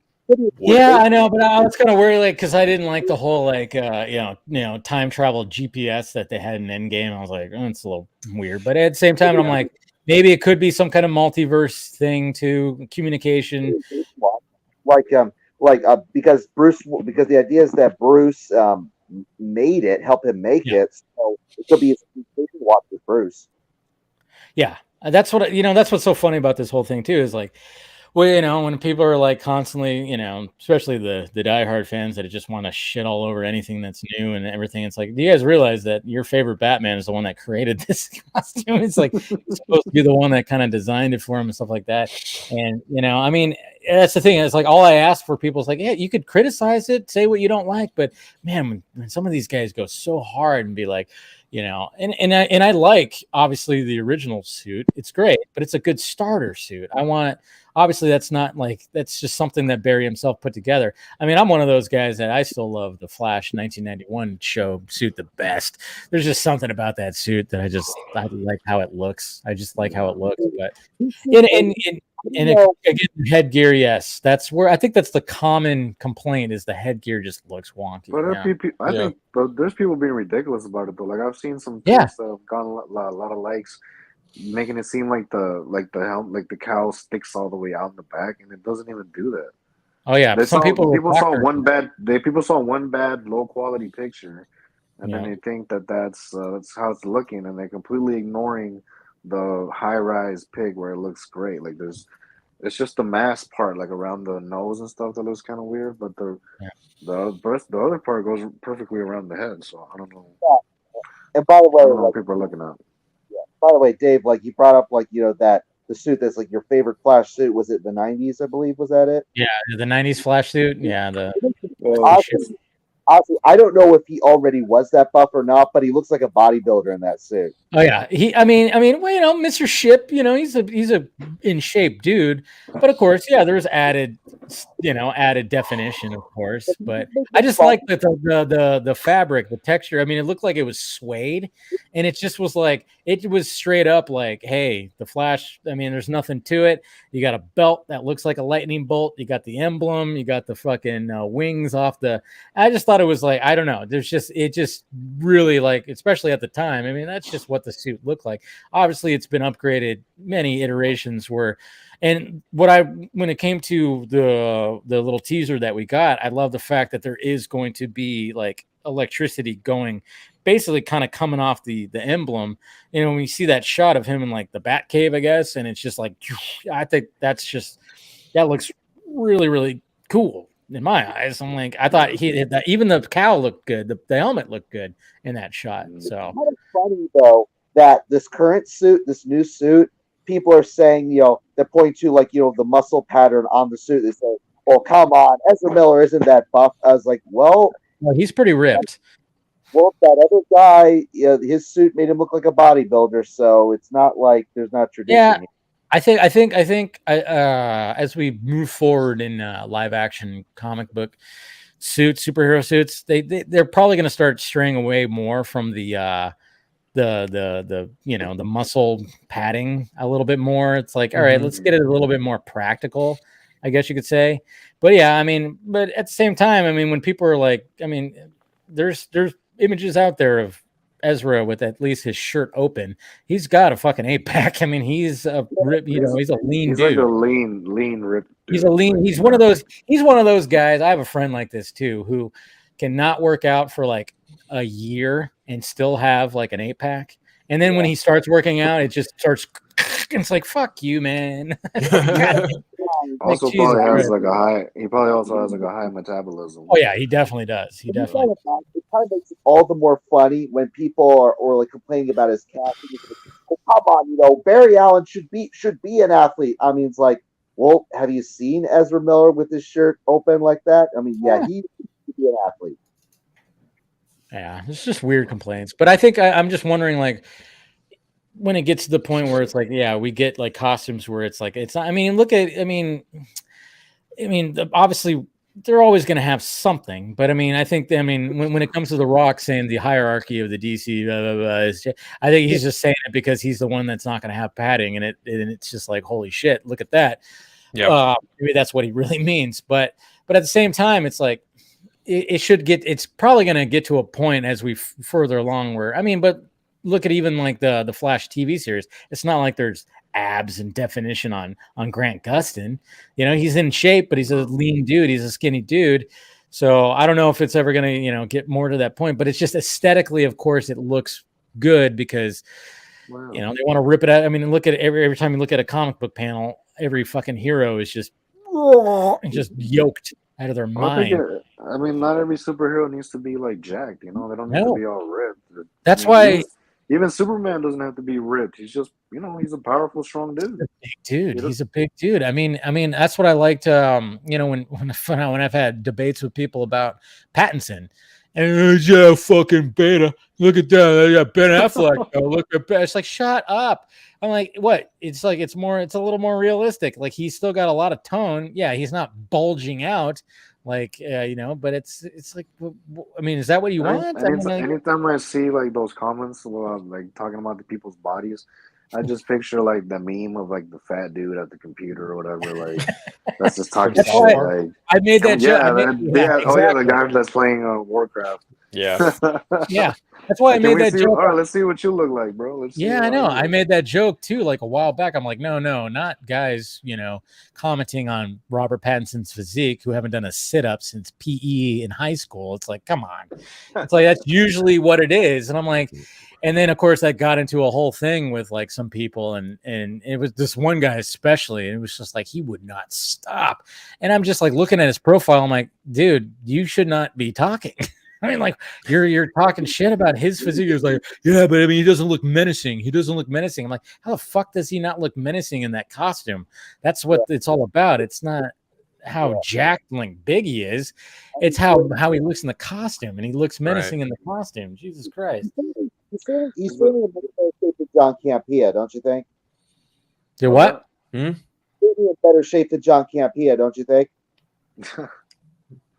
A: Yeah, I know, but I was kind of worried, because I didn't like the whole time travel GPS that they had in Endgame. I was like, oh, it's a little weird. But at the same time, I'm like, maybe it could be some kind of multiverse thing too, communication.
C: Because the idea is that Bruce made it, helped him make it, so it could be a communication watch with Bruce.
A: Yeah, that's what that's what's so funny about this whole thing too, is like, well, when people are like constantly, especially the diehard fans that just want to shit all over anything that's new and everything, it's like, do you guys realize that your favorite Batman is the one that created this costume? It's like it's supposed to be the one that kind of designed it for him and stuff like that. And I mean, that's the thing. It's like all I ask for people is like, yeah, you could criticize it, say what you don't like, but man, when some of these guys go so hard and be like, and I like obviously the original suit, it's great, but it's a good starter suit. Obviously that's not like, that's just something that Barry himself put together. I mean, I'm one of those guys that I still love the Flash 1991 show suit the best. There's just something about that suit that I like how it looks. I just like how it looks. But again, headgear, yes, that's where I think that's the common complaint, is the headgear just looks wonky.
F: But I think there's people being ridiculous about it though. Like I've seen some tweets that have gotten a lot of likes, making it seem like the cowl sticks all the way out in the back, and it doesn't even do that.
A: Oh yeah,
F: people saw one bad low quality picture, and then they think that's how it's looking, and they're completely ignoring the high rise pig where it looks great. Like it's just the mask part, like around the nose and stuff, that looks kind of weird, but the other part goes perfectly around the head. So I don't know.
C: And by the way,
F: I don't know what people are looking at.
C: By the way, Dave, like you brought up, like that the suit that's like your favorite Flash suit, was it the '90s? I believe, was that it?
A: Yeah, the '90s Flash suit. Yeah,
C: Honestly, I don't know if he already was that buff or not, but he looks like a bodybuilder in that suit.
A: Oh yeah, I mean, well, Mr. Ship, he's a in shape dude, but of course, there's added definition, of course. But I just like the fabric, the texture. I mean, it looked like it was suede, and it just was like, it was straight up like, hey, the Flash. I mean, there's nothing to it. You got a belt that looks like a lightning bolt. You got the emblem. You got the fucking wings off the. I just thought it was like, I don't know. It just really, like, especially at the time. I mean, that's just what the suit looked like. Obviously, it's been upgraded many iterations and when it came to the little teaser that we got, I love the fact that there is going to be like electricity going, basically kind of coming off the emblem. When we see that shot of him in like the Bat Cave, I guess, and it's just like, I think that looks really, really cool in my eyes. I'm like, I thought even the cowl looked good, the helmet looked good in that shot. So
C: it's funny though that this current suit, this new suit, people are saying, they're pointing to like, the muscle pattern on the suit. They say, "Oh, come on, Ezra Miller isn't that buff." I was like, well,
A: he's pretty ripped.
C: Well, that other guy, his suit made him look like a bodybuilder, so it's not like there's not tradition.
A: Yeah, I think as we move forward in live action comic book suits, superhero suits, they're probably going to start straying away more from the muscle padding a little bit more. It's like, all right, let's get it a little bit more practical, I guess you could say. But yeah, I mean, but at the same time, I mean, when people are like, I mean, there's images out there of Ezra with at least his shirt open. He's got a fucking 8-pack. I mean, he's a rip, he's a lean dude.
F: He's like a lean rip
A: dude. He's one of those guys. I have a friend like this too, who cannot work out for like a year and still have like an 8-pack. And then when he starts working out, it just starts, it's like, fuck you, man.
F: Also, he probably also has like a high metabolism.
A: Oh yeah, he definitely does. It kind
C: of makes it all the more funny when people are like complaining about his casting. Oh, come on, Barry Allen should be an athlete. I mean, it's like, well, have you seen Ezra Miller with his shirt open like that? I mean, yeah. He should be an athlete.
A: Yeah, it's just weird complaints. But I think I'm just wondering, like, when it gets to the point where it's like, yeah, we get like costumes where it's like, it's not, I mean, obviously they're always going to have something, but I mean, I think, when it comes to The Rock saying the hierarchy of the DC, blah, blah, blah, I think he's just saying it because he's the one that's not going to have padding, and it's just like, holy shit, look at that. Yeah. Maybe that's what he really means. But at the same time, it's like, it's probably going to get to a point as we further along where, but look at even like the Flash TV series. It's not like there's abs and definition on Grant Gustin. You know, he's in shape, but he's a lean dude. He's a skinny dude. So I don't know if it's ever going to, you know, get more to that point, but it's just aesthetically, of course, it looks good because, you know, they want to rip it out. I mean, look at it, every time you look at a comic book panel, every fucking hero is just yoked out of their mind.
F: I mean, not every superhero needs to be like jacked, you know, they don't need to be all ripped.
A: That's why
F: even Superman doesn't have to be ripped. He's just, you know, he's a powerful, strong dude.
A: He's a big dude. I mean, that's what I liked. You know, when I've had debates with people about Pattinson, and yeah, fucking beta. Look at that. Yeah, Ben Affleck. Look at Ben. It's like, shut up. I'm like, what? It's like it's a little more realistic. Like he's still got a lot of tone. Yeah, he's not bulging out. Like, you know, but it's like, I mean, is that what you want?
F: Anytime I see like those comments like talking about the people's bodies, I just picture like the meme of like the fat dude at the computer or whatever. Like that's just talking shit. Like
A: I made that joke.
F: The guy that's playing Warcraft.
B: Yeah,
A: yeah. That's why I made that joke.
F: All right, let's see what you look like, bro.
A: I know. I made that joke too, like a while back. I'm like, no, not guys, you know, commenting on Robert Pattinson's physique who haven't done a sit-up since PE in high school. It's like, come on. It's like that's usually what it is. And I'm like, and then of course that got into a whole thing with like some people, and it was this one guy especially, and it was just like he would not stop. And I'm just like looking at his profile. I'm like, dude, you should not be talking. I mean, like you're talking shit about his physique. It's like, yeah, but I mean, he doesn't look menacing. I'm like, how the fuck does he not look menacing in that costume? That's what it's all about. It's not how jacked and like big he is. It's how he looks in the costume, and he looks menacing in the costume. Jesus Christ.
C: He's certainly a better shape than John Campea, don't you think?
A: Do what?
C: He's in better shape than John Campea, don't you think?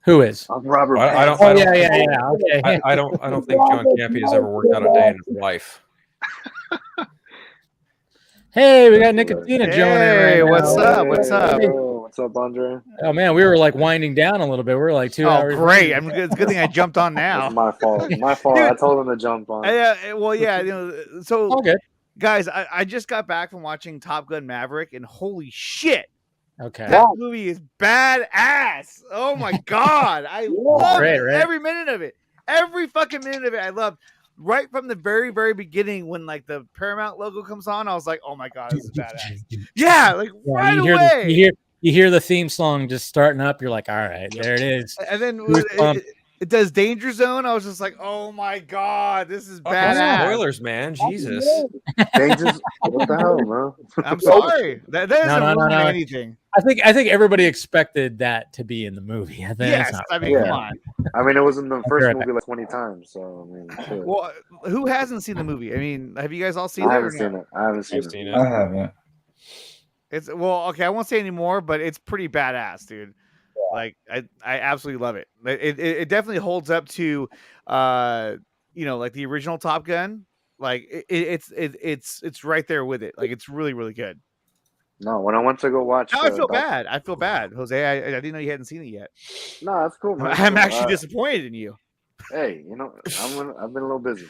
A: Who is?
F: I'm Robert.
B: I don't.
A: Okay.
B: I don't think John Campea has ever worked out a day in his life.
A: Hey, we got Nicotina joining.
H: Hey, what's up? What's up?
F: What's up, Andre?
A: Oh man, we were like winding down a little bit. We were like 2 hours.
H: Oh, great! It's a good thing I jumped on now.
F: It's my fault. My fault. Dude, I told him to jump on.
H: Well, yeah. You know, so
A: okay,
H: guys, I just got back from watching Top Gun Maverick, and holy shit!
A: Okay,
H: that movie is badass. Oh my god, I love every minute of it. Every fucking minute of it, I loved. Right from the very, very beginning, when like the Paramount logo comes on, I was like, "Oh my god, this is badass!" Yeah, like right away.
A: You hear the theme song just starting up. You're like, "All right, there it is."
H: And then it does Danger Zone. I was just like, "Oh my god, this is badass!"
B: Spoilers, man, Jesus.
F: Danger's, what the hell, bro?
H: I'm sorry. That doesn't ruin anything.
A: I think everybody expected that to be in the movie. I think
H: come on.
F: I mean, it was in the first movie like 20 times. So I mean, shit.
H: Well, who hasn't seen the movie? I mean, have you guys all seen it?
F: I haven't seen it.
D: I haven't.
H: It's okay. I won't say any more, but it's pretty badass, dude. Like I absolutely love it. It definitely holds up to, you know, like the original Top Gun. Like it's right there with it. Like it's really, really good.
F: No, when I went to go watch,
H: I feel bad. I feel bad, Jose. I didn't know you hadn't seen it yet.
F: No, that's cool, man.
H: I'm actually disappointed in you.
F: Hey, you know, I've been a little busy.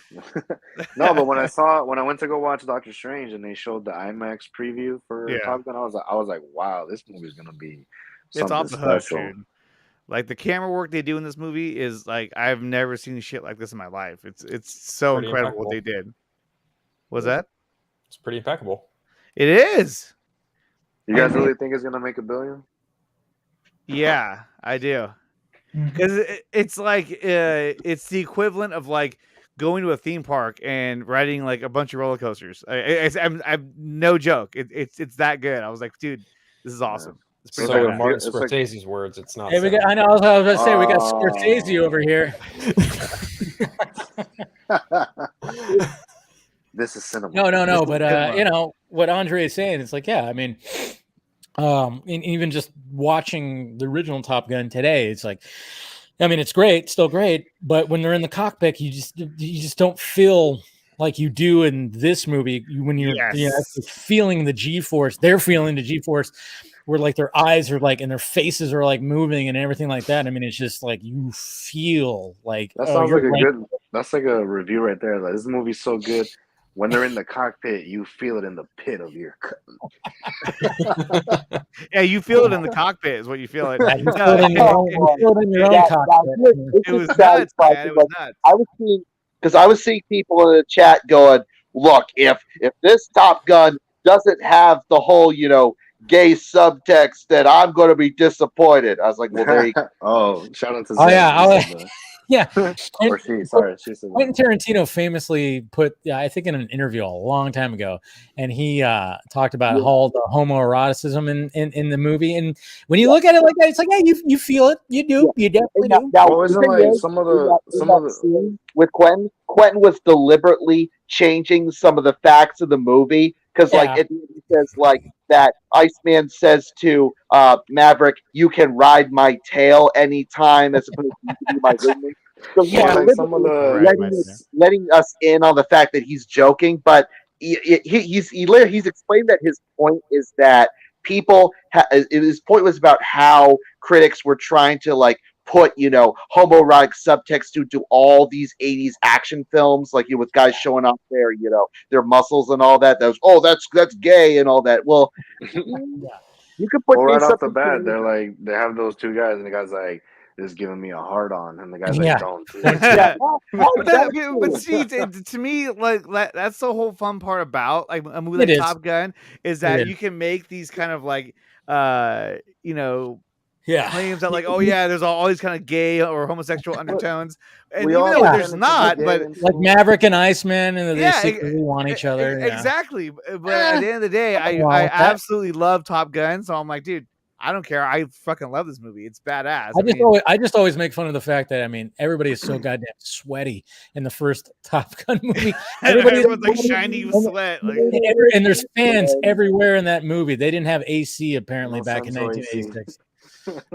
F: No, but when I went to go watch Doctor Strange and they showed the IMAX preview for Top Gun, I was like, wow, this movie's gonna be something off the hook, dude.
H: Like the camera work they do in this movie is like I've never seen shit like this in my life. It's so incredible what they did. Was that?
B: It's pretty impeccable.
H: It is.
F: You guys really think it's gonna make $1 billion?
H: Yeah, I do. Because it's like it's the equivalent of like going to a theme park and riding like a bunch of roller coasters. I'm no joke. It's that good. I was like, dude, this is awesome. It's pretty
B: so in Martin Scorsese's words, it's not.
A: Hey, I know. I was going to say we got Scorsese over here.
F: This is cinema.
A: No. But you know what Andre is saying. It's like, yeah. I mean, and even just watching the original Top Gun today, it's like, I mean, it's great, still great. But when they're in the cockpit, you just don't feel like you do in this movie when you're feeling the G-force. They're feeling the G-force, where like their eyes are like and their faces are like moving and everything like that. I mean, it's just like you feel like
F: that sounds like a good. That's like a review right there. Like this movie's so good. when they're in the cockpit, you feel it in the pit of your.
H: Yeah, you feel it in the cockpit. Is what you feel it.
A: Yeah, you feel it in your own, you feel it in your own cockpit.
H: It was nuts, man. It was nuts.
C: I was seeing people in the chat going, "Look, if this Top Gun doesn't have the whole, gay subtext, then I'm going to be disappointed." I was like, "Well, there you go."
F: Oh, shout out to
A: Oh yeah, yeah.
F: Or she said
A: Quentin Tarantino famously put, I think in an interview a long time ago, and he talked about all the homoeroticism in the movie. And when you look at it like that, it's like, yeah, you feel it, you do, you definitely do.
F: Now, isn't like some of the
C: scene with Quentin was deliberately changing some of the facts of the movie because, like, it says like that Iceman says to Maverick, "You can ride my tail anytime," as opposed to "You can be my roommate." So he's
F: some of the
C: letting us in on the fact that he's joking, but he's explained that his point is that his point was about how critics were trying to like put homoerotic subtext to all these 80s action films, like with guys showing off their muscles and all that. That's gay and all that. Well, you could put
F: right off the bat, they have those two guys, and the guy's like, "This is giving me a hard on," and the guy's like, "Don't."
H: But see, to me, like that's the whole fun part about like a movie like Top Gun is that you can make these kind of like claims that like, oh yeah, there's all these kind of gay or homosexual undertones, and even though there's not, but
A: like Maverick and Iceman, and they secretly want each other.
H: Exactly, but at the end of the day, I absolutely love Top Gun, so I'm like, dude, I don't care. I fucking love this movie. It's badass.
A: I just always make fun of the fact that everybody is so goddamn sweaty in the first Top Gun movie.
H: Everyone's like shiny with sweat,
A: and there's fans everywhere in that movie. They didn't have AC apparently back in 1986.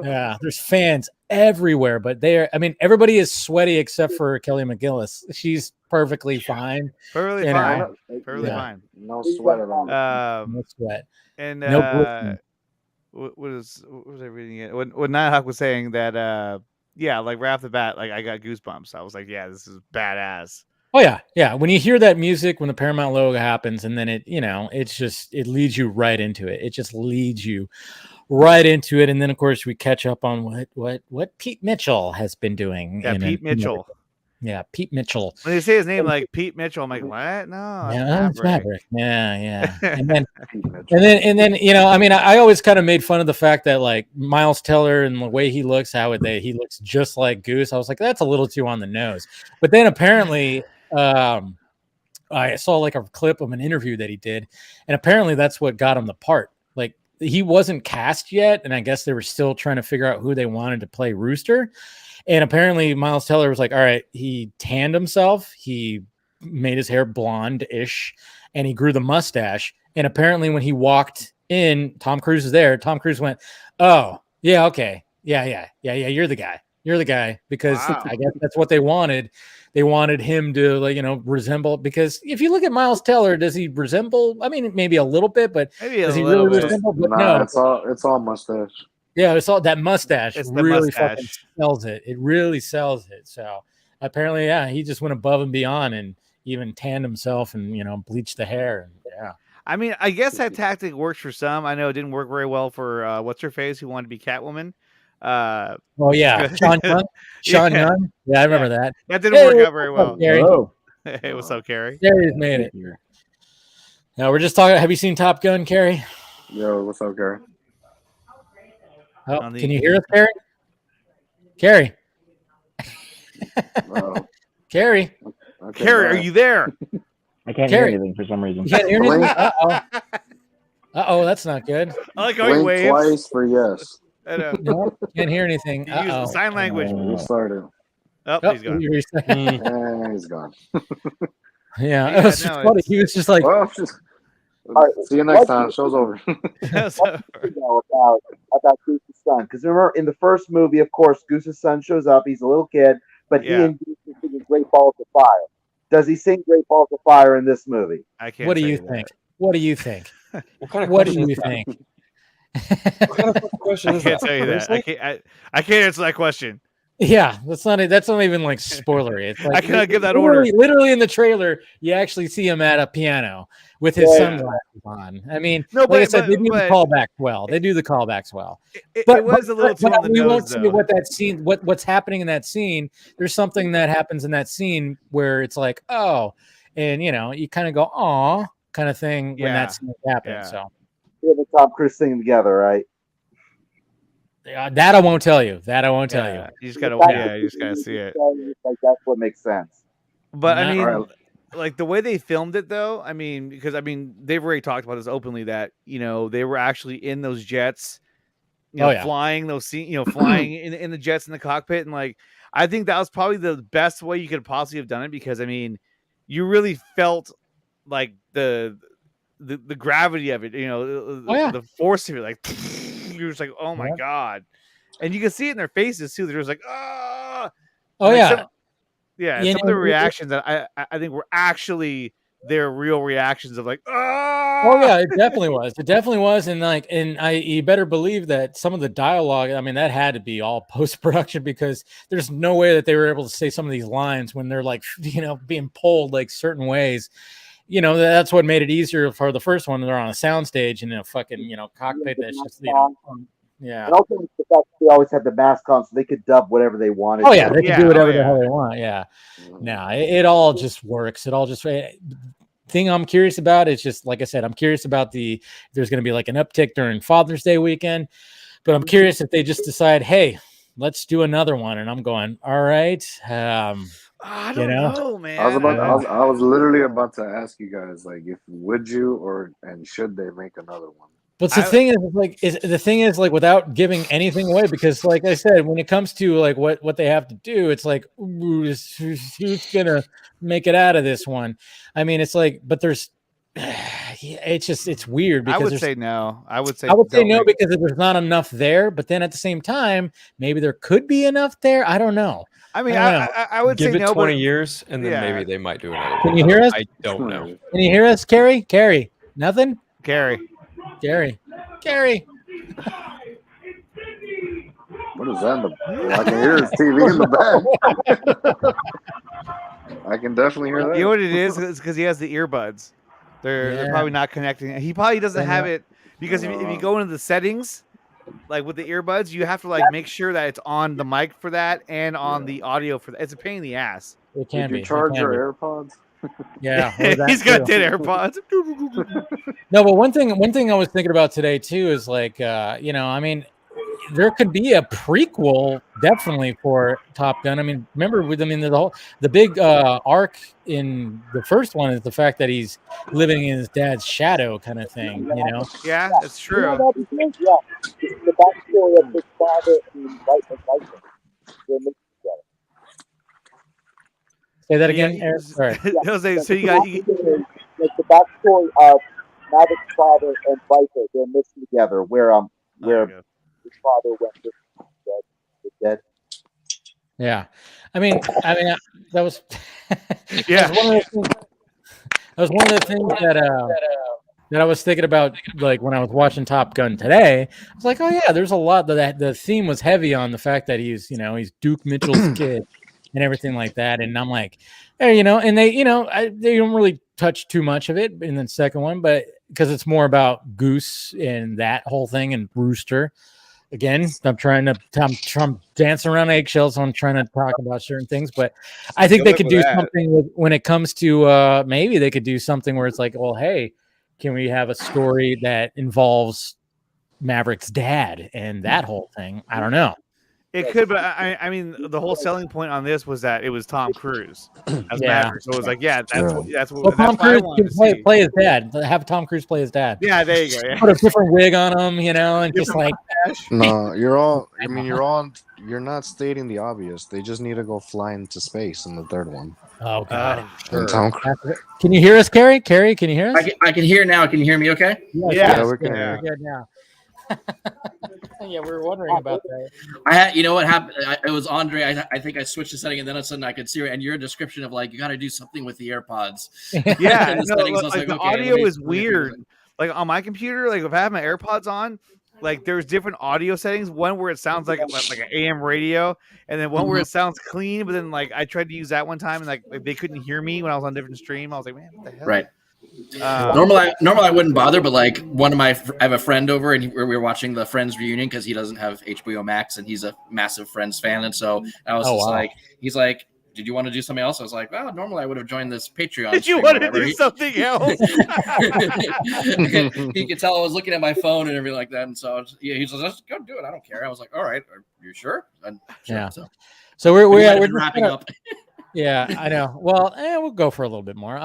A: Yeah, there's fans everywhere, but everybody is sweaty except for Kelly McGillis. She's perfectly fine.
H: Perfectly fine.
F: No sweat at all.
A: No sweat.
H: And
A: no
H: what was I reading it? When Nighthawk was saying that like right off the bat, like I got goosebumps. I was like, yeah, this is badass.
A: Oh yeah. When you hear that music, when the Paramount logo happens, and then it leads you right into it. It just leads you right into it, and then of course we catch up on what Pete Mitchell has been doing.
H: Yeah, Pete Mitchell.
A: Yeah, Pete Mitchell.
H: When they say his name like Pete Mitchell, I'm like, what? No,
A: it's Maverick. Yeah. And then I always kind of made fun of the fact that like Miles Teller and the way he looks, he looks just like Goose. I was like, that's a little too on the nose. But then apparently, I saw like a clip of an interview that he did, and apparently that's what got him the part. Like he wasn't cast yet, and I guess they were still trying to figure out who they wanted to play Rooster. And apparently Miles Teller was like, all right, he tanned himself. He made his hair blonde-ish, and he grew the mustache. And apparently when he walked in, Tom Cruise is there. Tom Cruise went, oh, yeah, okay. Yeah. You're the guy. Because I guess that's what they wanted. They wanted him to resemble, because if you look at Miles Teller, does he resemble? I mean, maybe a little bit, but does he really resemble? But no,
F: it's all mustache.
A: Yeah, it's all that mustache. Really fucking sells it. It really sells it. So apparently, he just went above and beyond and even tanned himself and bleached the hair. And
H: I mean, I guess that tactic works for some. I know it didn't work very well for what's her face who wanted to be Catwoman.
A: Sean Young. Young. Yeah, I remember that.
H: That didn't work out very well. Hey, what's up, Carrie?
A: Carrie's made it. Now we're just talking. Have you seen Top Gun, Carrie?
F: Yo, what's up, Carrie?
A: Oh, can you hear us, Carrie? Carrie. Carrie.
F: Okay,
H: Carrie, are you there?
I: I can't hear anything for some reason.
A: You can't hear anything? Uh-oh, that's not good.
H: I like how you wave.
F: Twice for yes.
A: No, can't hear anything.
H: You use sign language.
F: Restarted.
H: Oh, he's gone.
F: He's gone.
A: Yeah, it was just funny. He was just like,
F: well, see you next time. Show's over.
C: about Goose's son, because remember in the first movie, of course, Goose's son shows up. He's a little kid, but he and Goose are singing "Great Balls of Fire." Does he sing "Great Balls of Fire" in this movie?
H: I can't.
A: What do you think? What do you think? What do you think?
I: What kind of question is
H: I can't tell you that. I can't answer that question.
A: Yeah, that's not even like spoilery. It's like
H: I cannot give that
A: literally,
H: order.
A: literally in the trailer, you actually see him at a piano with his sunglasses on. I mean,
H: No,
A: like I
H: but
A: said, they do the
H: but
A: callbacks well. They do the callbacks well.
H: it
A: But
H: was a little too on the
A: we won't
H: nose,
A: see
H: though.
A: what that scene, what's happening in that scene. There's something that happens in that scene where it's like, oh, and you kind of go, aw, kind of thing when that scene happens. So
C: him and Tom Cruise singing together, right?
A: that I won't tell you. That I won't tell you.
H: You just gotta, you just gotta see it.
C: Like that's what makes sense.
H: But I
A: No.
H: mean, like the way they filmed it, though. I mean, because they've already talked about this openly that they were actually in those jets, flying those flying in the jets in the cockpit, and like I think that was probably the best way you could possibly have done it, because I mean, you really felt like the gravity of it, the force of it, like you're just like, oh my god, and you can see it in their faces too. They're just like, ah,
A: oh
H: like
A: yeah.
H: Some of the reactions that I think were actually their real reactions of like, ah.
A: Oh yeah, it definitely was. It definitely was, and you better believe that some of the dialogue. I mean, that had to be all post production, because there's no way that they were able to say some of these lines when they're like, being pulled like certain ways. That's what made it easier for the first one. They're on a soundstage in a fucking cockpit. That's just yeah.
C: And also the fact they always had the mask on, so they could dub whatever they wanted.
A: Oh yeah, they could do whatever the hell they want. Yeah. No, it all just works. It all just. Thing I'm curious about is just, like I said, I'm curious about there's going to be like an uptick during Father's Day weekend, but I'm curious if they just decide, hey, let's do another one, and I'm going, all right.
H: I don't know, man.
F: I was literally about to ask you guys, like, if would you and should they make another one?
A: But the thing is, without giving anything away, because like I said, when it comes to like what they have to do, it's like, who's gonna make it out of this one? I mean, it's like, but there's, it's weird, because
H: I would say no. I would say
A: no, because there's not enough there. But then at the same time, maybe there could be enough there. I don't know.
H: I mean, I would
B: give
H: say
B: it
H: no,
B: 20 years, and then maybe they might do another one.
A: Can you hear us?
B: I don't know.
A: Can you hear us, Carrie? Carrie, nothing.
H: Carrie.
F: What is that? I can hear his TV in the back. I can definitely hear that.
H: You know what it is? It's because he has the earbuds. They're probably not connecting. He probably doesn't have it, because if you go into the settings, like with the earbuds, you have to like make sure that it's on the mic for that and on the audio for that. It's a pain in the ass.
A: It can
F: be. Did you charge your AirPods?
H: Yeah, he's got dead AirPods.
A: No, but one thing I was thinking about today too is like, I mean, there could be a prequel definitely for Top Gun. I mean, remember the big arc in the first one is the fact that he's living in his dad's shadow, kind of thing.
H: Yeah, it's true.
C: The backstory of his father and Viper.
A: Say that again, Eric. Sorry.
H: Jose, so you got
C: like the backstory of Maverick's father and Viper. They're mixed together, where his father went dead.
A: Yeah, I mean, that was
H: yeah.
A: That was one of the things that I was thinking about, like when I was watching Top Gun today. I was like, oh yeah, there's a lot that the theme was heavy on the fact that he's Duke Mitchell's kid and everything like that. And I'm like, hey, and they they don't really touch too much of it in the second one, but because it's more about Goose and that whole thing and Rooster. Again, I'm dancing around eggshells. I'm trying to talk about certain things, but I think they could do something when it comes to maybe they could do something where it's like, well, hey, can we have a story that involves Maverick's dad and that whole thing? I don't know.
H: It could, but I mean, the whole selling point on this was that it was Tom Cruise as Maverick. So it was like, that's what.
A: Well, Tom Cruise can play his dad. Have Tom Cruise play his dad.
H: Yeah, there you go. Yeah.
A: Put a different wig on him, and just like.
F: No, you're not stating the obvious. They just need to go fly into space in the third one.
A: Oh God!
F: Sure. Tom Cruise.
A: Can you hear us, Carrie? Carrie, can you hear us?
J: I can hear now. Can you hear me? Okay.
A: Yeah,
F: we can hear
A: you now. Yeah, we were wondering about
J: that. You know what happened? It was Andre. I think I switched the setting, and then all of a sudden I could see her. And your description of like you got to do something with the AirPods.
H: Yeah, the audio is weird. Like on my computer, like if I have my AirPods on, like there's different audio settings. One where it sounds like an AM radio, and then one where it sounds clean. But then like I tried to use that one time, and like they couldn't hear me when I was on a different stream. I was like, man, what the hell?
J: Right. Normally I wouldn't bother, but like I have a friend over, and we were watching the Friends reunion because he doesn't have HBO Max, and he's a massive Friends fan, and so I was like, he's like, did you want to do something else? I was like, well, normally I would have joined this Patreon.
H: Did you want to do something else?
J: He could tell I was looking at my phone and everything like that, and so he's like, let's go do it. I don't care. I was like, all right, are you sure? Sure.
A: Yeah. So we're
J: wrapping up.
A: Yeah, I know. Well, we'll go for a little bit more.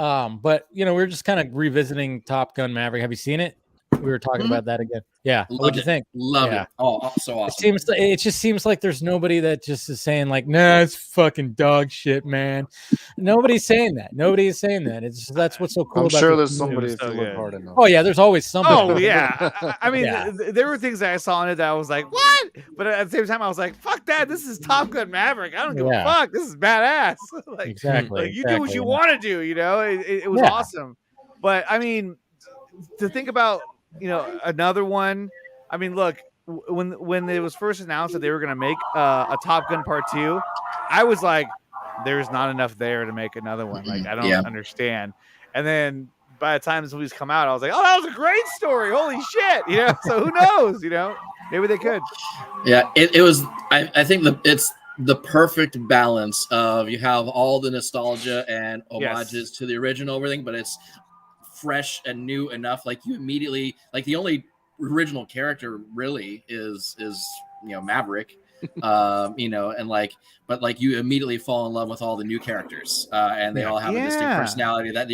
A: But we're just kind of revisiting Top Gun Maverick. Have you seen it? We were talking about that again. Yeah. What'd you think?
J: Love it. Oh, so awesome.
A: It just seems like there's nobody that just is saying like, nah, it's fucking dog shit, man. Nobody's saying that. Nobody's saying that. It's just, that's what's so cool.
F: I'm sure there's somebody if you look hard enough.
A: Oh yeah, there's always somebody.
H: Oh yeah. I mean, there were things that I saw in it that I was like, what? But at the same time, I was like, fuck that. This is Top Gun Maverick. I don't give a fuck. This is badass. Like,
A: exactly.
H: Like, you do what you want to do. It was awesome. But I mean, to think about. Another one. I mean, look, when it was first announced that they were going to make a Top Gun Part 2, I was like, there's not enough there to make another one. Like, I don't understand. And then by the time this movie's come out, I was like, oh, that was a great story. Holy shit. So who knows? Maybe they could.
J: Yeah, it was. I think it's the perfect balance of you have all the nostalgia and homages to the original, everything, but it's fresh and new enough. Like you immediately, like the only original character really is Maverick, and like, but like you immediately fall in love with all the new characters, and they all have a distinct personality that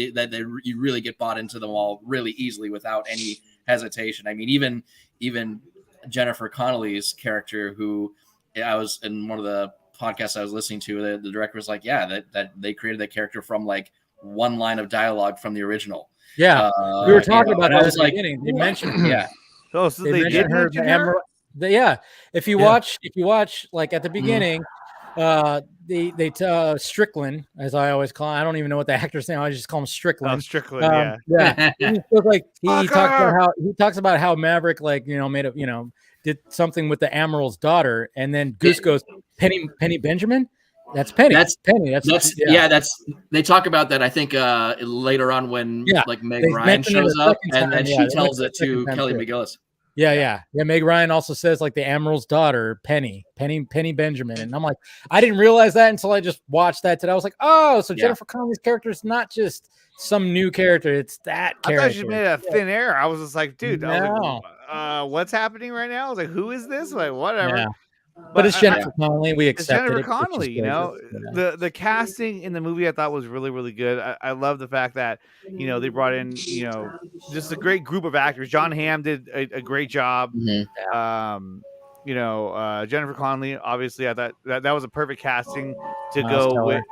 J: you really get bought into them all really easily without any hesitation. I mean, even Jennifer Connelly's character, who I was in one of the podcasts I was listening to, the director was like, yeah, that they created that character from like one line of dialogue from the original.
A: Yeah, we were talking about it at the
J: like,
A: beginning. They mentioned,
H: Oh, so they did mention her?
A: If you watch, like at the beginning, they Strickland, as I always call him. I don't even know what the actor's name. I just call him Strickland.
H: Oh, Strickland,
A: yeah. He talks about how Maverick, like did something with the Admiral's daughter, and then Goose goes, Penny Benjamin. That's Penny. That's Penny.
J: They talk about that. I think later on when like Meg Ryan shows up, and then she tells it to Kelly McGillis.
A: Yeah. Meg Ryan also says like the Admiral's daughter, Penny Benjamin, and I'm like, I didn't realize that until I just watched that today. I was like, oh, so Jennifer Connelly's character is not just some new character; it's that character.
H: I thought she made a thin air. I was just like, dude, what's happening right now? I was like, who is this? Like, whatever.
A: Yeah. But it's Jennifer Connelly. We accept
H: Jennifer Connelly. The casting in the movie I thought was really, really good. I love the fact that they brought in just a great group of actors. John Hamm did a great job. Mm-hmm. Jennifer Connelly. Obviously, I thought that was a perfect casting to go with.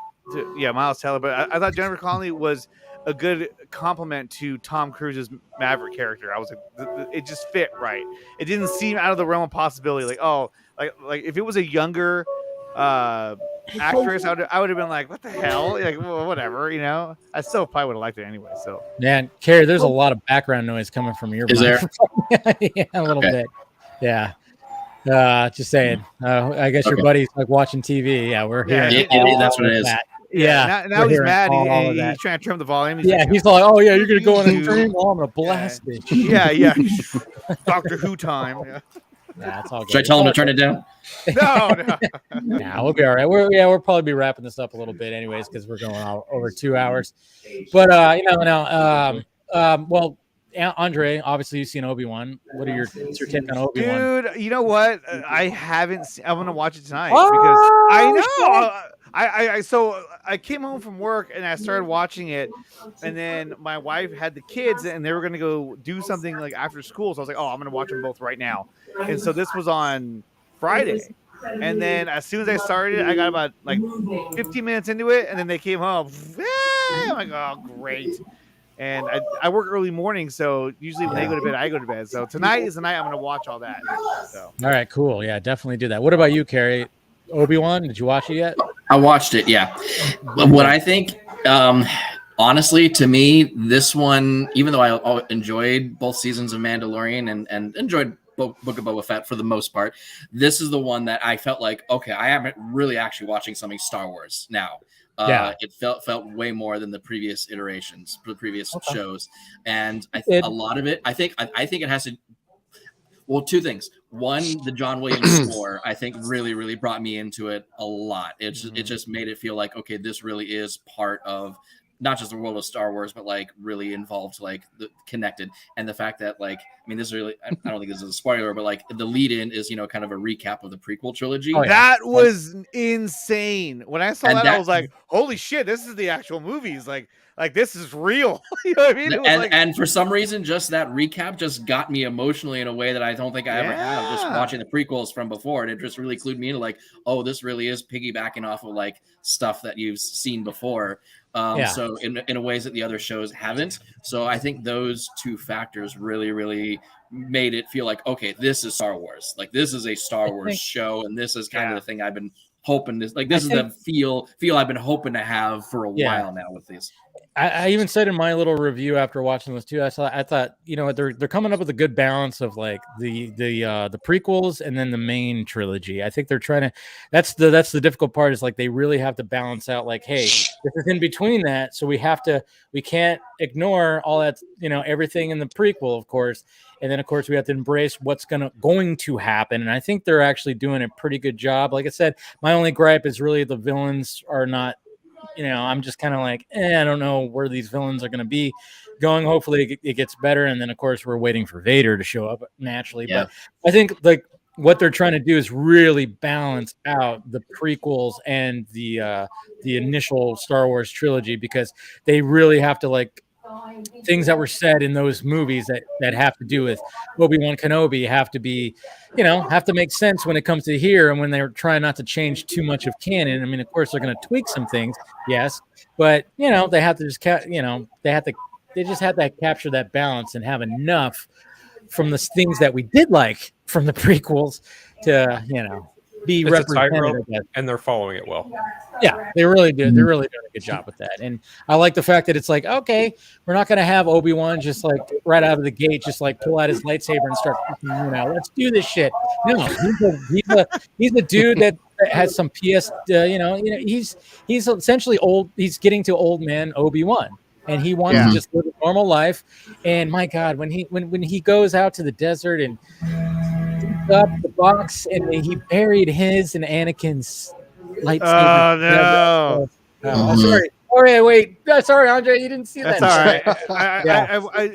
H: Miles Teller. But I thought Jennifer Connelly was a good compliment to Tom Cruise's Maverick character. I was like, it just fit right. It didn't seem out of the realm of possibility. Like, oh. Like if it was a younger actress, I would have been like, what the hell? Like, well, whatever, I still probably would have liked it anyway. So,
A: man, Carrie, there's a lot of background noise coming from your.
J: Is there?
A: Yeah, a little bit. Yeah. Just saying. I guess your buddy's like watching TV. Yeah, we're here.
J: Yeah, that's what it is.
A: Yeah.
H: Now he's mad. He's trying to trim the volume. He's
A: like, oh yeah, you're gonna go on the stream. Well, I'm gonna blast it.
H: Yeah. Doctor Who time. Yeah.
A: Nah, it's all good.
J: Should I tell him to turn it down?
H: No.
A: Nah, we'll be all right. We'll probably be wrapping this up a little bit, anyways, because we're going over 2 hours. But well, Andre, obviously you've seen Obi-Wan. What's your take on Obi-Wan?
H: Dude, you know what? I haven't. I'm gonna watch it tonight because I know. So I came home from work and I started watching it, and then my wife had the kids and they were gonna go do something like after school. So I was like, oh, I'm gonna watch them both right now. And so this was on Friday, and then as soon as I started, I got about like 15 minutes into it, and then they came home. I'm like, oh, great. And I work early morning, so usually when they go to bed, I go to bed. So tonight is the night I'm going to watch all that. So.
A: All right, cool. Yeah, definitely do that. What about you, Carrie? Obi-Wan, did you watch it yet?
J: I watched it, yeah. What I think, honestly, to me, this one, even though I enjoyed both seasons of Mandalorian and enjoyed Book of Boba Fett for the most part. This is the one that I felt like, okay, I am really actually watching something Star Wars now. It felt way more than the previous iterations, the previous shows, and a lot of it, I think it has to. Well, two things. One, the John Williams score, I think, really brought me into it a lot. It just made it feel like, okay, this really is part of not just the world of Star Wars, but like really involved, like connected. And the fact that, like, I mean, this is really, I don't think this is a spoiler, but like the lead in is, kind of a recap of the prequel trilogy.
H: That was insane. When I saw that, I was like, holy shit, this is the actual movies. Like this is real. You know what I mean?
J: And for some reason, just that recap just got me emotionally in a way that I don't think I ever have, just watching the prequels from before. And it just really clued me into like, oh, this really is piggybacking off of like stuff that you've seen before. So in a ways that the other shows haven't. So I think those two factors really made it feel like, okay, this is Star Wars. Like this is a Star Wars show, and this is kind of the thing I've been hoping to, like, this is the feel I've been hoping to have for a while now with these.
A: I even said in my little review after watching this too, I thought, they're coming up with a good balance of like the prequels and then the main trilogy. I think they're trying to, that's the difficult part, is like they really have to balance out like, hey, this is in between that, so we can't ignore all that, everything in the prequel, of course, and then of course we have to embrace what's going to happen. And I think they're actually doing a pretty good job. Like I said, my only gripe is really the villains are not, I'm just kind of like, I don't know where these villains are going to be going. Hopefully it gets better. And then of course we're waiting for Vader to show up naturally. Yeah. But I think like what they're trying to do is really balance out the prequels and the initial Star Wars trilogy, because they really have to, like, things that were said in those movies that have to do with Obi-Wan Kenobi have to be, have to make sense when it comes to here, and when they're trying not to change too much of canon. I mean, of course, they're going to tweak some things, yes, but they have to just, they just have to capture that balance and have enough from the things that we did like from the prequels to, be representative,
B: and they're following it well.
A: Yeah, they really do. They're really doing a good job with that. And I like the fact that it's like, okay, we're not going to have Obi-Wan just like right out of the gate, just like pull out his lightsaber and start, let's do this shit. No, he's a dude that has some PS. He's essentially old. He's getting to old man Obi-Wan, and he wants to just live a normal life. And my God, when he goes out to the desert and up the box and he buried his and Anakin's lightsaber. Oh no! Sorry. Wait. Sorry, Andre. You didn't see that.
H: That's all right.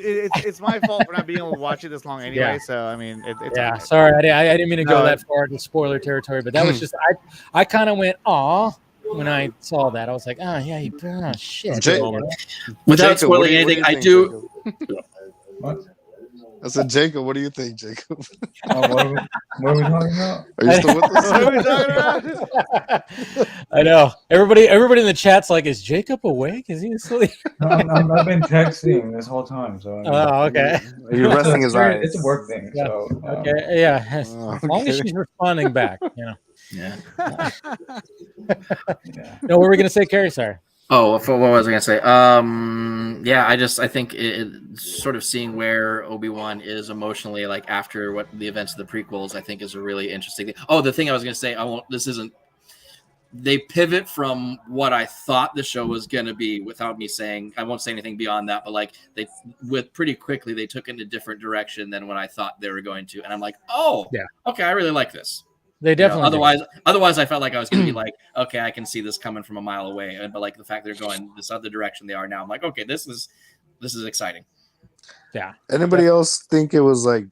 H: It's my fault for not being able to watch it this long anyway. Yeah. So I mean, it's
A: right. Sorry, I didn't mean to go that far into spoiler territory, but that was just I kind of went aw when I saw that. I was like, shit.
J: Without spoiling anything, I do.
F: What? I said, Jacob, what do you think, Jacob?
D: What are we talking about?
F: Are you still with us? What are we talking
A: about? I know. Everybody in the chat's like, is Jacob awake? Is he asleep?
D: I've been texting this whole time. So
A: okay.
F: You're resting his eyes.
D: It's a work thing.
A: Yeah.
D: So
A: okay. Yeah. As long as she's responding back,
J: Yeah.
A: No, what were we gonna say, Carrie? Sorry.
J: Oh, what was I gonna say? I think it sort of seeing where Obi-Wan is emotionally, like after what the events of the prequels, I think is a really interesting thing. Oh, the thing I was gonna say, they pivot from what I thought the show was gonna be without me saying, I won't say anything beyond that, but like pretty quickly they took in a different direction than what I thought they were going to, and I'm like, okay, I really like this.
A: They definitely.
J: Otherwise, I felt like I was going to be like, okay, I can see this coming from a mile away. But like the fact they're going this other direction they are now, I'm like, okay, this is exciting.
A: Yeah.
F: Anybody else think it was like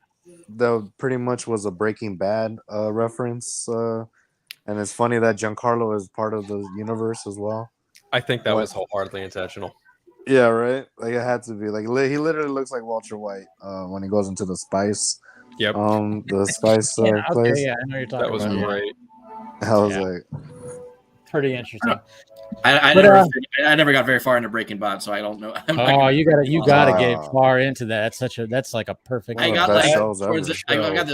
F: that? Pretty much was a Breaking Bad reference, and it's funny that Giancarlo is part of the universe as well.
B: I think that was wholeheartedly intentional.
F: Yeah, right. Like it had to be. Like he literally looks like Walter White when he goes into the spice.
B: Yep.
F: The spice place.
A: Yeah, I know you're talking about.
B: That was great.
F: I was like,
A: pretty interesting.
J: I never got very far into Breaking Bad, so I don't know.
A: You gotta get far into that. That's like a perfect.
J: I got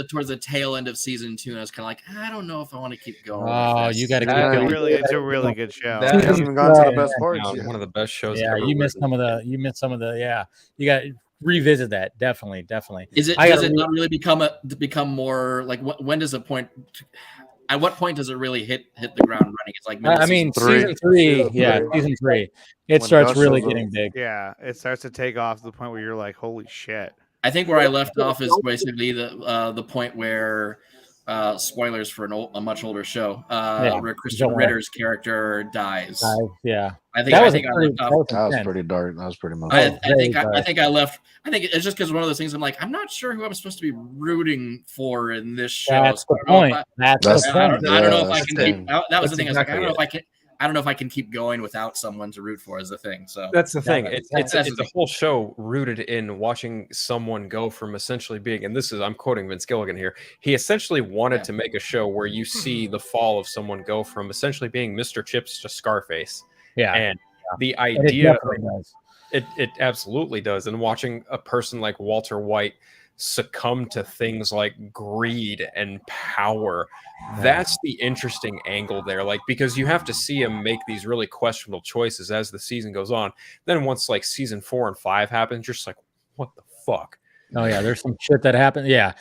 J: towards the tail end of season 2, and I was kind of like, I don't know if I want to keep going.
A: Oh, you got to keep going.
H: It's a really good show.
F: That hasn't gone to the best part.
B: One of the best shows.
A: Yeah, you missed some of the. Yeah, you got. revisit that. Definitely.
J: Does it not really become more like when does a point? At what point does it really hit the ground running? It's like
A: season three. Yeah, season 3. It starts really getting big.
H: Yeah, it starts to take off to the point where you're like, holy shit.
J: I think where I left off is basically the point where spoilers for a much older show. Where Christian Ritter's character dies.
A: Yeah,
F: that was pretty dark. That was pretty much.
J: I think I left. I think it's just because one of those things. I'm like, I'm not sure who I'm supposed to be rooting for in this show.
A: That's the point. I don't
J: know if I can keep. That was the thing. I was like, I don't know if I can. I don't know if I can keep going without someone to root for. Is the thing. So
B: that's the thing. It's a whole show rooted in watching someone go from essentially being, and this is I'm quoting Vince Gilligan here. He essentially wanted to make a show where you see the fall of someone go from essentially being Mr. Chips to Scarface.
A: Yeah,
B: and the idea it absolutely does. And watching a person like Walter White succumb to things like greed and power, that's the interesting angle there, like, because you have to see him make these really questionable choices as the season goes on. Then once like season 4 and 5 happens, you're just like, what the fuck?
A: Oh yeah, there's some shit that happened. Yeah.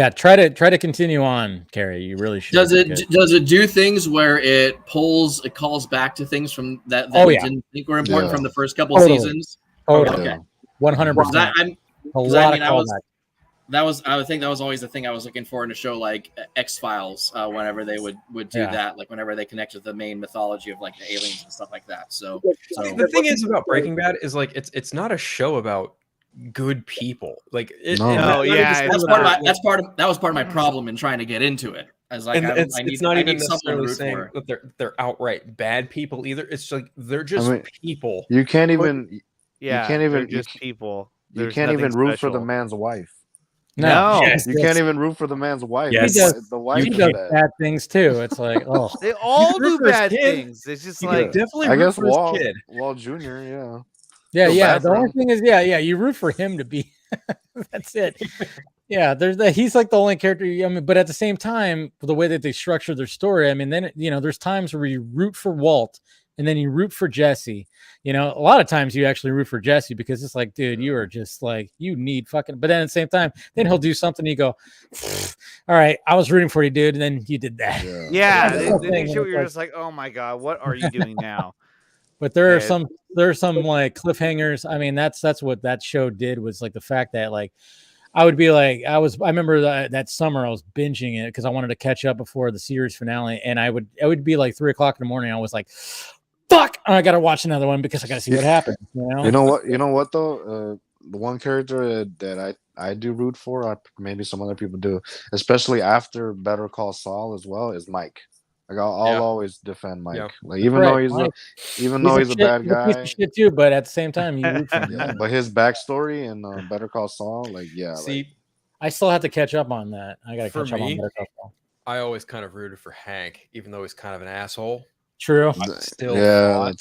A: Try to continue on, Carrie. You really should.
J: Does it do things where it calls back to things from that we didn't think were important from the first couple of seasons?
A: Okay, 100%. A lot of callbacks.
J: I would think that was always the thing I was looking for in a show like X-Files, whenever they would do that, like whenever they connect with the main mythology of like the aliens and stuff like that. So
B: the thing is about Breaking Bad is like it's not a show about good people. Like
J: that was part of my problem in trying to get into it. As like
B: it's not even necessarily saying that they're outright bad people either. It's like they're just people.
F: You can't even
H: just people.
F: You can't even root for the man's wife.
A: No,
F: you can't even root for the man's wife.
A: Yes. The wife does bad things too. It's like, oh,
H: they all do bad things. It's just like
B: definitely.
F: I guess Walt Jr.
A: Yeah. The only thing is, you root for him to be. That's it. Yeah, he's like the only character. I mean, but at the same time, the way that they structure their story, I mean, then there's times where you root for Walt. And then you root for Jesse. A lot of times you actually root for Jesse because it's like, dude, you are just like, you need fucking. But then at the same time, then he'll do something. You go, all right, I was rooting for you, dude. And then you did that.
H: Yeah. You're just like, oh my God, what are you doing now?
A: But there are some like cliffhangers. I mean, that's what that show did, was like the fact that like, I would be like, I remember that summer I was binging it because I wanted to catch up before the series finale. And it would be like 3:00 in the morning. I was like, fuck, I gotta watch another one because I gotta see what happens.
F: You know what though, the one character that I do root for, maybe some other people do, especially after Better Call Saul as well, is Mike. Like I'll always defend Mike, like even though he's a bad guy,
A: he's a shit too. But at the same time, you root for him.
F: But his backstory in Better Call Saul,
A: I still have to catch up on that. I gotta catch up on Better Call Saul.
B: I always kind of rooted for Hank, even though he's kind of an asshole.
A: True.
B: I still thought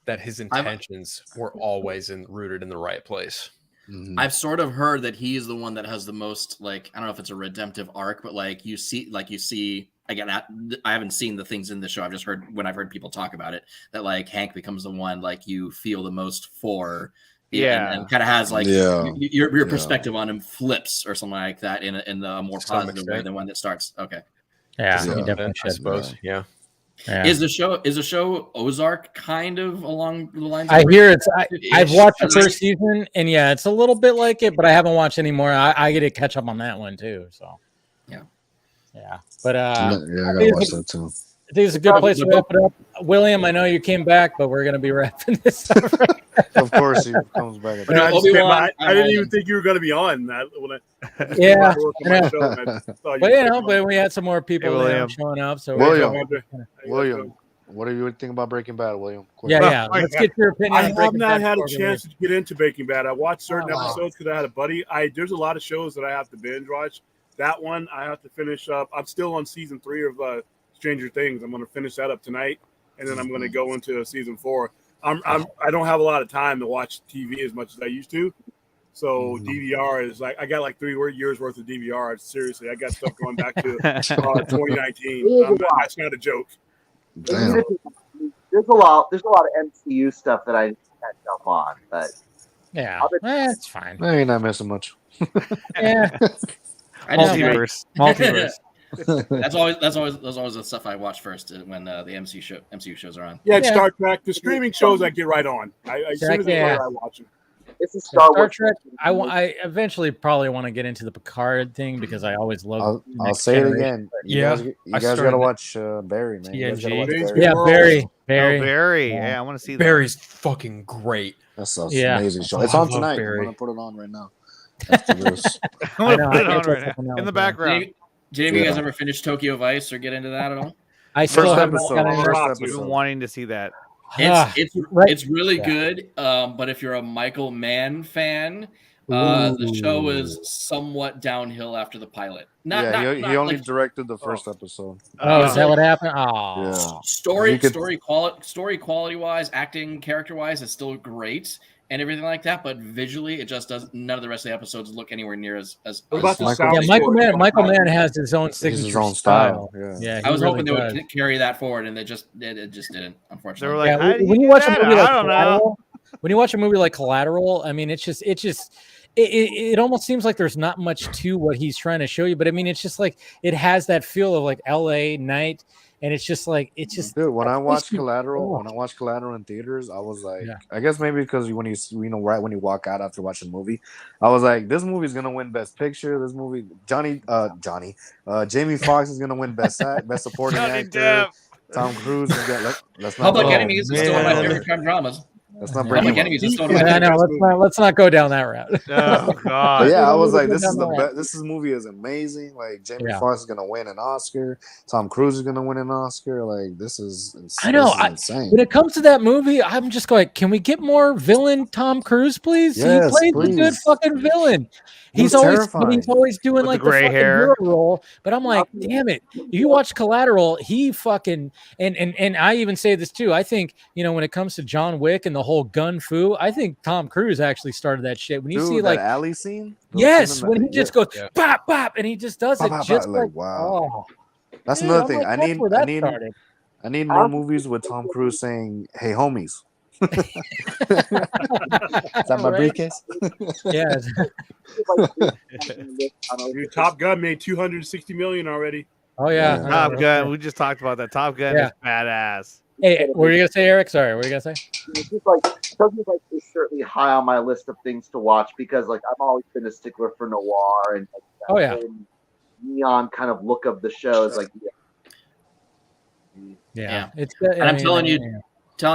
B: that his intentions were always rooted in the right place.
J: Mm-hmm. I've sort of heard that he is the one that has the most, like, I don't know if it's a redemptive arc, but like you see again, I haven't seen the things in the show. I've just heard when I've heard people talk about it that like Hank becomes the one like you feel the most for. And kind of has like your perspective on him flips or something like that in a more positive way than one that starts. Okay.
A: Yeah, he definitely should.
B: I suppose. Yeah.
J: Is the show Ozark kind of along the lines?
A: I hear I've watched the first season, and it's a little bit like it, but I haven't watched any more. I get to catch up on that one too. So yeah. But
F: I gotta watch that too.
A: I think it's a good place to wrap it up. William, I know you came back, but we're gonna be wrapping this up. Right now.
F: Of course, he comes back.
K: I didn't even think you were gonna be on that.
A: But we had some more people showing up. So
F: William, what do you think about Breaking Bad, William?
A: Let's get your opinion.
K: I have not had a chance to get into Breaking Bad. I watched certain episodes because I had a buddy. There's a lot of shows that I have to binge watch. That one I have to finish up. I'm still on season 3 of Stranger Things. I'm going to finish that up tonight, and then I'm going to go into season 4. I don't have a lot of time to watch TV as much as I used to, so DVR is like I got like 3 years worth of DVR. Seriously, I got stuff going back to 2019. That's not a joke.
C: There's a lot of MCU stuff that I catch up on, but
A: Yeah, it's fine.
F: I ain't not missing much.
A: Yeah,
H: multiverse.
J: That's always the stuff I watch first when the MCU shows are on.
K: Yeah, it's Star Trek. The streaming shows I get right on. As soon as they start, I watch them.
C: It's a Star
A: Trek. I eventually probably want to get into the Picard thing because I always love.
F: I'll say it again. You guys gotta watch Barry, man. You guys gotta watch Barry.
A: Yeah, Barry.
H: Barry. Yeah, I want to see that.
B: Barry's fucking great.
F: That's an amazing show. It's on tonight. I'm gonna put it on right now.
H: I'm gonna put it on right now in the background.
J: Did any of you guys ever finish Tokyo Vice or get into that at all?
A: I still haven't
H: been wanting to see that.
J: It's really good, but if you're a Michael Mann fan, the show is somewhat downhill after the pilot.
F: He only directed the first episode.
A: Oh, is that what happened? Oh,
F: yeah.
J: Story quality wise, acting character wise, it's still great and everything like that. But visually, it just does. None of the rest of the episodes look anywhere near as
A: Michael Mann has his own signature style.
J: Yeah, I was hoping they would carry that forward, and it just didn't. Unfortunately,
H: they were like,
A: when you watch a movie like Collateral, when you watch a movie like Collateral, I mean, it almost seems like there's not much to what he's trying to show you, but I mean, it's just like it has that feel of like LA night. And it's just
F: dude. When I watched Collateral in theaters, I was like, I guess maybe because when right when you walk out after watching the movie, I was like, this movie's gonna win Best Picture. This movie, Jamie Foxx is gonna win Best Supporting Actor. Tom Cruise is gonna.
J: Public Enemies is still one of my favorite crime dramas.
F: Let's not
J: bring Public Enemies is still one of my favorite.
A: Let's not go down that route.
H: Oh God!
F: But yeah, I was like, this is the best. This movie is amazing. Like Jamie Foxx is gonna win an Oscar. Tom Cruise is gonna win an Oscar. Like this is insane.
A: I know.
F: Insane.
A: When it comes to that movie, I'm just going, can we get more villain Tom Cruise, please?
F: Yes,
A: he plays a good fucking villain. He's always doing like the gray hair role. But I'm like, damn it! You watch Collateral, he fucking and I even say this too. I think when it comes to John Wick and the whole gun fu, I think Tom Cruise actually started that shit. When you see like
F: that alley scene,
A: when he just goes bop bop and he just does it just like
F: wow. That's another thing. I need more movies with Tom Cruise saying, "Hey, homies." Is that my briefcase?
A: Yeah.
K: Dude, Top Gun made $260 million already.
A: Oh yeah,
H: Top Gun. We just talked about that. Top Gun is badass.
A: Hey, what were you gonna say, Eric? Sorry, what were you gonna say?
C: It's certainly high on my list of things to watch because I've always been a stickler for noir and neon kind of look of the show is
A: It's
J: and I'm telling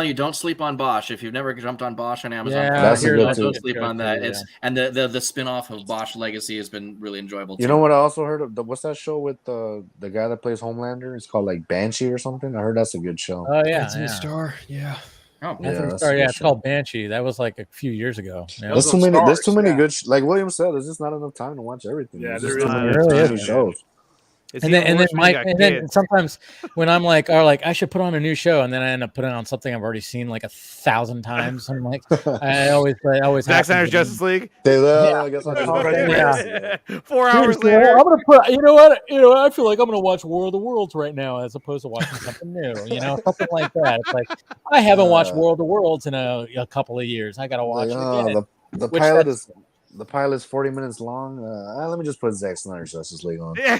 J: you, don't sleep on Bosch. If you've never jumped on Bosch on Amazon, don't sleep on that. And the spin-off of Bosch Legacy has been really enjoyable too.
F: You know what I also heard of? What's that show with the guy that plays Homelander? It's called like Banshee or something. I heard that's a good show.
A: Oh yeah,
B: Anthony Starr. Yeah.
J: Oh,
A: it's called Banshee. That was like a few years ago.
F: There's too many good. Like William said, there's just not enough time to watch everything.
K: Yeah,
F: there's
K: there
F: too many shows.
A: And then sometimes when I'm like, I should put on a new show, and then I end up putting on something I've already seen like 1,000 times. I'm like, I always
H: Zack Snyder's Justice League.
F: I guess I'll
H: just 4 hours later.
A: I'm gonna put. You know what? I feel like I'm gonna watch War of the Worlds right now, as opposed to watching something new. Something like that. It's like I haven't watched War of the Worlds in a couple of years. I gotta watch it again.
F: The pilot's 40 minutes long. Let me just put Zack Snyder's Justice League on.
A: Yeah.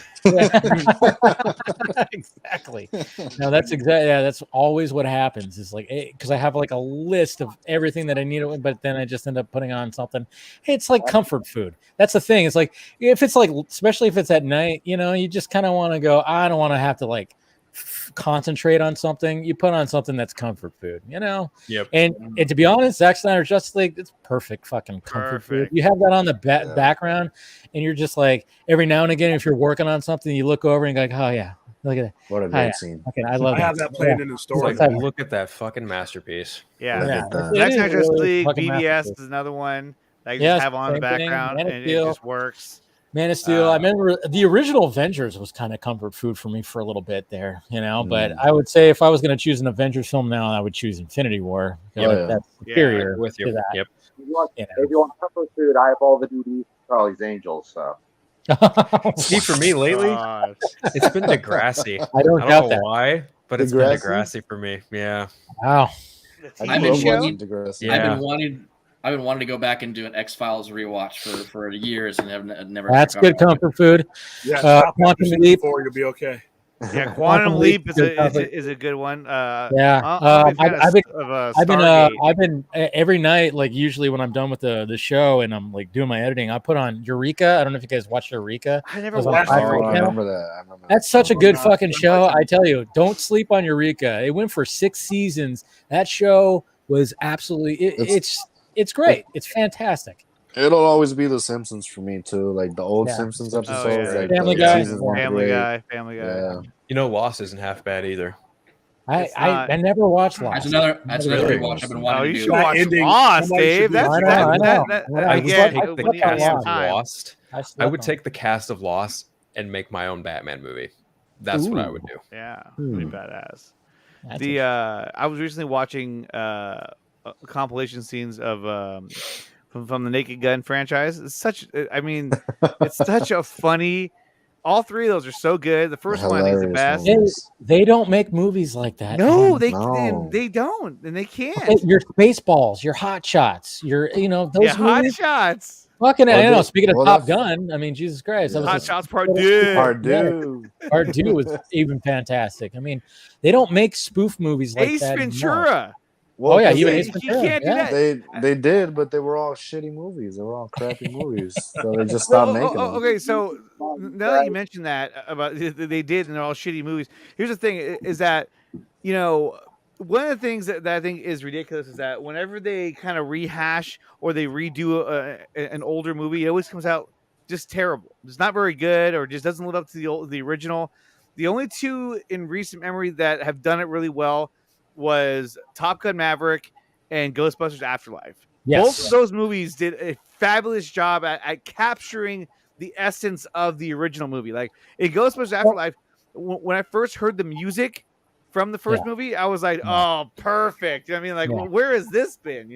A: Exactly. No, that's always what happens. It's like because I have like a list of everything that I need, but then I just end up putting on something. It's like comfort food. That's the thing. It's like if it's like, especially if it's at night, you just kind of want to go. I don't want to have to like concentrate on something. You put on something that's comfort food,
B: Yep.
A: And to be honest, Zack Snyder's Justice League, it's perfect fucking comfort food. You have that on the background, and you're just like every now and again, if you're working on something, you look over and go like, oh yeah, look at that.
F: What a great scene.
A: Okay, I love.
K: I have that playing in the store.
B: Look at that fucking masterpiece.
H: Yeah. Zack Snyder's Justice League, BVS is another one that you just have on the background, and it just works.
A: Man of Steel. I remember the original Avengers was kind of comfort food for me for a little bit there, But I would say if I was going to choose an Avengers film now, I would choose Infinity War. That's superior
B: with you.
A: to that.
B: Yep.
C: If you want comfort food, I have all the DVDs of Charlie's Angels. So.
B: See, for me lately, it's been Degrassi.
A: I don't know
B: why, but it's been Degrassi for me. Yeah.
A: Wow.
J: I've been wanting I've been wanting to go back and do an X-Files rewatch for years and have never.
A: That's good comfort food.
K: Yeah,
A: Quantum Leap.
K: You'll be okay.
H: Yeah, Quantum Leap is a good one.
A: Yeah, I've been every night, like usually when I'm done with the show and I'm like doing my editing, I put on Eureka. I don't know if you guys watched Eureka.
H: I never watched
F: I remember that.
A: That's such a good fucking show. I tell you, don't sleep on Eureka. It went for 6 seasons. That show was absolutely it's great. It's fantastic.
F: It'll always be The Simpsons for me too, like the old Simpsons episodes, like
A: Family Guy.
H: Family Guy.
F: Yeah.
B: You know, Lost isn't half bad either.
A: I never watched Lost.
J: That's another rewatch I've been wanting to do.
H: You should watch Lost, Dave.
A: I
B: would take the cast of Lost and make my own Batman movie. That's what I would do.
H: Yeah, pretty badass. I was recently watching compilation scenes of from the Naked Gun franchise. It's such a funny. All 3 of those are so good. The first one I think is the best.
A: They don't make movies like that.
H: No, they don't, and they can't.
A: Okay, your Spaceballs, your Hot Shots, those movies.
H: Hot Shots.
A: Fucking, I know. Speaking of Top Gun, I mean, Jesus Christ,
H: Hot Shots Part 2.
A: Part 2 was even fantastic. I mean, they don't make spoof movies like that.
H: Ace Ventura.
F: Well,
A: even Ace Ventura.
H: You can't do that.
F: They did, but they were all shitty movies. They were all crappy movies. So they just stopped making them.
H: Okay, so now that you mentioned that about they did and they're all shitty movies. Here's the thing: is that one of the things that I think is ridiculous is that whenever they kind of rehash or they redo an older movie, it always comes out just terrible. It's not very good, or just doesn't live up to the original. The only 2 in recent memory that have done it really well was Top Gun Maverick and Ghostbusters Afterlife.
A: Yes.
H: Both of those movies did a fabulous job at capturing the essence of the original movie. Like in Ghostbusters Afterlife, when I first heard the music from the first movie, I was like, "Oh, perfect." I mean, like, well, where has this been?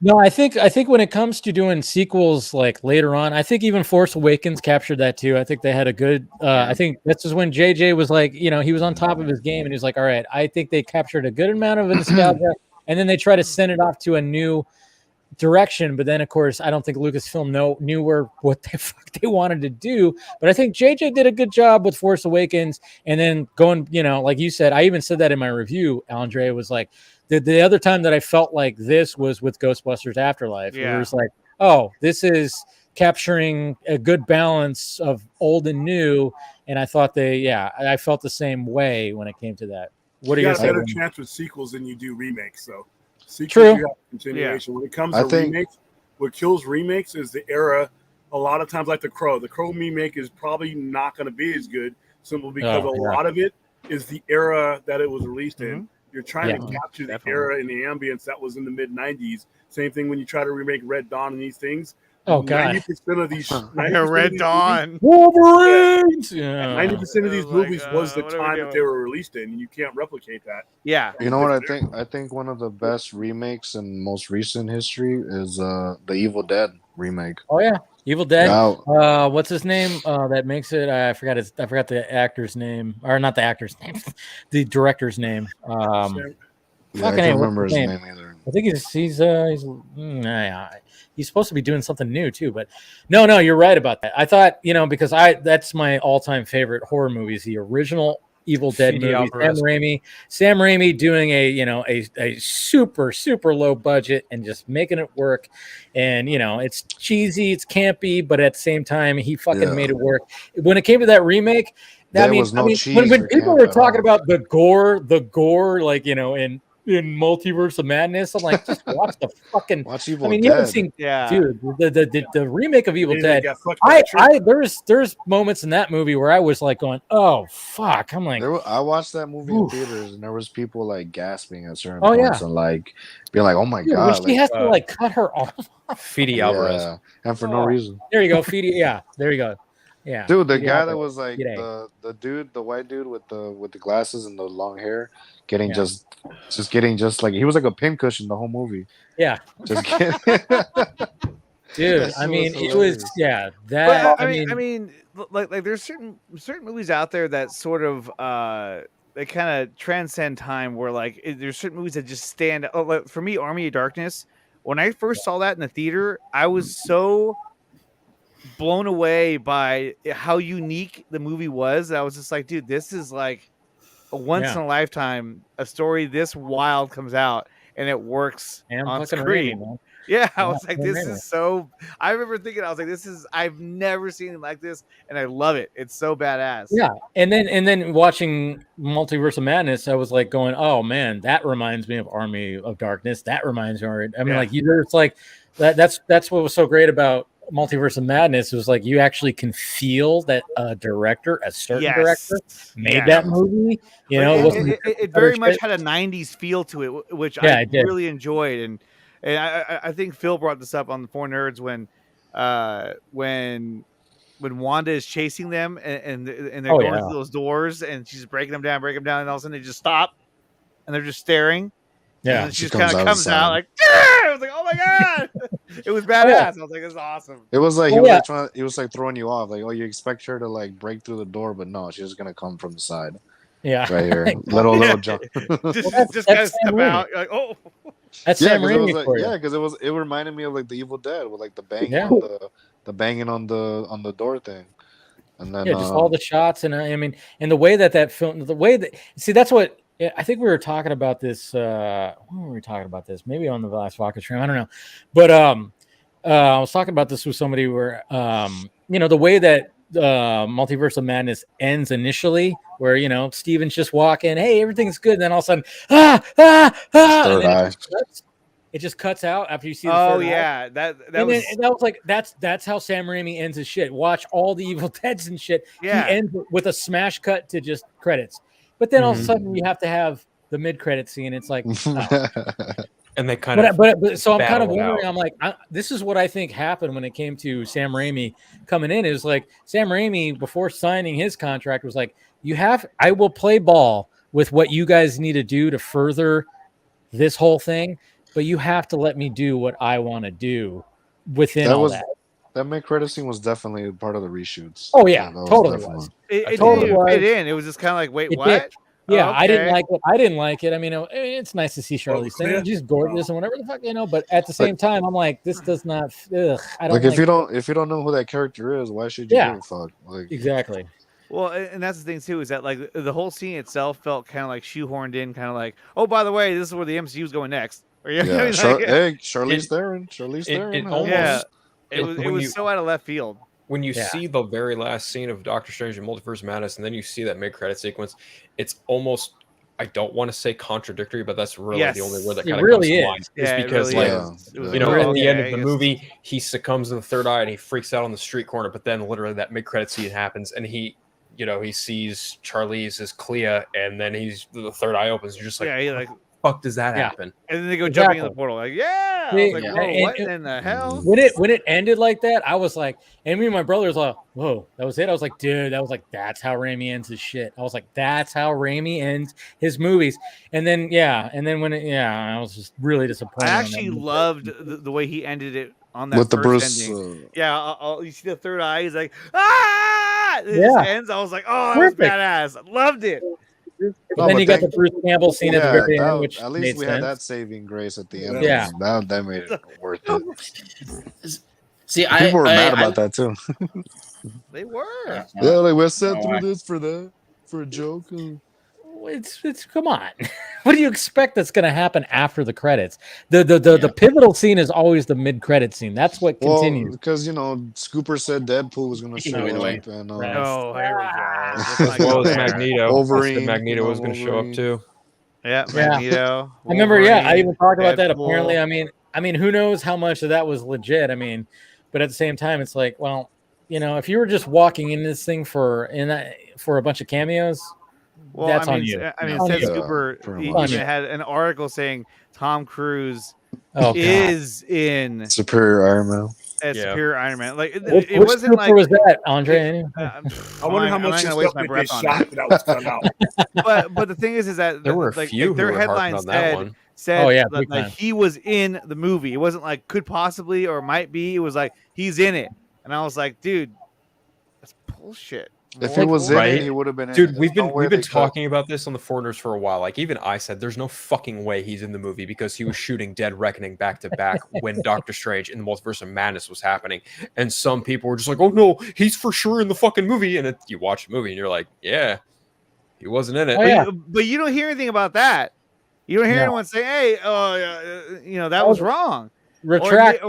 A: No, I think when it comes to doing sequels, like later on, I think even Force Awakens captured that too. I think they had a good. I think this is when JJ was like, he was on top of his game, and he was like, "All right, I think they captured a good amount of nostalgia," and then they try to send it off to a new direction. But then, of course, I don't think Lucasfilm knew what the fuck they wanted to do. But I think JJ did a good job with Force Awakens, and then going, like you said, I even said that in my review. Andre was like, the other time that I felt like this was with Ghostbusters Afterlife. Yeah. It was like, oh, this is capturing a good balance of old and new. And I thought I felt the same way when it came to that. What do you
K: got a better chance with sequels than you do remakes, so. Sequels, you have continuation. When it comes to remakes, what kills remakes is the era. A lot of times, like The Crow. The Crow remake is probably not going to be as good, simply because a lot of it is the era that it was released in. You're trying to capture the era and the ambience that was in the mid-'90s. Same thing when you try to remake Red Dawn and these things.
A: Oh, God.
K: 90% of these...
H: Red Dawn.
A: Wolverines!
K: 90% of these movies was the time that they were released in, and you can't replicate that.
H: Yeah.
F: You know what I think? I think one of the best remakes in most recent history is the Evil Dead remake.
A: Oh, yeah. Evil Dead. What's his name? That makes it... I forgot the actor's name. Or not the actor's name. The director's name.
F: I can't remember his name either.
A: I think he's supposed to be doing something new too, but no, you're right about that. I thought, because that's my all-time favorite horror movies, the original Evil Dead movie. Sam Raimi doing a super, super low budget and just making it work. And, it's cheesy, it's campy, but at the same time, he fucking made it work. When it came to that remake, when people were talking about the gore, like, in Multiverse of Madness, I'm like, just watch the fucking.
F: Watch Evil Dead.
A: You haven't seen, dude, the remake of Evil Dead. There's moments in that movie where I was like going, oh fuck. I'm like,
F: I watched that movie in theaters, and there was people like gasping at certain points and like being like, oh my god,
A: she has to like cut her arm off.
B: Fede Alvarez,
F: and for no reason.
A: There you go, Fede. Yeah, there you go. Yeah,
F: dude, the guy that was like the white dude with the glasses and the long hair, getting just like he was like a pincushion the whole movie.
A: Yeah,
F: just kidding.
A: Dude, I mean, it was that.
H: But, I mean, like there's certain movies out there that sort of they kind of transcend time. Where like there's certain movies that just stand. Oh, like, for me, Army of Darkness when I first saw that in the theater, I was so blown away by how unique the movie was. I was just like, dude, this is like a once in a lifetime. A story this wild comes out and it works on screen.
A: Rainy,
H: yeah, I was like, this is so. I remember thinking, I was like, this is. I've never seen it like this, and I love it. It's so badass.
A: Yeah, and then watching Multiverse of Madness, I was like going, oh man, that reminds me of Army of Darkness. That reminds me. I mean, like it's like that's what was so great about Multiverse of Madness. It was like you actually can feel that a certain director made that movie. You know,
H: it very much had a '90s feel to it, which I really enjoyed. And I think Phil brought this up on the Four Nerds when Wanda is chasing them and they're going through those doors and she's breaking them down, and all of a sudden they just stop and they're just staring. Yeah, and she just kind of comes out like, I was like, oh my god, it was badass. I was like, this is awesome.
F: It was like it was like throwing you off. Like, oh, you expect her to like break through the door, but no, she's just gonna come from the side.
A: Yeah,
F: right here, little jump.
H: just kind of step out. You're like, oh,
A: that's Sam Raimi
F: like,
A: for you.
F: Yeah, because it reminded me of like the Evil Dead with like the banging on the banging on the door thing. And then
A: just all the shots, and I mean, and the way that film, that's what I think we were talking about this. When were we talking about this? Maybe on the last Vodka stream, I don't know. But I was talking about this with somebody where the way that Multiverse of Madness ends initially, where Steven's just walking, hey, everything's good, and then all of a sudden, it just cuts out after you see the third eye.
H: that
A: was like that's how Sam Raimi ends his shit. Watch all the Evil Deads and shit.
H: Yeah.
A: He ends with a smash cut to just credits. But then all of a sudden you have to have the mid-credit scene. It's like
B: and they kind of
A: but so I'm kind of wondering, I'm like, this is what I think happened when it came to Sam Raimi coming in. It was like Sam Raimi, before signing his contract, was like, I will play ball with what you guys need to do to further this whole thing. But you have to let me do what I want to do within that.
F: That mid-credit scene was definitely part of the reshoots.
A: Oh yeah, totally was.
H: It totally fit in. It was just kind of like, wait, what?
A: Yeah, okay. I didn't like it. I mean, it's nice to see Charlize Theron. She's gorgeous and whatever the fuck, But at the same time, I'm like, this does not. I don't
F: if you don't know who that character is, why should you give a fuck? Like,
A: exactly.
H: Well, and that's the thing too, is that like the whole scene itself felt kind of like shoehorned in, kind of like, oh, by the way, this is where the MCU is going next.
F: Yeah, Charlize Theron.
H: It was so out of left field.
B: When you see the very last scene of Doctor Strange and Multiverse of Madness, and then you see that mid-credit sequence, it's almost, I don't want to say contradictory, but that's really the only word that kind of comes to mind. Is because at the end of the movie, he succumbs to the third eye and he freaks out on the street corner, but then literally that mid-credit scene happens and he sees Charlize as Clea, and then the third eye opens. You're just like, fuck does that happen?
H: And then they go jumping in the portal, like, I was like, whoa, what in the hell?
A: When it ended like that, I was like, and me and my brother was like, whoa, that was it. I was like, dude, that's how Raimi ends his shit. I was like, that's how Raimi ends his movies. And then when I was just really disappointed.
H: I actually loved the way he ended it on that with first ending. You see the third eye, he's like, it just ends. I was like, oh, that was badass. I loved it.
A: Then you got the Bruce Campbell scene at the very end, which
F: at least we had that saving grace at the end. Yeah, that made it worth it.
J: See,
F: people were mad about that too.
H: They were.
F: Yeah, like we're set through this for a joke.
A: It's come on. What do you expect that's going to happen after the credits? The pivotal scene is always the mid-credit scene. That's what continues.
F: Because Scooper said Deadpool was going to show up, and
H: here we go.
B: Well, as Magneto.
F: Wolverine.
B: Magneto was going to show up too.
H: Yeah, Magneto.
A: I remember. I even talked about that. Apparently, I mean, who knows how much of that was legit? I mean, but at the same time, it's like, well, if you were just walking in this thing for a bunch of cameos.
H: Well,
A: that's on you.
H: I mean, it says Scooper even had an article saying Tom Cruise is in
F: Superior Iron Man.
H: Superior Iron Man. Like
A: it
H: wasn't like.
A: Was that Andre?
K: I wonder how much
H: waste my breath on that
K: was cut out.
H: But the thing is that
B: there were a few
H: their headlines said like he was in the movie. It wasn't like could possibly or might be. It was like he's in it, and I was like, dude, that's bullshit.
F: If he was in
B: right?
F: it, he would have been in
B: Dude,
F: it.
B: we've
F: There's no way
B: been
F: they cut.
B: talking about this on the Foreigners for a while. Like even I said, there's no fucking way he's in the movie because he was shooting Dead Reckoning back to back when Doctor Strange in the Multiverse of Madness was happening, and some people were just like, "Oh no, he's for sure in the fucking movie." And you watch the movie and you're like, "Yeah, he wasn't in it."
H: Oh, yeah. But you don't hear anything about that. You don't hear anyone say, "Hey, that was wrong."
A: Retract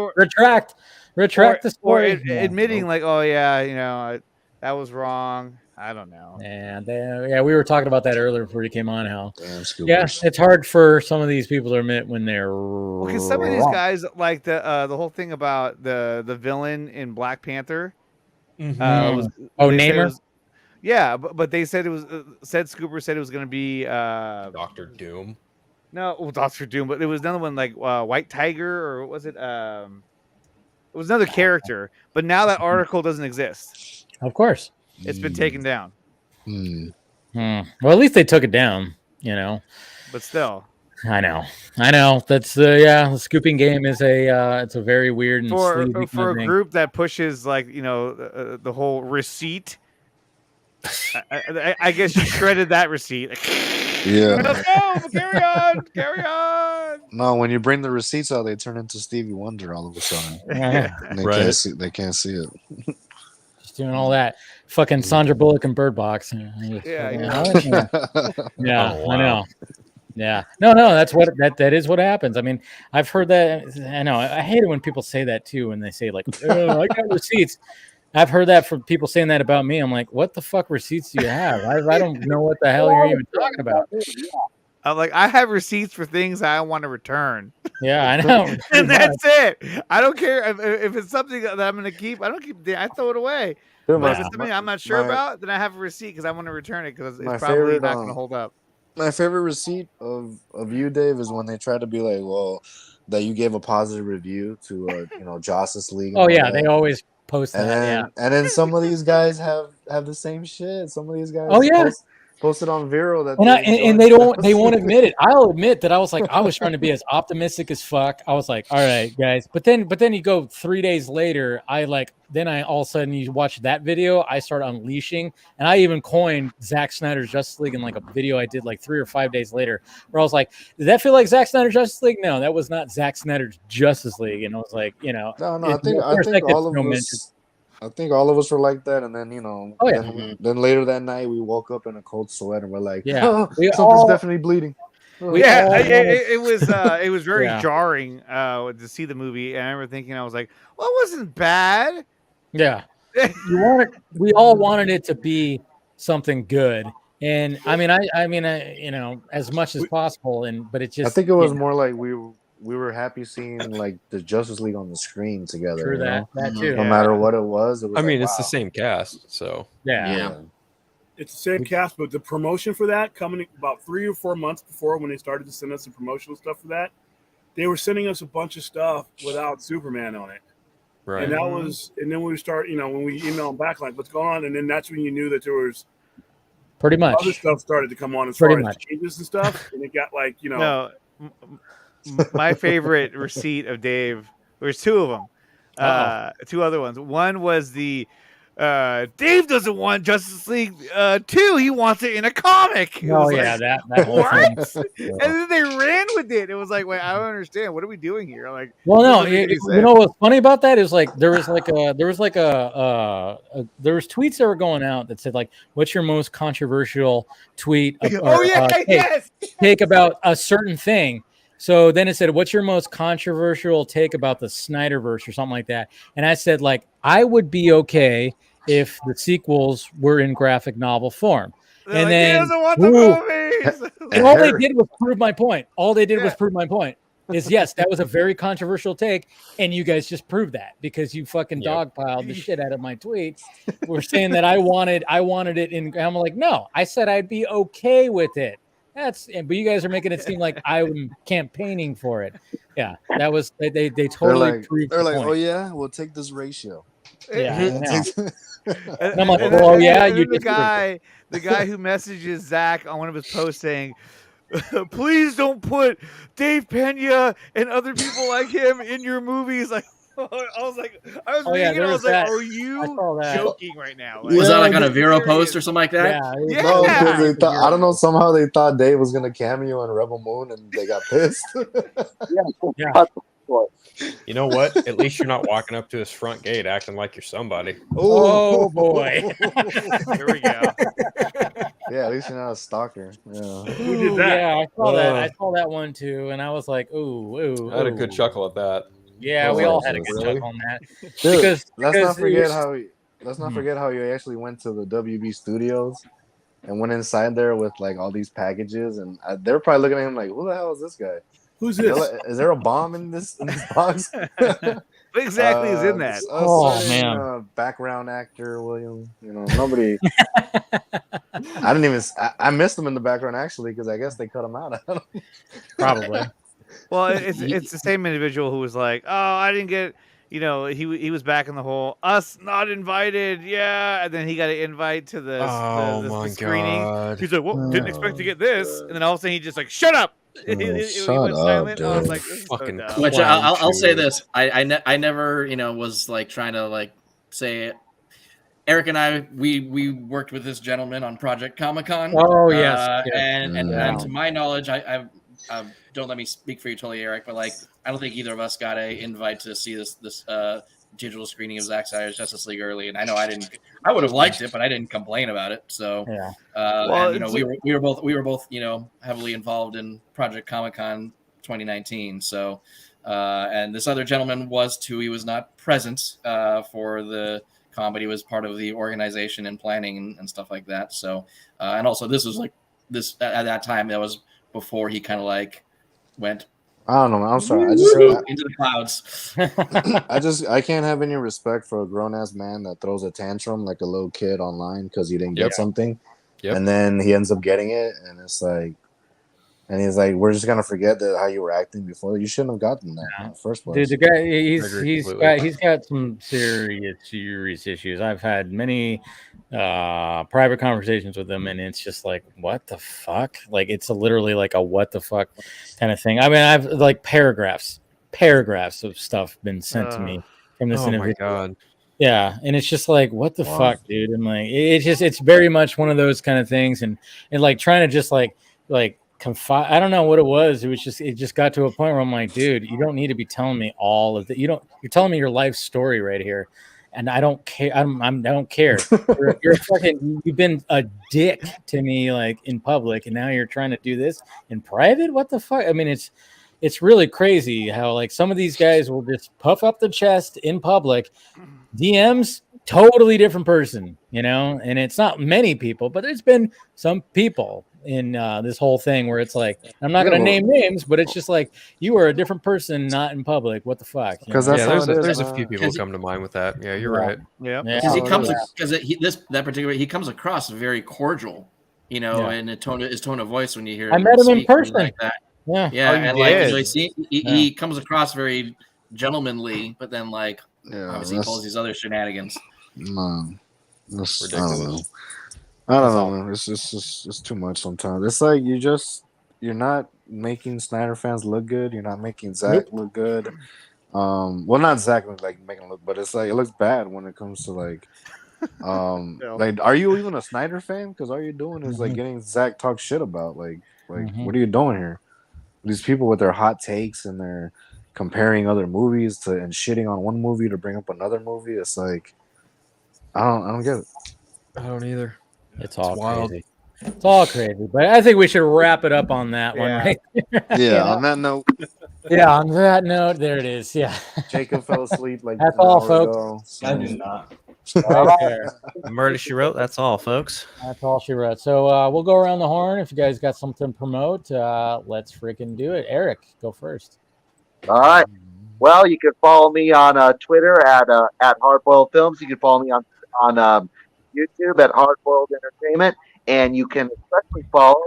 A: the story.
H: Admitting like, "Oh yeah, that was wrong." I don't know.
A: Yeah, we were talking about that earlier before you came on. How it's hard for some of these people to admit when they're
H: because some of these guys like the whole thing about the villain in Black Panther.
A: Namor.
H: But they said it was Scooper said it was going to be
B: Doctor Doom.
H: No, Doctor Doom, but it was another one like White Tiger, or what was it? It was another character, but now that article doesn't exist.
A: Of course,
H: it's been taken down.
A: Well, at least they took it down,
H: But still,
A: I know. That's the scooping game is it's a very weird and sleazy
H: for a group that pushes like the whole receipt. I guess you shredded that receipt.
F: Yeah.
H: No, carry on.
F: No, when you bring the receipts out, they turn into Stevie Wonder all of a sudden. And they can't see it.
A: Just doing all that. Fucking Sandra Bullock and Bird Box.
H: Yeah.
A: I know. Yeah. No, that's what that is what happens. I mean, I've heard that. I know. I hate it when people say that too, when they say like, "Oh, I got receipts." I've heard that from people saying that about me. I'm like, what the fuck receipts do you have? I don't know what the hell you're even talking about.
H: I'm like, I have receipts for things I want to return.
A: Yeah, I know.
H: And that's it. I don't care if it's something that I'm going to keep. I don't keep. I throw it away. But if it's something I'm not sure about, then I have a receipt because I want to return it because it's probably not going to hold up.
F: My favorite receipt of you, Dave, is when they try to be like, well, that you gave a positive review to Justice League.
A: Oh yeah, they always post that.
F: And then some of these guys have the same shit. Some of these guys posted on Vero that
A: they won't admit it. I'll admit that I was trying to be as optimistic as fuck. I was like, all right, guys. But then you go 3 days later, then all of a sudden you watch that video, I start unleashing, and I even coined Zack Snyder's Justice League in like a video I did like 3 or 5 days later, where I was like, did that feel like Zack Snyder's Justice League? No, that was not Zack Snyder's Justice League. And I was like,
F: No, I think all of us. I think all of us were like that, and then then later that night we woke up in a cold sweat and we're like, something's definitely bleeding.
H: It was very jarring to see the movie, and I remember thinking, I was like, well, it wasn't bad.
A: Yeah, we all wanted it to be something good, and I mean, as much as possible, but it just.
F: I think it was more like we were happy seeing like the Justice League on the screen together.
A: True that too.
F: No matter what it was.
B: It's the same cast, so
A: yeah.
K: It's the same cast, but the promotion for that coming about 3 or 4 months before when they started to send us the promotional stuff for that, they were sending us a bunch of stuff without Superman on it.
B: Right.
K: And then we start, when we email them back, like, what's going on? And then that's when you knew that there was
A: pretty much
K: other stuff started to come on as far as changes and stuff. And it got
H: No, my favorite receipt of Dave, there's 2 of them. 2 other ones. One was the Dave doesn't want Justice League 2. He wants it in a comic.
A: That
H: what? And then they ran with it. It was like, wait, I don't understand. What are we doing here? I'm like,
A: well, no, you know what's funny about that is like there was tweets that were going out that said like, what's your most controversial tweet? Take about a certain thing. So then it said, what's your most controversial take about the Snyderverse or something like that? And I said, like, I would be okay if the sequels were in graphic novel form.
H: They're and then he doesn't want the movies.
A: And all they did was prove my point. Is yes, that was a very controversial take, and you guys just proved that because you fucking dogpiled the shit out of my tweet. We're saying that I wanted it in. I'm like, no, I said I'd be okay with it. But you guys are making it seem like I'm campaigning for it. Yeah, that was they totally proved.
F: They're like,
A: point.
F: oh yeah, we'll take this ratio.
A: Yeah.
H: I'm like, oh yeah, you the guy who messages Zach on one of his posts saying, please don't put Dave Pena and other people like him in your movies. Like, I was like, I was
A: Oh, yeah,
H: reading it. I was
A: there's
H: like,
A: that.
H: are
A: I
H: you
A: saw that.
H: joking right now?
J: Was that like on a
H: are you
J: Vero post
H: serious?
J: or something like that?
A: Yeah, it was
F: No,
H: Yeah.
F: because they
A: like a
F: thought, I don't know,
A: Euro.
F: somehow they thought Dave was gonna cameo on Rebel Moon and they got pissed.
A: Yeah.
B: You know what? At least you're not walking up to his front gate acting like you're somebody.
A: Oh, boy.
H: Here we go.
F: Yeah, at least you're not a stalker. Yeah.
K: Who did that?
A: Yeah, I saw that. I saw that one too, and I was like, ooh.
B: I had a good chuckle at that.
A: Yeah, we all had a good
B: Really?
A: chuckle on that.
F: Dude,
A: Because
F: let's not forget
A: it's-
F: how forget how you actually went to the WB studios and went inside there with like all these packages, and they were probably looking at him like, "Who the hell is this guy?
K: Who's
F: They're
K: this?
F: like, is there a bomb in this box?"
H: What exactly is in that?
A: man.
F: Background actor William. You know, nobody. I didn't even. I missed him in the background actually because I guess they cut him out.
A: Probably.
H: Well, it's the same individual who was like, "Oh, I didn't get." You know, he was back in the whole us not invited, yeah, and then he got an invite to the screening.
B: God.
H: He's like, "Well, didn't expect to get this," and then all of a sudden he just like, "Shut up!" He went silent. I was like, "This is so
B: Fucking
H: dumb."
J: Which I'll say this: I never was like trying to like say. Eric and I we worked with this gentleman on Project Comic-Con.
A: Oh yes,
J: and to my knowledge, I don't let me speak for you totally, Eric, but like I don't think either of us got an invite to see this digital screening of Zack Snyder's Justice League early, and I know I didn't. I would have liked it, but I didn't complain about it. So
A: yeah.
J: And, you know, we were both you know heavily involved in Project Comic-Con 2019. So and this other gentleman was too. He was not present for the con, but he was part of the organization and planning and stuff like that. So and also this was like this at that time that was before he kind of like went.
F: I don't know. I'm sorry.
J: Into the clouds.
F: I can't have any respect for a grown ass man that throws a tantrum like a little kid online because he didn't get something, and then he ends up getting it, and it's like, and he's like, "We're just gonna forget that how you were acting before. You shouldn't have gotten that in the first place."
A: Dude, the guy he's got some serious issues. I've had many private conversations with him, and it's just like, what the fuck? Like, it's literally like a what the fuck kind of thing. I mean, I've like paragraphs of stuff been sent to me from this individual.
B: Oh my God.
A: Yeah, and it's just like, what the fuck, dude? And like, it's very much one of those kind of things, and like trying to just like confide. I don't know what it was. It just got to a point where I'm like, dude, you don't need to be telling me all of that. You're telling me your life story right here, and I don't care. I don't care. You're fucking. You've been a dick to me like in public, and now you're trying to do this in private. What the fuck? I mean, it's really crazy how like some of these guys will just puff up the chest in public. DMs, totally different person, you know, and it's not many people, but there's been some people in this whole thing where it's like, I'm not going to name names, but it's just like, you are a different person, not in public. What the fuck?
F: Because
B: there's a few people come to mind with that. Yeah, you're right.
H: Yeah,
J: because he comes across very cordial, you know, and his tone of voice when you hear.
A: I met him in person
J: like that.
A: Yeah,
J: and like he comes across very gentlemanly, but then like obviously he pulls these other shenanigans.
F: Man, that's
B: ridiculous.
F: I don't know. Man. It's just it's too much sometimes. It's like you're not making Snyder fans look good. You're not making Zach look good. Well, not Zach like making him look, but it's like it looks bad when it comes to like like, are you even a Snyder fan? Because all you're doing is like getting Zach talk shit about like what are you doing here? These people with their hot takes and they're comparing other movies and shitting on one movie to bring up another movie. It's like I don't get it.
B: I don't either.
A: It's all crazy. It's all crazy. But I think we should wrap it up on that one, right?
F: Yeah, on that note.
A: Yeah, on that note, there it is. Yeah.
F: Jacob fell asleep like
A: that's all, folks.
F: Ago, so.
D: I did not.
L: Murder She Wrote. That's all, folks.
A: That's all she wrote. So we'll go around the horn. If you guys got something to promote, let's freaking do it. Eric, go first.
C: All right. Well, you can follow me on Twitter at Hardboiled Films. You can follow me on YouTube at Hardboiled Entertainment, and you can especially follow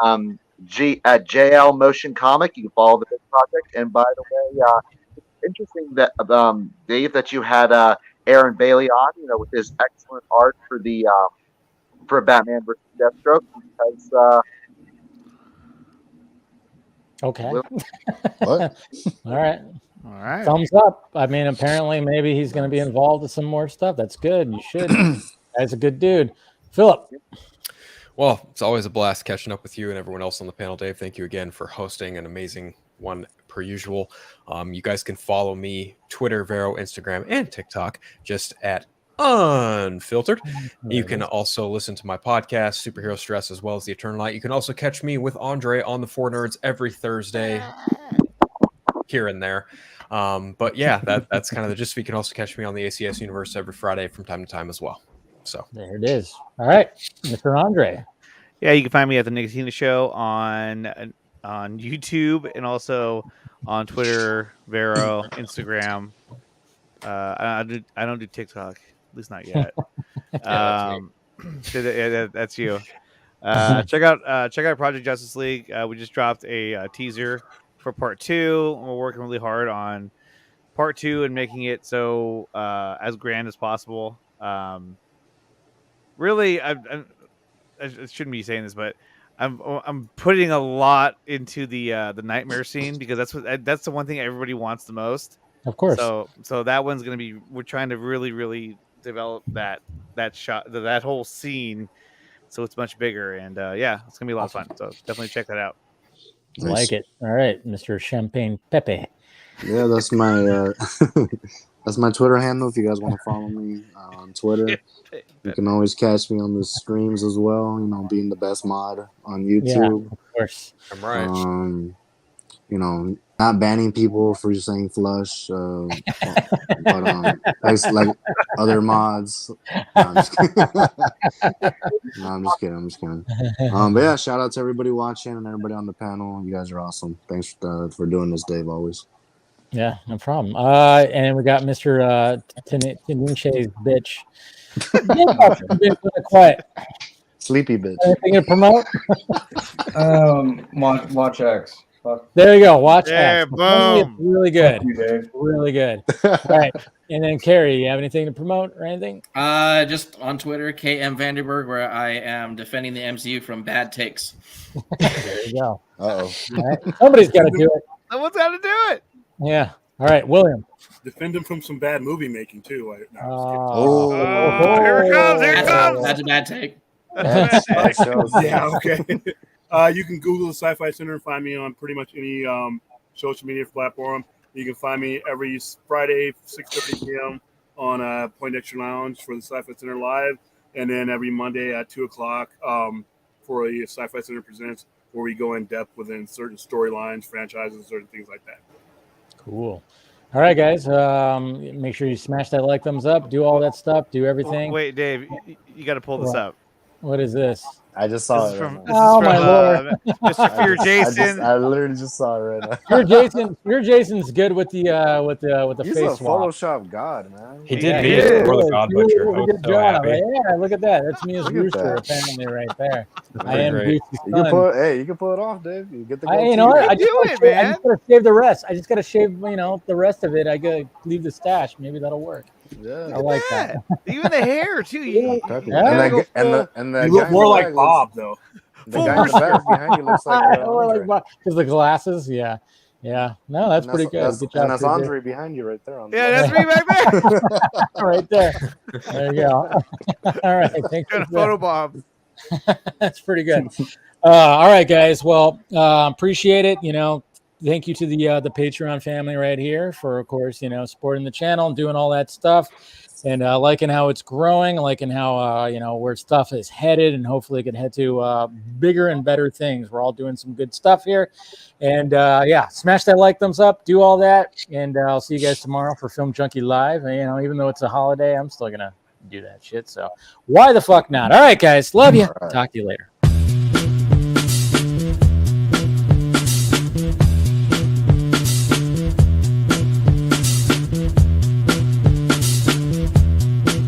C: at JL Motion Comic. You can follow the big project. And by the way, it's interesting that Dave, that you had Aaron Bailey on, you know, with his excellent art for the for Batman vs. Deathstroke, because
A: okay.
F: What?
A: All right.
H: All right.
A: Thumbs up. I mean, apparently, maybe he's going to be involved with some more stuff. That's good. You should. Guy's a good dude. Philip.
B: Well, it's always a blast catching up with you and everyone else on the panel, Dave. Thank you again for hosting an amazing one per usual. You guys can follow me, Twitter, Vero, Instagram, and TikTok, just at Unfiltered. You can also listen to my podcast, Superhero Stress, as well as The Eternal Light. You can also catch me with Andre on the Four Nerds every Thursday, here and there. But yeah, that's kind of the gist. You can also catch me on the ACS Universe every Friday from time to time as well. So
A: there it is. All right, Mr. Andre.
H: Yeah, you can find me at the Nicotina Show on YouTube and also on Twitter, Vero, Instagram. I don't do TikTok, at least not yet. That's you. Check out Project Justice League. We just dropped a teaser for part 2. We're working really hard on part 2 and making it so as grand as possible. Really, I shouldn't be saying this, but I'm putting a lot into the nightmare scene because that's the one thing everybody wants the most.
A: Of course.
H: So that one's gonna be. We're trying to really develop that shot, that whole scene, so it's much bigger. And yeah, it's gonna be a lot of fun. So definitely check that out.
A: Nice. Like it. All right, Mr. Champagne Pepe.
F: Yeah, that's my that's my Twitter handle. If you guys want to follow me on Twitter, you can always catch me on the streams as well. You know, being the best mod on YouTube.
A: Yeah, of course.
B: I'm right.
F: You know, not banning people for saying flush, but like other mods. No, I'm just kidding. I'm just kidding. But yeah, shout out to everybody watching and everybody on the panel. You guys are awesome. Thanks for doing this, Dave. Always.
A: Yeah, no problem. And we got Mr. Tanisha's bitch. Quiet.
F: Sleepy bitch.
A: Anything to promote?
D: Watch X.
A: There you go. Watch
H: there,
A: X.
H: boom.
A: It's really good. Really good. All right. And then Carrie, you have anything to promote or anything?
J: Just on Twitter, KM Vanderberg, where I am defending the MCU from bad takes.
A: There you go.
F: Uh-oh.
A: All right. Somebody's got to do it.
H: Someone's got to do it.
A: Yeah. All right, William.
K: Defend him from some bad movie making too.
H: Here it comes.
J: That's a bad take.
K: Yeah, okay. You can Google the Sci-Fi Center and find me on pretty much any social media platform. You can find me every Friday, 6:30 p.m. on Point Extra Lounge for the Sci-Fi Center Live, and then every Monday at 2:00 for a Sci-Fi Center Presents, where we go in depth within certain storylines, franchises, certain things like that.
A: Cool. All right, guys. Make sure you smash that like, thumbs up, do all that stuff, do everything.
H: Wait, Dave, you got to pull this up.
A: What is this?
F: I just saw it.
A: Oh my lord,
H: Mr. Fear Jason.
F: I literally just saw it right now.
A: Fear Jason's good with the
F: He's
A: face
F: a
A: swap.
F: Photoshop god, man.
L: He did beat it for the God Butcher. I was
A: Good
L: so
A: job.
L: happy.
A: Yeah, look at that. That's me as
F: Look at
A: Rooster,
F: that.
A: apparently, right there. I
L: Very
A: am
L: great.
A: Goosey's
F: You can
A: son.
F: you can pull it off, Dave. You get the
A: You know what? I just
H: man.
A: gotta shave the rest. I just gotta shave, the rest of it. I gotta leave the stash. Maybe that'll work.
F: Yeah.
A: I like that.
H: Even the hair too. You
K: look more like Bob though.
F: The guy in the back behind you looks like
A: because the glasses. Yeah. No, that's pretty good. Good job.
F: And that's Andre behind you right there.
H: that's me back there.
A: Right there. There you go. All right. Thanks.
H: Got a photo bomb.
A: That's pretty good. All right, guys. Well, appreciate it. Thank you to the Patreon family right here for, of course, supporting the channel and doing all that stuff, and liking how it's growing, liking how where stuff is headed, and hopefully it can head to bigger and better things. We're all doing some good stuff here, and smash that like, thumbs up, do all that, and I'll see you guys tomorrow for Film Junkie Live. And, even though it's a holiday, I'm still gonna do that shit. So why the fuck not? All right, guys, love you. Talk to you later.